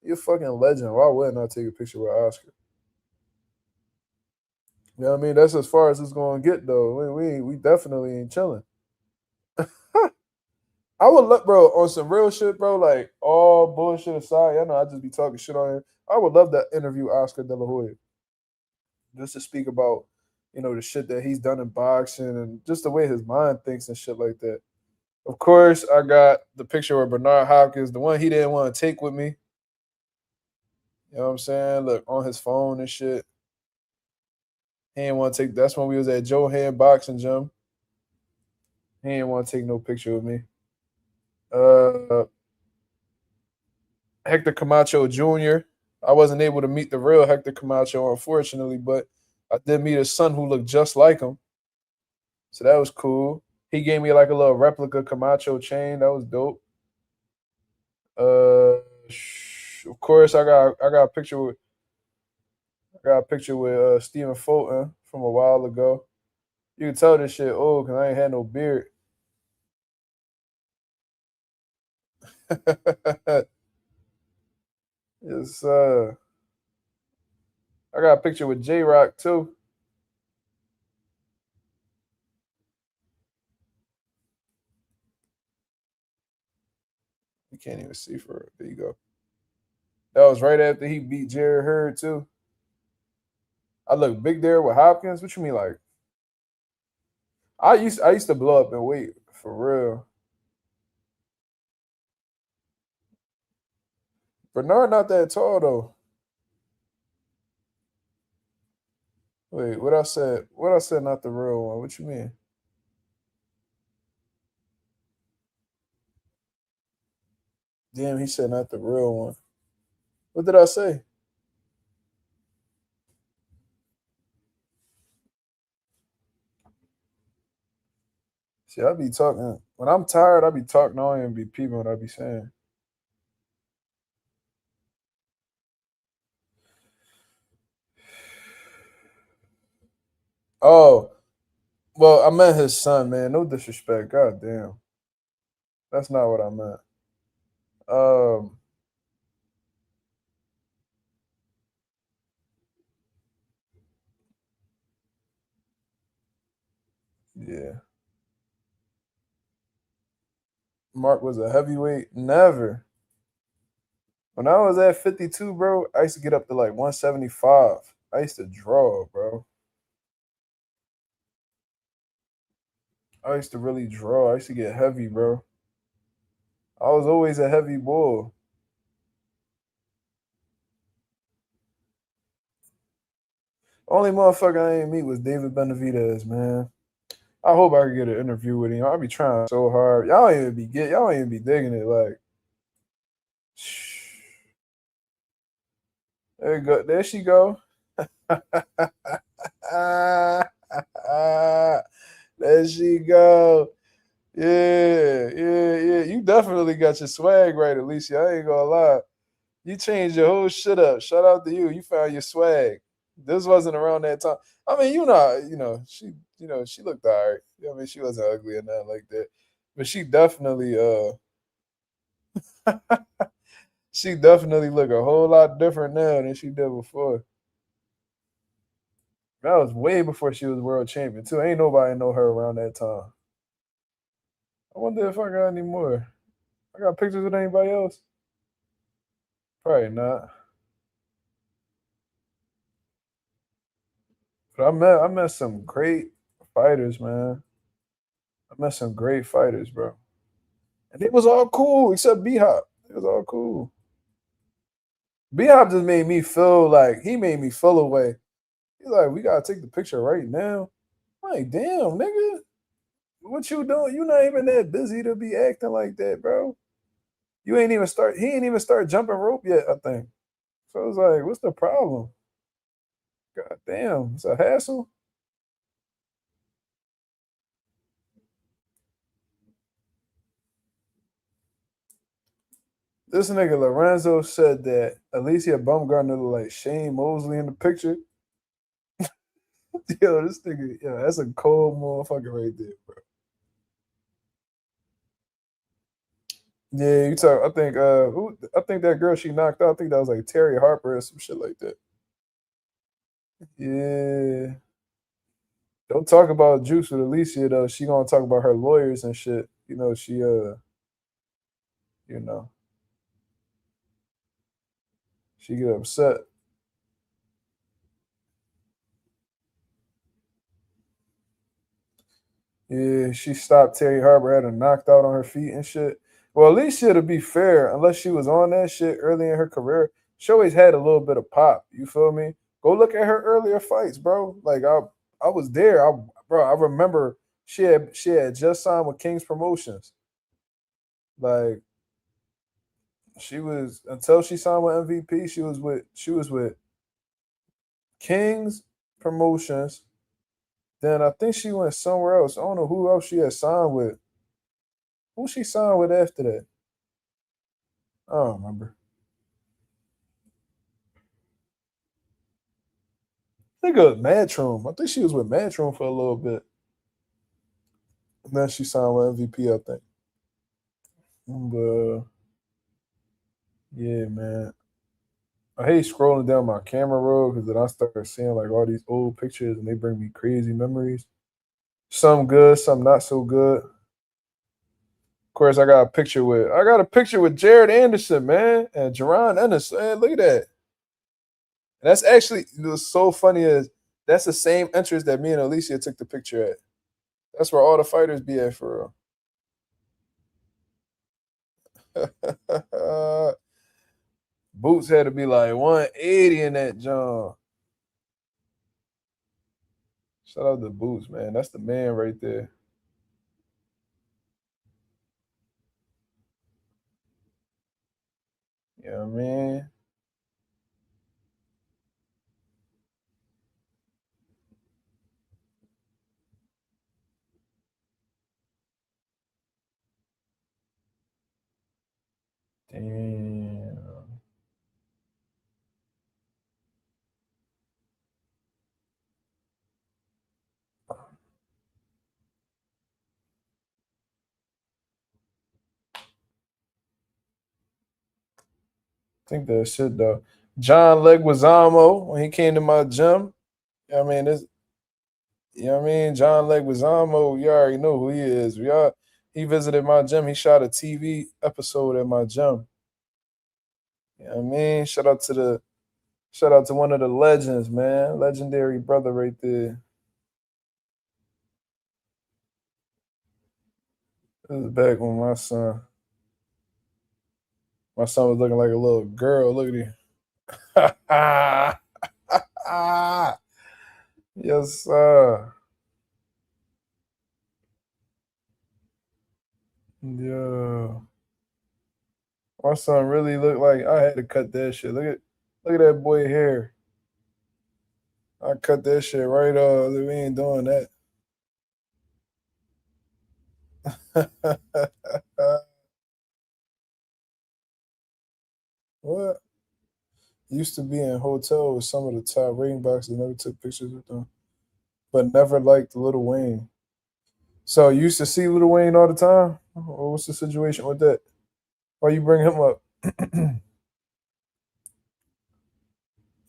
He a fucking legend. Why wouldn't I take a picture with Oscar? You know what I mean? That's as far as it's gonna get though. We definitely ain't chilling. I would love, bro, on some real shit, bro. Like all bullshit aside, I know I just be talking shit on him. I would love to interview Oscar De La Hoya just to speak about, the shit that he's done in boxing and just the way his mind thinks and shit like that. Of course, I got the picture of Bernard Hopkins, the one he didn't want to take with me. You know what I'm saying? Look, on his phone and shit. He didn't want to take. That's when we was at Johan Boxing Gym. He didn't want to take no picture with me. Hector Camacho Jr. I wasn't able to meet the real Hector Camacho, unfortunately, but I did meet a son who looked just like him. So that was cool. He gave me like a little replica Camacho chain. That was dope. Of course, I got a picture with Stephen Fulton from a while ago. You can tell this shit old because I ain't had no beard. Yes, I got a picture with J Rock too. You can't even see for it. There you go. That was right after he beat Jerry Hurd too. I look big there with Hopkins. What you mean, like? I used to blow up in weight for real. Bernard not that tall though. Wait, what I said? What I said? Not the real one. What you mean? Damn, he said not the real one. What did I say? See, I be talking when I'm tired. I be talking on and be peeping what I be saying. Oh, well, I meant his son, man. No disrespect. God damn, that's not what I meant. Um, yeah. Mark was a heavyweight. Never. When I was at 52, bro, I used to get up to like 175. I used to draw, bro. I used to really draw. I used to get heavy, bro. I was always a heavy bull. Only motherfucker I ain't meet was David Benavidez, man. I hope I could get an interview with him. I be trying so hard. Y'all ain't even be digging it. Like, there you go. There she go. There she go. Yeah, yeah, yeah. You definitely got your swag right, Alicia. I ain't gonna lie. You changed your whole shit up. Shout out to you. You found your swag. This wasn't around that time. I mean, she looked all right. I mean, she wasn't ugly or nothing like that. But she definitely look a whole lot different now than she did before. That was way before she was world champion too. Ain't nobody know her around that time. I wonder if I got any more. I got pictures with anybody else. Probably not. But I met some great fighters, man. I met some great fighters, bro. And it was all cool except B Hop. It was all cool. B Hop just made me feel like he made me feel away. He's like, we gotta take the picture right now. I'm like, damn, nigga, what you doing? You not even that busy to be acting like that, bro. You ain't even start. He ain't even start jumping rope yet. I think. So I was like, what's the problem? God damn, it's a hassle. This nigga Lorenzo said that Alicia Baumgartner looked like Shane Mosley in the picture. Yo, this nigga, yo, that's a cold motherfucker right there, bro. Yeah, you talk. I think that girl she knocked out. I think that was like Terry Harper or some shit like that. Yeah. Don't talk about Juice with Alicia though. She gonna talk about her lawyers and shit. You know, you know, she get upset. Yeah, she stopped Terry Harper, had her knocked out on her feet and shit. Well, Alicia, to be fair, unless she was on that shit early in her career, she always had a little bit of pop. You feel me? Go look at her earlier fights, bro. Like I was there. I remember she had just signed with King's Promotions. Like she was until she signed with MVP, she was with King's Promotions. Then I think she went somewhere else. I don't know who else she had signed with. Who she signed with after that? I don't remember. I think it was Matchroom. I think she was with Matchroom for a little bit. And then she signed with MVP, I think. But yeah, man. I hate scrolling down my camera roll because then I start seeing like all these old pictures and they bring me crazy memories. Some good, some not so good. Of course, I got a picture with Jared Anderson, man, and Jerron Ennis. Man, look at that. And that's actually what's so funny is that's the same entrance that me and Alicia took the picture at. That's where all the fighters be at for real. Boots had to be like 180 in that John. Shout out to Boots, man. That's the man right there. You know what I mean? Damn. I think that shit though. John Leguizamo when he came to my gym. You know what I mean, this you know what I mean? John Leguizamo, you already know who he is. He visited my gym. He shot a TV episode at my gym. You know what I mean? Shout out to one of the legends, man. Legendary brother right there. This is back when my son was looking like a little girl. Look at him. Yes, sir. Yeah. My son really looked like I had to cut that shit. Look at that boy hair. I cut that shit right off. We ain't doing that. What? Used to be in hotel with some of the top ring boxers. Never took pictures with them, but never liked Little Wayne. So you used to see Little Wayne all the time? Or what's the situation with that? Why you bring him up?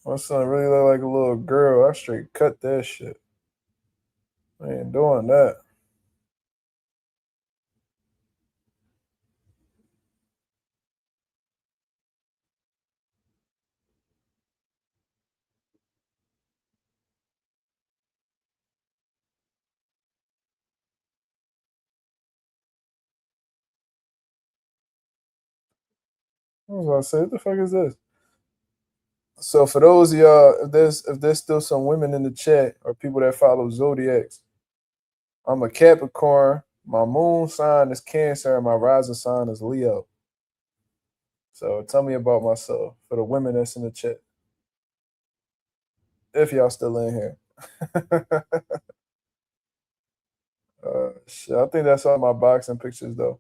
My son really look like a little girl. I straight cut that shit. I ain't doing that. I was about to say, what the fuck is this? So for those of y'all, if there's still some women in the chat or people that follow zodiacs, I'm a Capricorn. My moon sign is Cancer, and my rising sign is Leo. So tell me about myself for the women that's in the chat, if y'all still in here. Shit, I think that's all my boxing pictures though.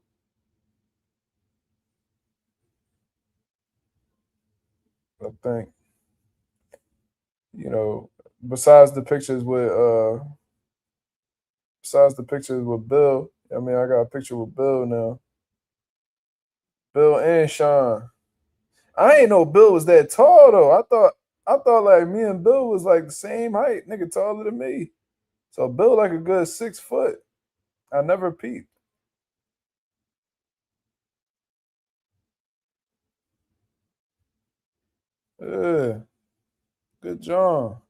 I think, you know, besides the pictures with Bill. I mean, I got a picture with Bill now. Bill and Sean. I ain't know Bill was that tall though. I thought like me and Bill was like the same height, nigga taller than me. So Bill like a good 6 foot. I never peeped. Yeah, good job.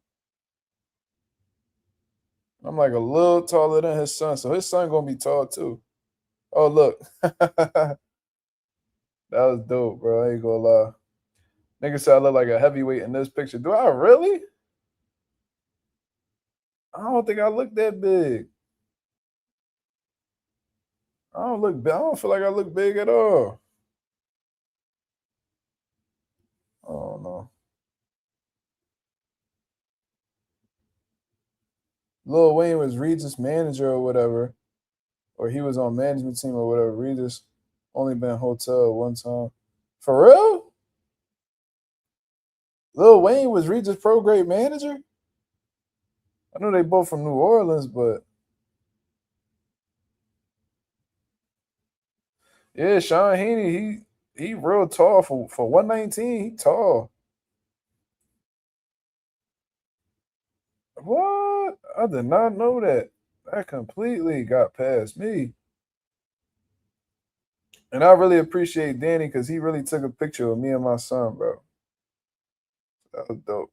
I'm like a little taller than his son, so his son gonna be tall too. Oh look, that was dope, bro. I ain't gonna lie. Nigga said I look like a heavyweight in this picture. Do I really? I don't think I look that big. I don't look big. I don't feel like I look big at all. I don't know. Lil Wayne was Regis' manager or whatever, or he was on management team or whatever. Regis only been hotel one time. For real? Lil Wayne was Regis' pro grade manager? I know they both from New Orleans, but yeah, Sean Heaney, he real tall for 119. He tall. What? I did not know that. That completely got past me. And I really appreciate Danny because he really took a picture of me and my son, bro. That was dope.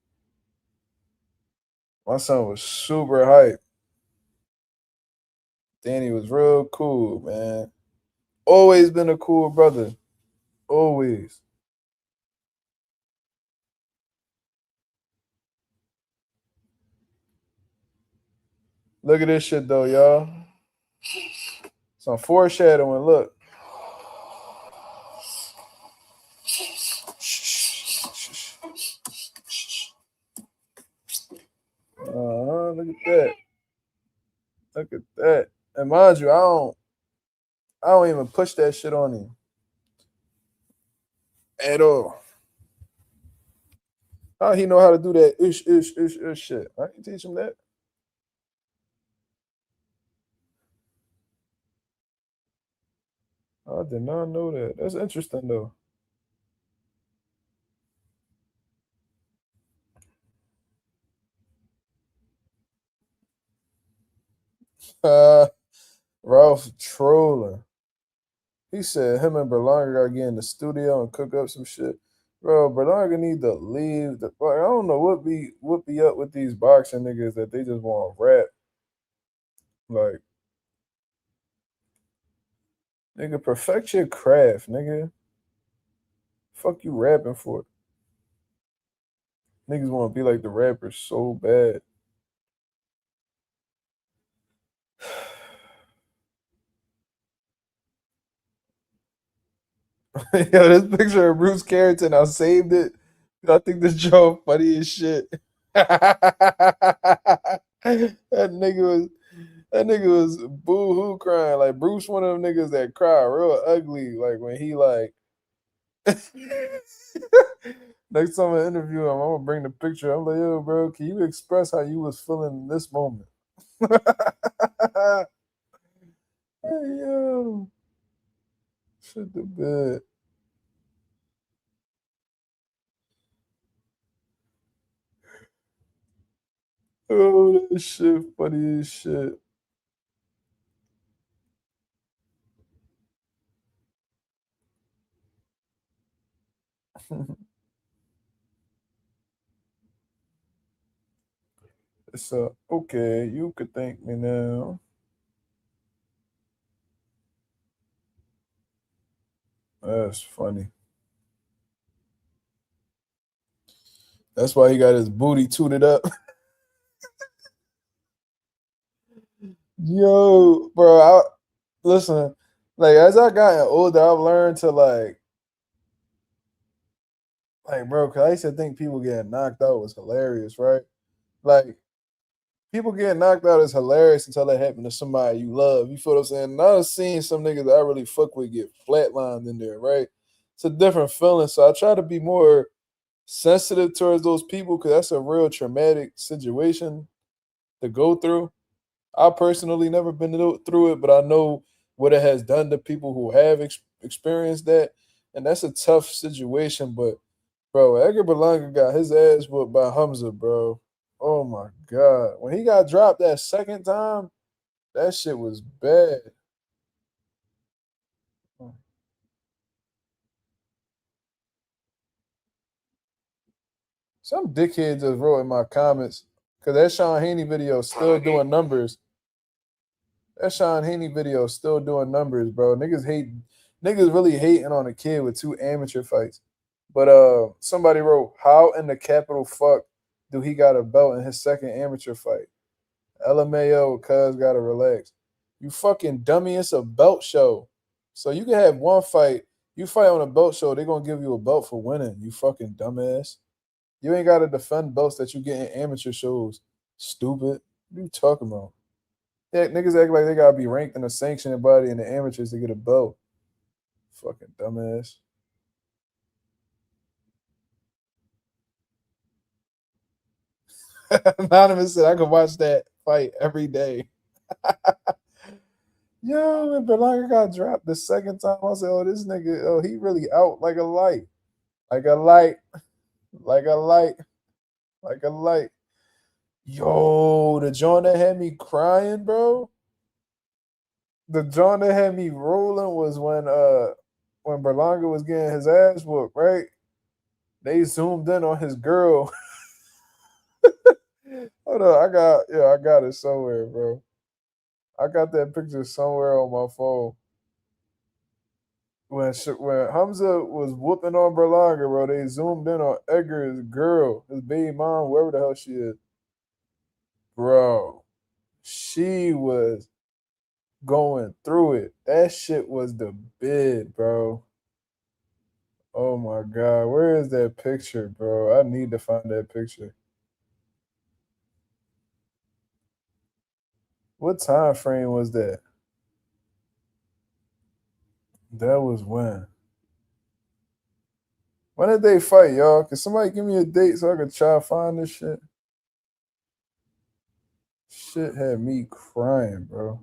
My son was super hype. Danny was real cool, man. Always been a cool brother. Always. Look at this shit though, y'all. Some foreshadowing. Look. Look at that. Look at that. And mind you, I don't even push that shit on him at all. How he know how to do that ish shit? I can teach him that. I did not know that. That's interesting though. Ralph trolling. He said him and Berlanga gotta get in the studio and cook up some shit. Bro, Berlanga need to leave. Like, I don't know what be up with these boxing niggas that they just want to rap. Like, nigga, perfect your craft, nigga. Fuck you rapping for. Niggas want to be like the rappers so bad. Yo, this picture of Bruce Carrington, I saved it. I think this joke funny as shit. That nigga was boo hoo crying. Like Bruce, one of them niggas that cry real ugly. Like when he like next time I interview him, I'm gonna bring the picture. I'm like, yo, bro, can you express how you was feeling in this moment? Yo, shit the bed. Oh, that shit funny as shit. So, okay, you could thank me now. That's funny. That's why he got his booty tooted up. Yo, bro, listen, like as I gotten older, I've learned to bro, cause I used to think people getting knocked out was hilarious, right? Like people getting knocked out is hilarious until it happened to somebody you love. You feel what I'm saying? And I've seen some niggas that I really fuck with get flatlined in there, right? It's a different feeling. So I try to be more sensitive towards those people because that's a real traumatic situation to go through. I personally never been through it, but I know what it has done to people who have experienced that, and that's a tough situation. But bro, Edgar Berlanga got his ass whooped by Hamza, bro. Oh my god, when he got dropped that second time, that shit was bad. Some dickhead just wrote in my comments because that Sean Haney video still doing numbers. That Sean Haney video still doing numbers, bro. Niggas really hating on a kid with 2 amateur fights. But somebody wrote, how in the capital fuck do he got a belt in his second amateur fight? LMAO, cuz gotta relax. You fucking dummy, it's a belt show. So you can have one fight. You fight on a belt show, they're gonna give you a belt for winning, you fucking dumbass. You ain't gotta defend belts that you get in amateur shows. Stupid. What are you talking about? Yeah, niggas act like they gotta be ranked in a sanctioned body in the amateurs to get a belt. Fucking dumbass. Anonymous said I could watch that fight every day. Yo, when Berlanga got dropped the second time, I said, oh, this nigga, oh, he really out like a light. Like a light. Like a light. Like a light. Yo, the joint that had me crying, bro. The joint that had me rolling was when Berlanga was getting his ass whooped, right? They zoomed in on his girl. Hold on, I got it somewhere, bro. I got that picture somewhere on my phone. When Hamza was whooping on Berlanga, bro, they zoomed in on Edgar's girl, his baby mom, whoever the hell she is. Bro, she was going through it. That shit was the bid, bro. Oh my god, where is that picture, bro? I need to find that picture. What time frame was that? That was when. When did they fight, y'all? Can somebody give me a date so I can try to find this shit? Shit had me crying, bro.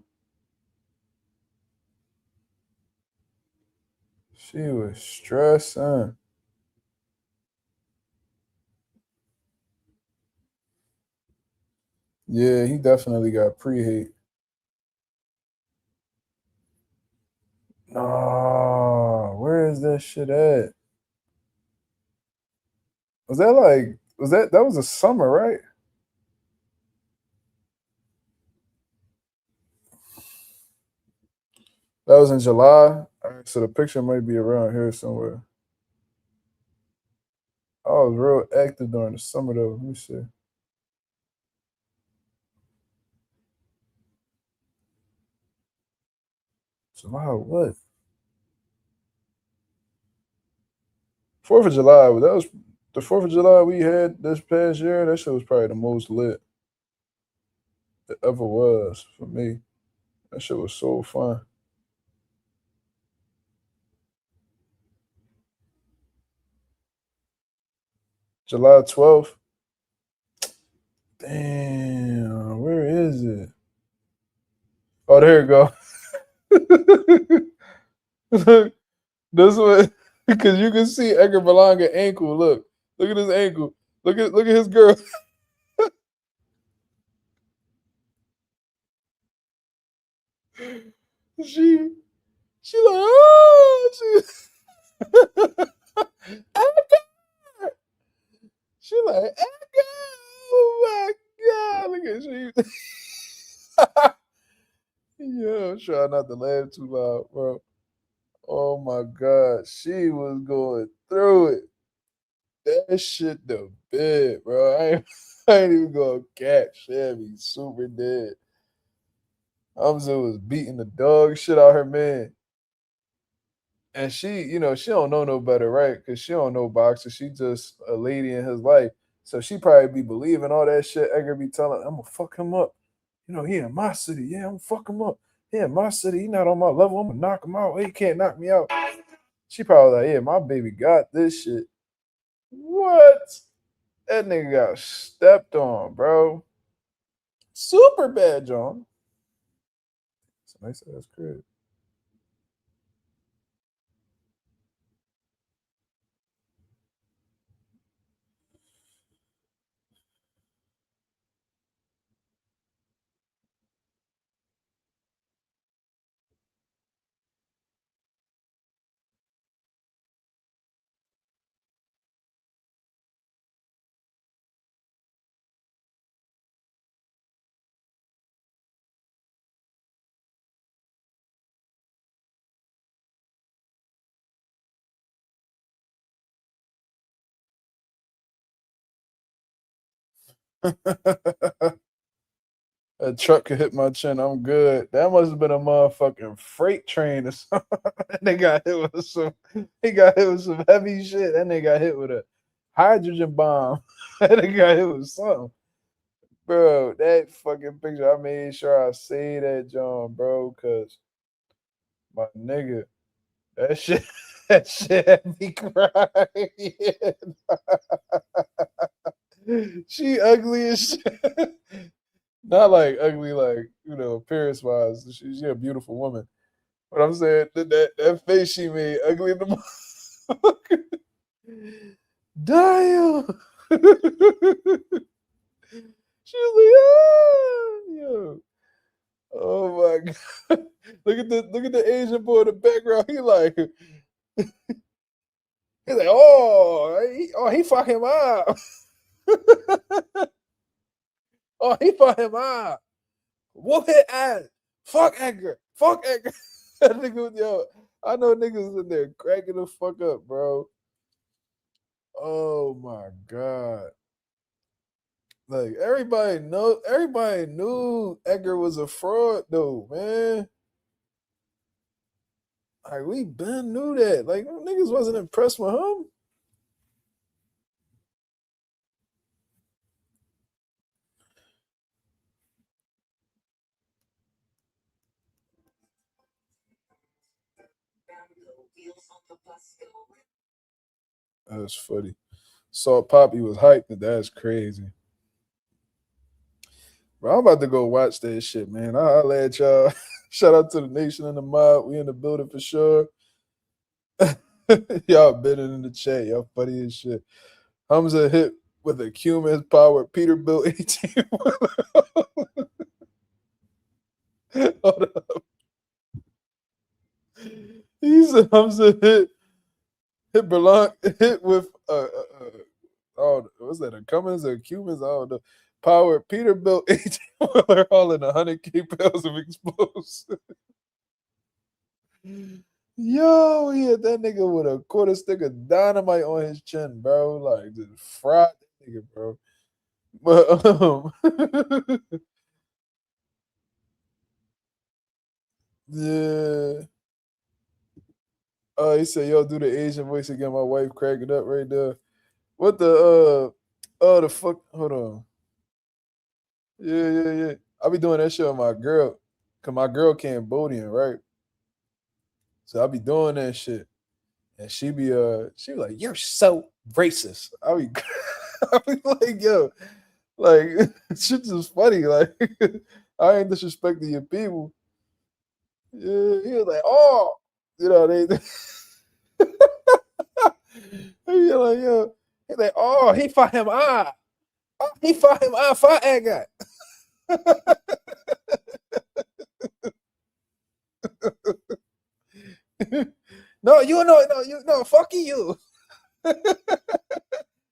She was stressing. Yeah, he definitely got pre-hate. No, where is that shit at? That was a summer, right? That was in July. All right, so the picture might be around here somewhere. I was real active during the summer though. Let me see. July what? 4th of July. That was the 4th of July we had this past year. That shit was probably the most lit it ever was for me. That shit was so fun. July 12th. Damn, where is it? Oh, there you go. Look, this one, because you can see Edgar Berlanga ankle. Look at his ankle. Look at his girl. She like, oh, Edgar. She like, Edgar. Oh my God, look at she. Yo, try not to laugh too loud, bro. Oh my God, she was going through it. That shit the bed, bro. I ain't even gonna catch. She super dead. Hamza was beating the dog shit out her man. And she, she don't know no better, right? Because she don't know boxing. She just a lady in his life. So she probably be believing all that shit Edgar be telling, I'm gonna fuck him up. He in my city. Yeah, I'm gonna fuck him up. He in my city. He not on my level. I'm gonna knock him out. He can't knock me out. She probably like, yeah, my baby got this shit. What? That nigga got stepped on, bro. Super bad, John. It's a nice ass crib. A truck could hit my chin. I'm good. That must have been a motherfucking freight train or something. They got hit with some. He got hit with some heavy shit. Then they got hit with a hydrogen bomb. They got hit with something, bro. That fucking picture. I made sure I say that, John, bro, because my nigga, that shit, that shit had me crying. She ugly as shit. Not like ugly, like appearance wise. She's a beautiful woman. But I'm saying that face she made ugly in the motherfucker. Damn. She was like, ah, yo. Oh my God. Look at the Asian boy in the background. He's like, he fuck him up. Oh, he fuck him up. Whoop his ass. Fuck Edgar. Fuck Edgar. That nigga, yo, I know niggas in there cracking the fuck up, bro. Oh my God. Like everybody knew Edgar was a fraud though, man. Like we been knew that. Like niggas wasn't impressed with him. That's funny. Saw Poppy was hyped. That's crazy. Bro, I'm about to go watch that shit, man. I'll let y'all. Shout out to the nation and the mob. We in the building for sure. Y'all been in the chat. Y'all funny as shit. Hamza hit with a Cuman's power. Peterbilt 18. Hold up. He said Hamza hit Berlin hit with oh, what's that? A Cummins or a Cumans? I don't know. Power Peterbilt 18 hauling 100K pounds of explosives. Yo, he hit that nigga with a quarter stick of dynamite on his chin, bro. Like just fried that nigga, bro. But yeah. Oh, he said, "Yo, do the Asian voice again." My wife cracking up right there. What the oh the fuck? Hold on. Yeah. I be doing that shit with my girl, cause my girl Cambodian, right? So I be doing that shit, and she be like, "You're so racist." I be like, "Yo, like shit just funny." Like I ain't disrespecting your people. Yeah, he was like, "Oh, they." He like, yo, he like, "Oh, he fought him ah, oh, he fought him ah, fought that guy." No, fuck you.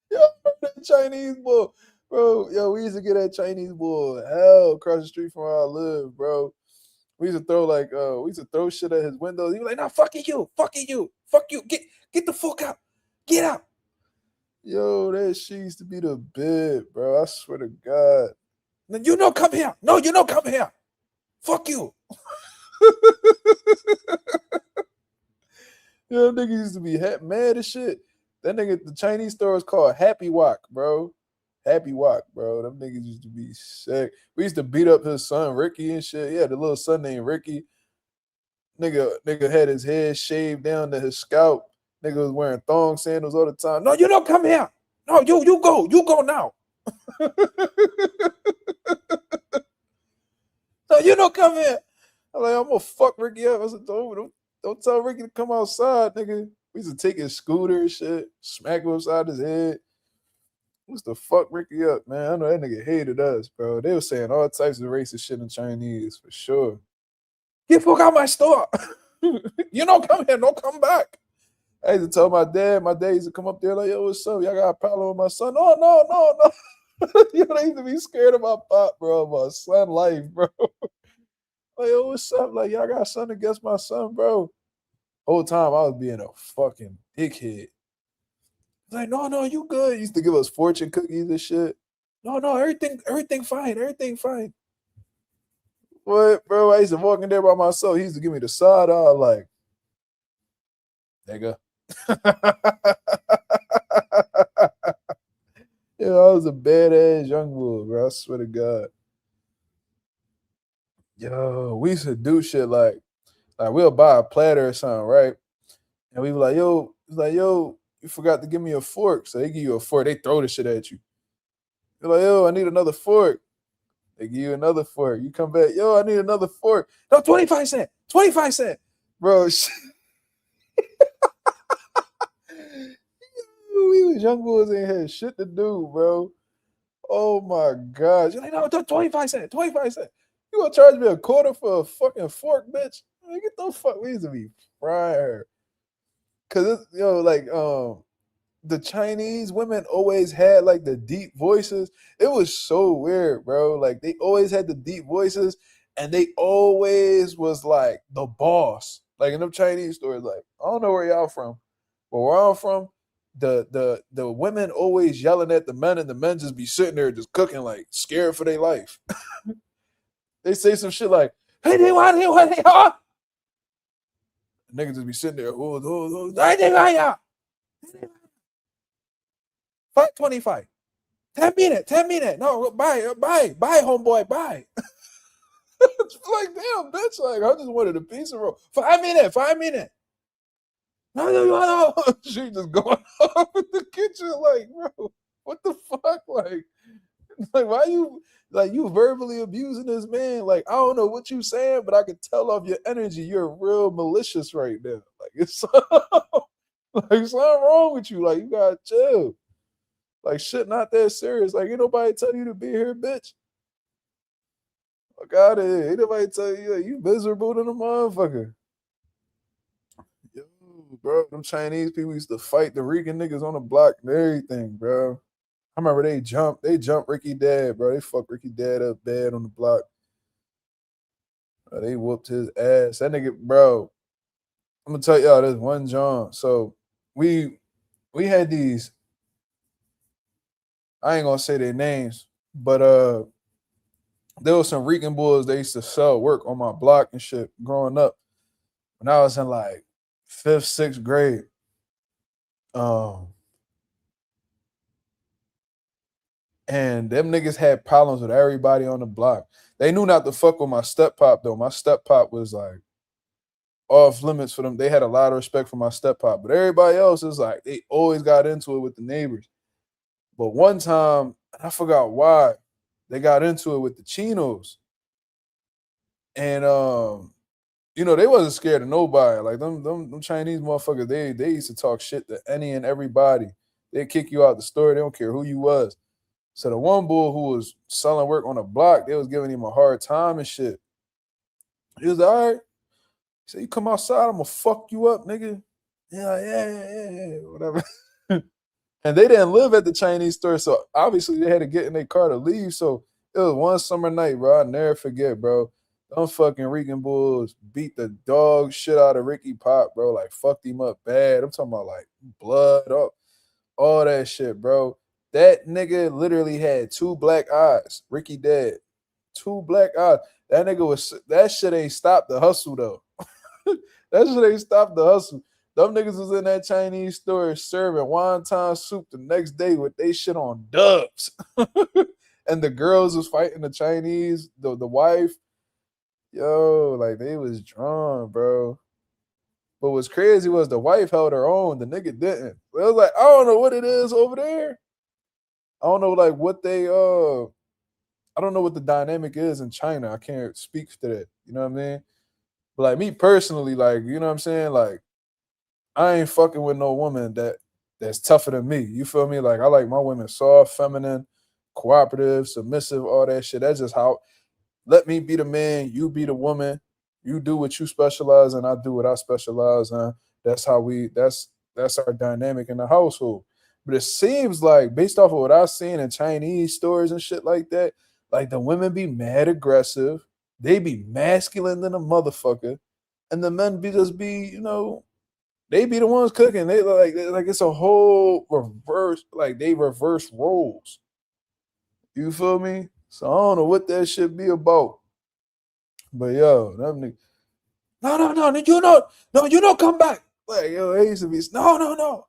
Yo, that Chinese boy, bro. Yo, we used to get that Chinese boy hell across the street from where I live, bro. We used to throw shit at his windows. He was like, "No, fucking you, fuck you, get the fuck out, get out." Yo, that shit used to be the bit, bro. I swear to God. No, come here. No, come here. Fuck you. Yo, nigga used to be mad as shit. That nigga, the Chinese store is called Happy Wok, bro. Happy Wok, bro. Them niggas used to be sick. We used to beat up his son, Ricky, and shit. He had a little son named Ricky. Nigga had his head shaved down to his scalp. Nigga was wearing thong sandals all the time. No, you don't come here. No, you go now. No, you don't come here. I'm like, I'm gonna fuck Ricky up. I said, don't tell Ricky to come outside, nigga. We used to take his scooter and shit, smack him upside his head. We used to fuck Ricky up, man. I know that nigga hated us, bro. They were saying all types of racist shit in Chinese, for sure. Get fuck out my store. You don't come here, don't come back. I used to tell my dad used to come up there like, yo, what's up? Y'all got a problem with my son? No. Yo, they used to be scared of my pop, bro, my son life, bro. Like, yo, what's up? Like, y'all got something against my son, bro. Whole time I was being a fucking dickhead. Like, no, you good. He used to give us fortune cookies and shit. No, everything fine. What, bro? I used to walk in there by myself. He used to give me the side eye, like, nigga. Yeah, I was a badass young boy, bro. I swear to God. Yo, we used to do shit like we'll buy a platter or something, right? And we were like, yo, you forgot to give me a fork. So they give you a fork, they throw the shit at you. You're like, yo, I need another fork. They give you another fork. You come back, yo, I need another fork. No, 25 cents. 25 cents. Bro, we was young boys ain't had shit to do, bro. Oh my gosh. You're like, no, 25 cents. 25 cents. You gonna charge me a quarter for a fucking fork, bitch? Man, get the fuck. We used to be frying her. Cause it's, the Chinese women always had like the deep voices. It was so weird, bro. Like they always had the deep voices, and they always was like the boss. Like in them Chinese stores, like I don't know where y'all from, but where I'm from, the women always yelling at the men, and the men just be sitting there just cooking, like scared for their life. They say some shit like, "Hey, they want huh?" Niggas just be sitting there, oh, 525. 10 minutes. No, bye, homeboy, bye. It's like, damn, bitch. Like, I just wanted a piece of roll. 5 minutes. No. She just going off in the kitchen, like, bro, what the fuck? Like, why you verbally abusing this man? Like, I don't know what you saying, but I can tell off your energy. You're real malicious right now. Like, it's like something wrong with you. Like, you gotta chill. Like, shit not that serious. Like, ain't nobody tell you to be here, bitch. Fuck out of here. Ain't nobody tell you you miserable than a motherfucker. Yo, bro, them Chinese people used to fight the Rican niggas on the block and everything, bro. I remember they jumped Ricky dad, bro. They fucked Ricky dad up bad on the block. They whooped his ass. That nigga, bro. I'm gonna tell y'all this one John. So we had these. I ain't gonna say their names, but there was some Rican boys they used to sell work on my block and shit growing up. When I was in like 5th, 6th grade. And them niggas had problems with everybody on the block. They knew not to fuck with my step pop though. My step pop was like off limits for them. They had a lot of respect for my step pop, but everybody else is like they always got into it with the neighbors. But one time, I forgot why, they got into it with the Chinos. And they wasn't scared of nobody. Like them Chinese motherfuckers, they used to talk shit to any and everybody. They'd kick you out the store. They don't care who you was. So the one bull who was selling work on the block, they was giving him a hard time and shit. He was like, all right. He said, you come outside, I'm gonna fuck you up, nigga. Yeah, whatever. And they didn't live at the Chinese store, so obviously they had to get in their car to leave. So it was one summer night, bro. I'll never forget, bro. Them fucking Rican Bulls beat the dog shit out of Ricky Pop, bro. Like, fucked him up bad. I'm talking about, like, blood up, all that shit, bro. That nigga literally had 2 black eyes. Ricky dead. 2 black eyes. That shit ain't stopped the hustle, though. That shit ain't stopped the hustle. Them niggas was in that Chinese store serving wonton soup the next day with they shit on dubs. And the girls was fighting the Chinese, the wife. Yo, like they was drawn, bro. But what's crazy was the wife held her own, the nigga didn't. It was like, I don't know what it is over there. I don't know like what they I don't know what the dynamic is in China. I can't speak to that. You know what I mean? But like me personally, like, you know what I'm saying? Like, I ain't fucking with no woman that's tougher than me. You feel me? Like, I like my women soft, feminine, cooperative, submissive, all that shit. That's just how, let me be the man, you be the woman. You do what you specialize in, I do what I specialize in. That's how that's our dynamic in the household. But it seems like, based off of what I've seen in Chinese stores and shit like that, like the women be mad aggressive. They be masculine than a motherfucker. And the men you know, they be the ones cooking. They like it's a whole reverse, like they reverse roles. You feel me? So I don't know what that shit be about. But yo, them niggas, no, you don't come back. Like, yo, they used to be, no.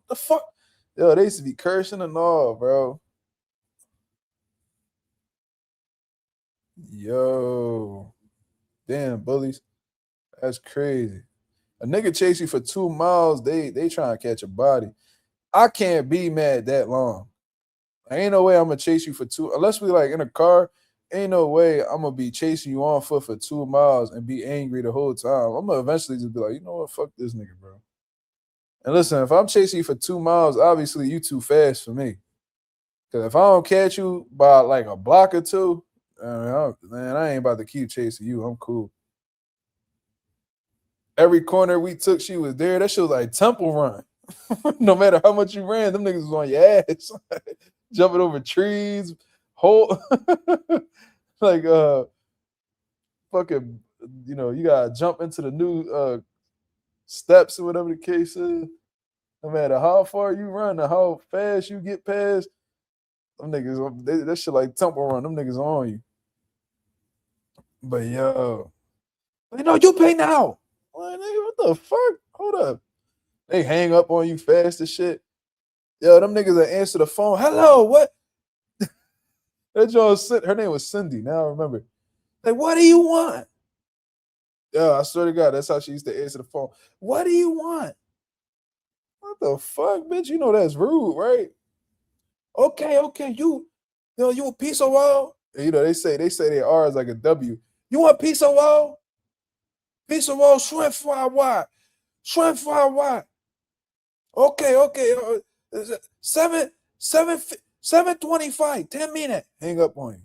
The fuck? Yo, they used to be cursing and all, bro. Yo. Damn, bullies. That's crazy. A nigga chase you for 2 miles, they trying to catch a body. I can't be mad that long. Ain't no way I'm gonna chase you for 2, unless we like in a car. Ain't no way I'm gonna be chasing you on foot for 2 miles and be angry the whole time. I'm gonna eventually just be like, you know what, fuck this nigga, bro. And listen, if I'm chasing you for 2 miles, obviously you too fast for me. Cause if I don't catch you by like a block or two, man, I ain't about to keep chasing you. I'm cool. Every corner we took, she was there. That shit was like Temple Run. No matter how much you ran, them niggas was on your ass. Jumping over trees, whole like fucking, you know, you gotta jump into the new steps or whatever the case is. No matter how far you run or how fast you get past, them niggas, that shit like Temple Run. Them niggas on you. But yo, you know, you pay now. Like, nigga, what the fuck? Hold up. They hang up on you fast as shit. Yo, them niggas that answer the phone. Hello, what? That Joe, her name was Cindy. Now I remember. Like, what do you want? Yo, I swear to God, that's how she used to answer the phone. What do you want? What the fuck, bitch? You know that's rude, right? Okay. You know, you a piece of wall? You know, they say their R is like a W. You want piece of wall? Piece of wall, shrimp fry wide. Shrimp fry wide. Okay. 7:25, 10 minutes. Hang up on you.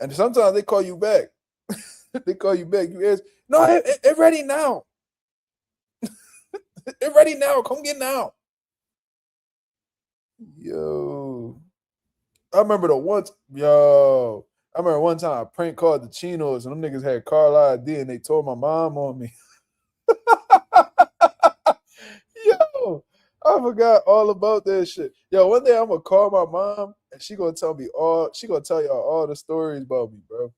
And sometimes they call you back. They call you back. You ask, no, it ready now. It ready now. Come get now. Yo. I remember one time I prank called the Chinos and them niggas had car ID and they told my mom on me. Yo, I forgot all about that shit. Yo, one day I'm gonna call my mom and she gonna tell y'all all the stories about me, bro.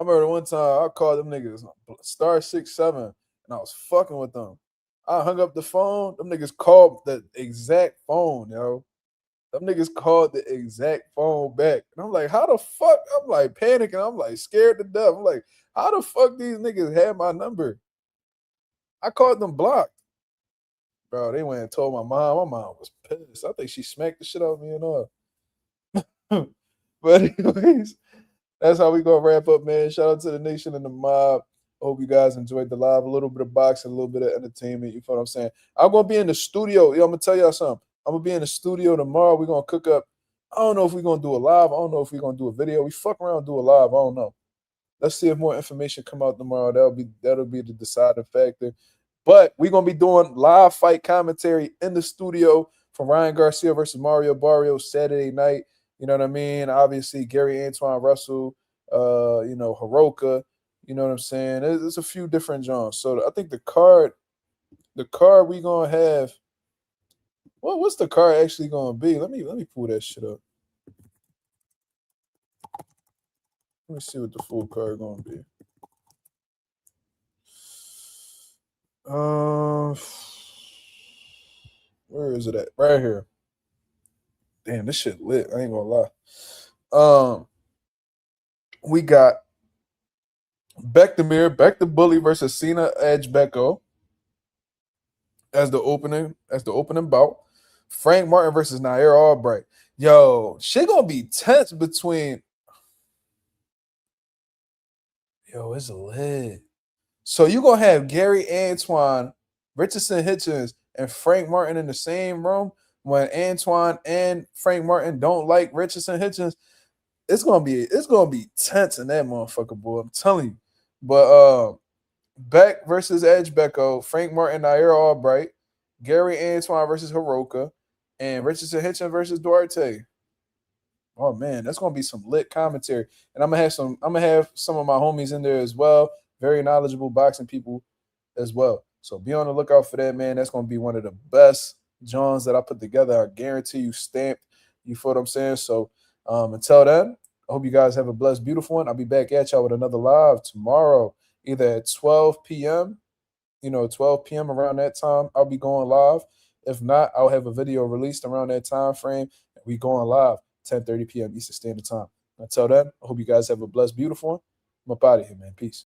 I remember one time I called them niggas star 67 and I was fucking with them. I hung up the phone. Them niggas called the exact phone, yo. Them niggas called the exact phone back. And I'm like, how the fuck? I'm like panicking. I'm like scared to death. I'm like, how the fuck these niggas had my number? I called them blocked. Bro, they went and told my mom. My mom was pissed. I think she smacked the shit out of me and all. But anyways, that's how we gonna wrap up, man. Shout out to the nation and the mob. Hope you guys enjoyed the live. A little bit of boxing, a little bit of entertainment. You feel what I'm saying? I'm gonna be in the studio. Yo, I'm gonna tell y'all something. I'm gonna be in the studio tomorrow. We're gonna cook up. I don't know if we're gonna do a live. I don't know if we're gonna do a video. We fuck around, do a live. I don't know. Let's see if more information come out tomorrow. That'll be the deciding factor. But we're gonna be doing live fight commentary in the studio for Ryan Garcia versus Mario Barrios Saturday night. You know what I mean? Obviously, Gary Antoine Russell, Hiraoka. You know what I'm saying? There's a few different genres. So I think the card we gonna have. Well, what's the card actually gonna be? Let me pull that shit up. Let me see what the full card gonna be. Where is it at? Right here. Damn, this shit lit. I ain't gonna lie. We got Beck the Bully versus Cena Edge Becco as the opening bout. Frank Martin versus Nair Albright. Yo, shit gonna be tense between. Yo, it's lit. So you gonna have Gary Antoine, Richardson Hitchens, and Frank Martin in the same room when Antoine and Frank Martin don't like Richardson Hitchens. It's gonna be tense in that motherfucker, boy. I'm telling you. But Beck versus Edge Becco, Frank Martin, Nair Albright, Gary Antoine versus Hiraoka, and Richardson Hitchens versus Duarte. Oh man, that's gonna be some lit commentary. And I'm gonna have some of my homies in there as well. Very knowledgeable boxing people as well. So be on the lookout for that, man. That's gonna be one of the best Johns that I put together. I guarantee you stamped. You feel what I'm saying? So until then, I hope you guys have a blessed, beautiful one. I'll be back at y'all with another live tomorrow, either at 12 p.m. 12 p.m. around that time. I'll be going live. If not, I'll have a video released around that time frame. And we going live 10:30 p.m. Eastern Standard Time. Until then, I hope you guys have a blessed, beautiful one. I'm up out of here, man. Peace.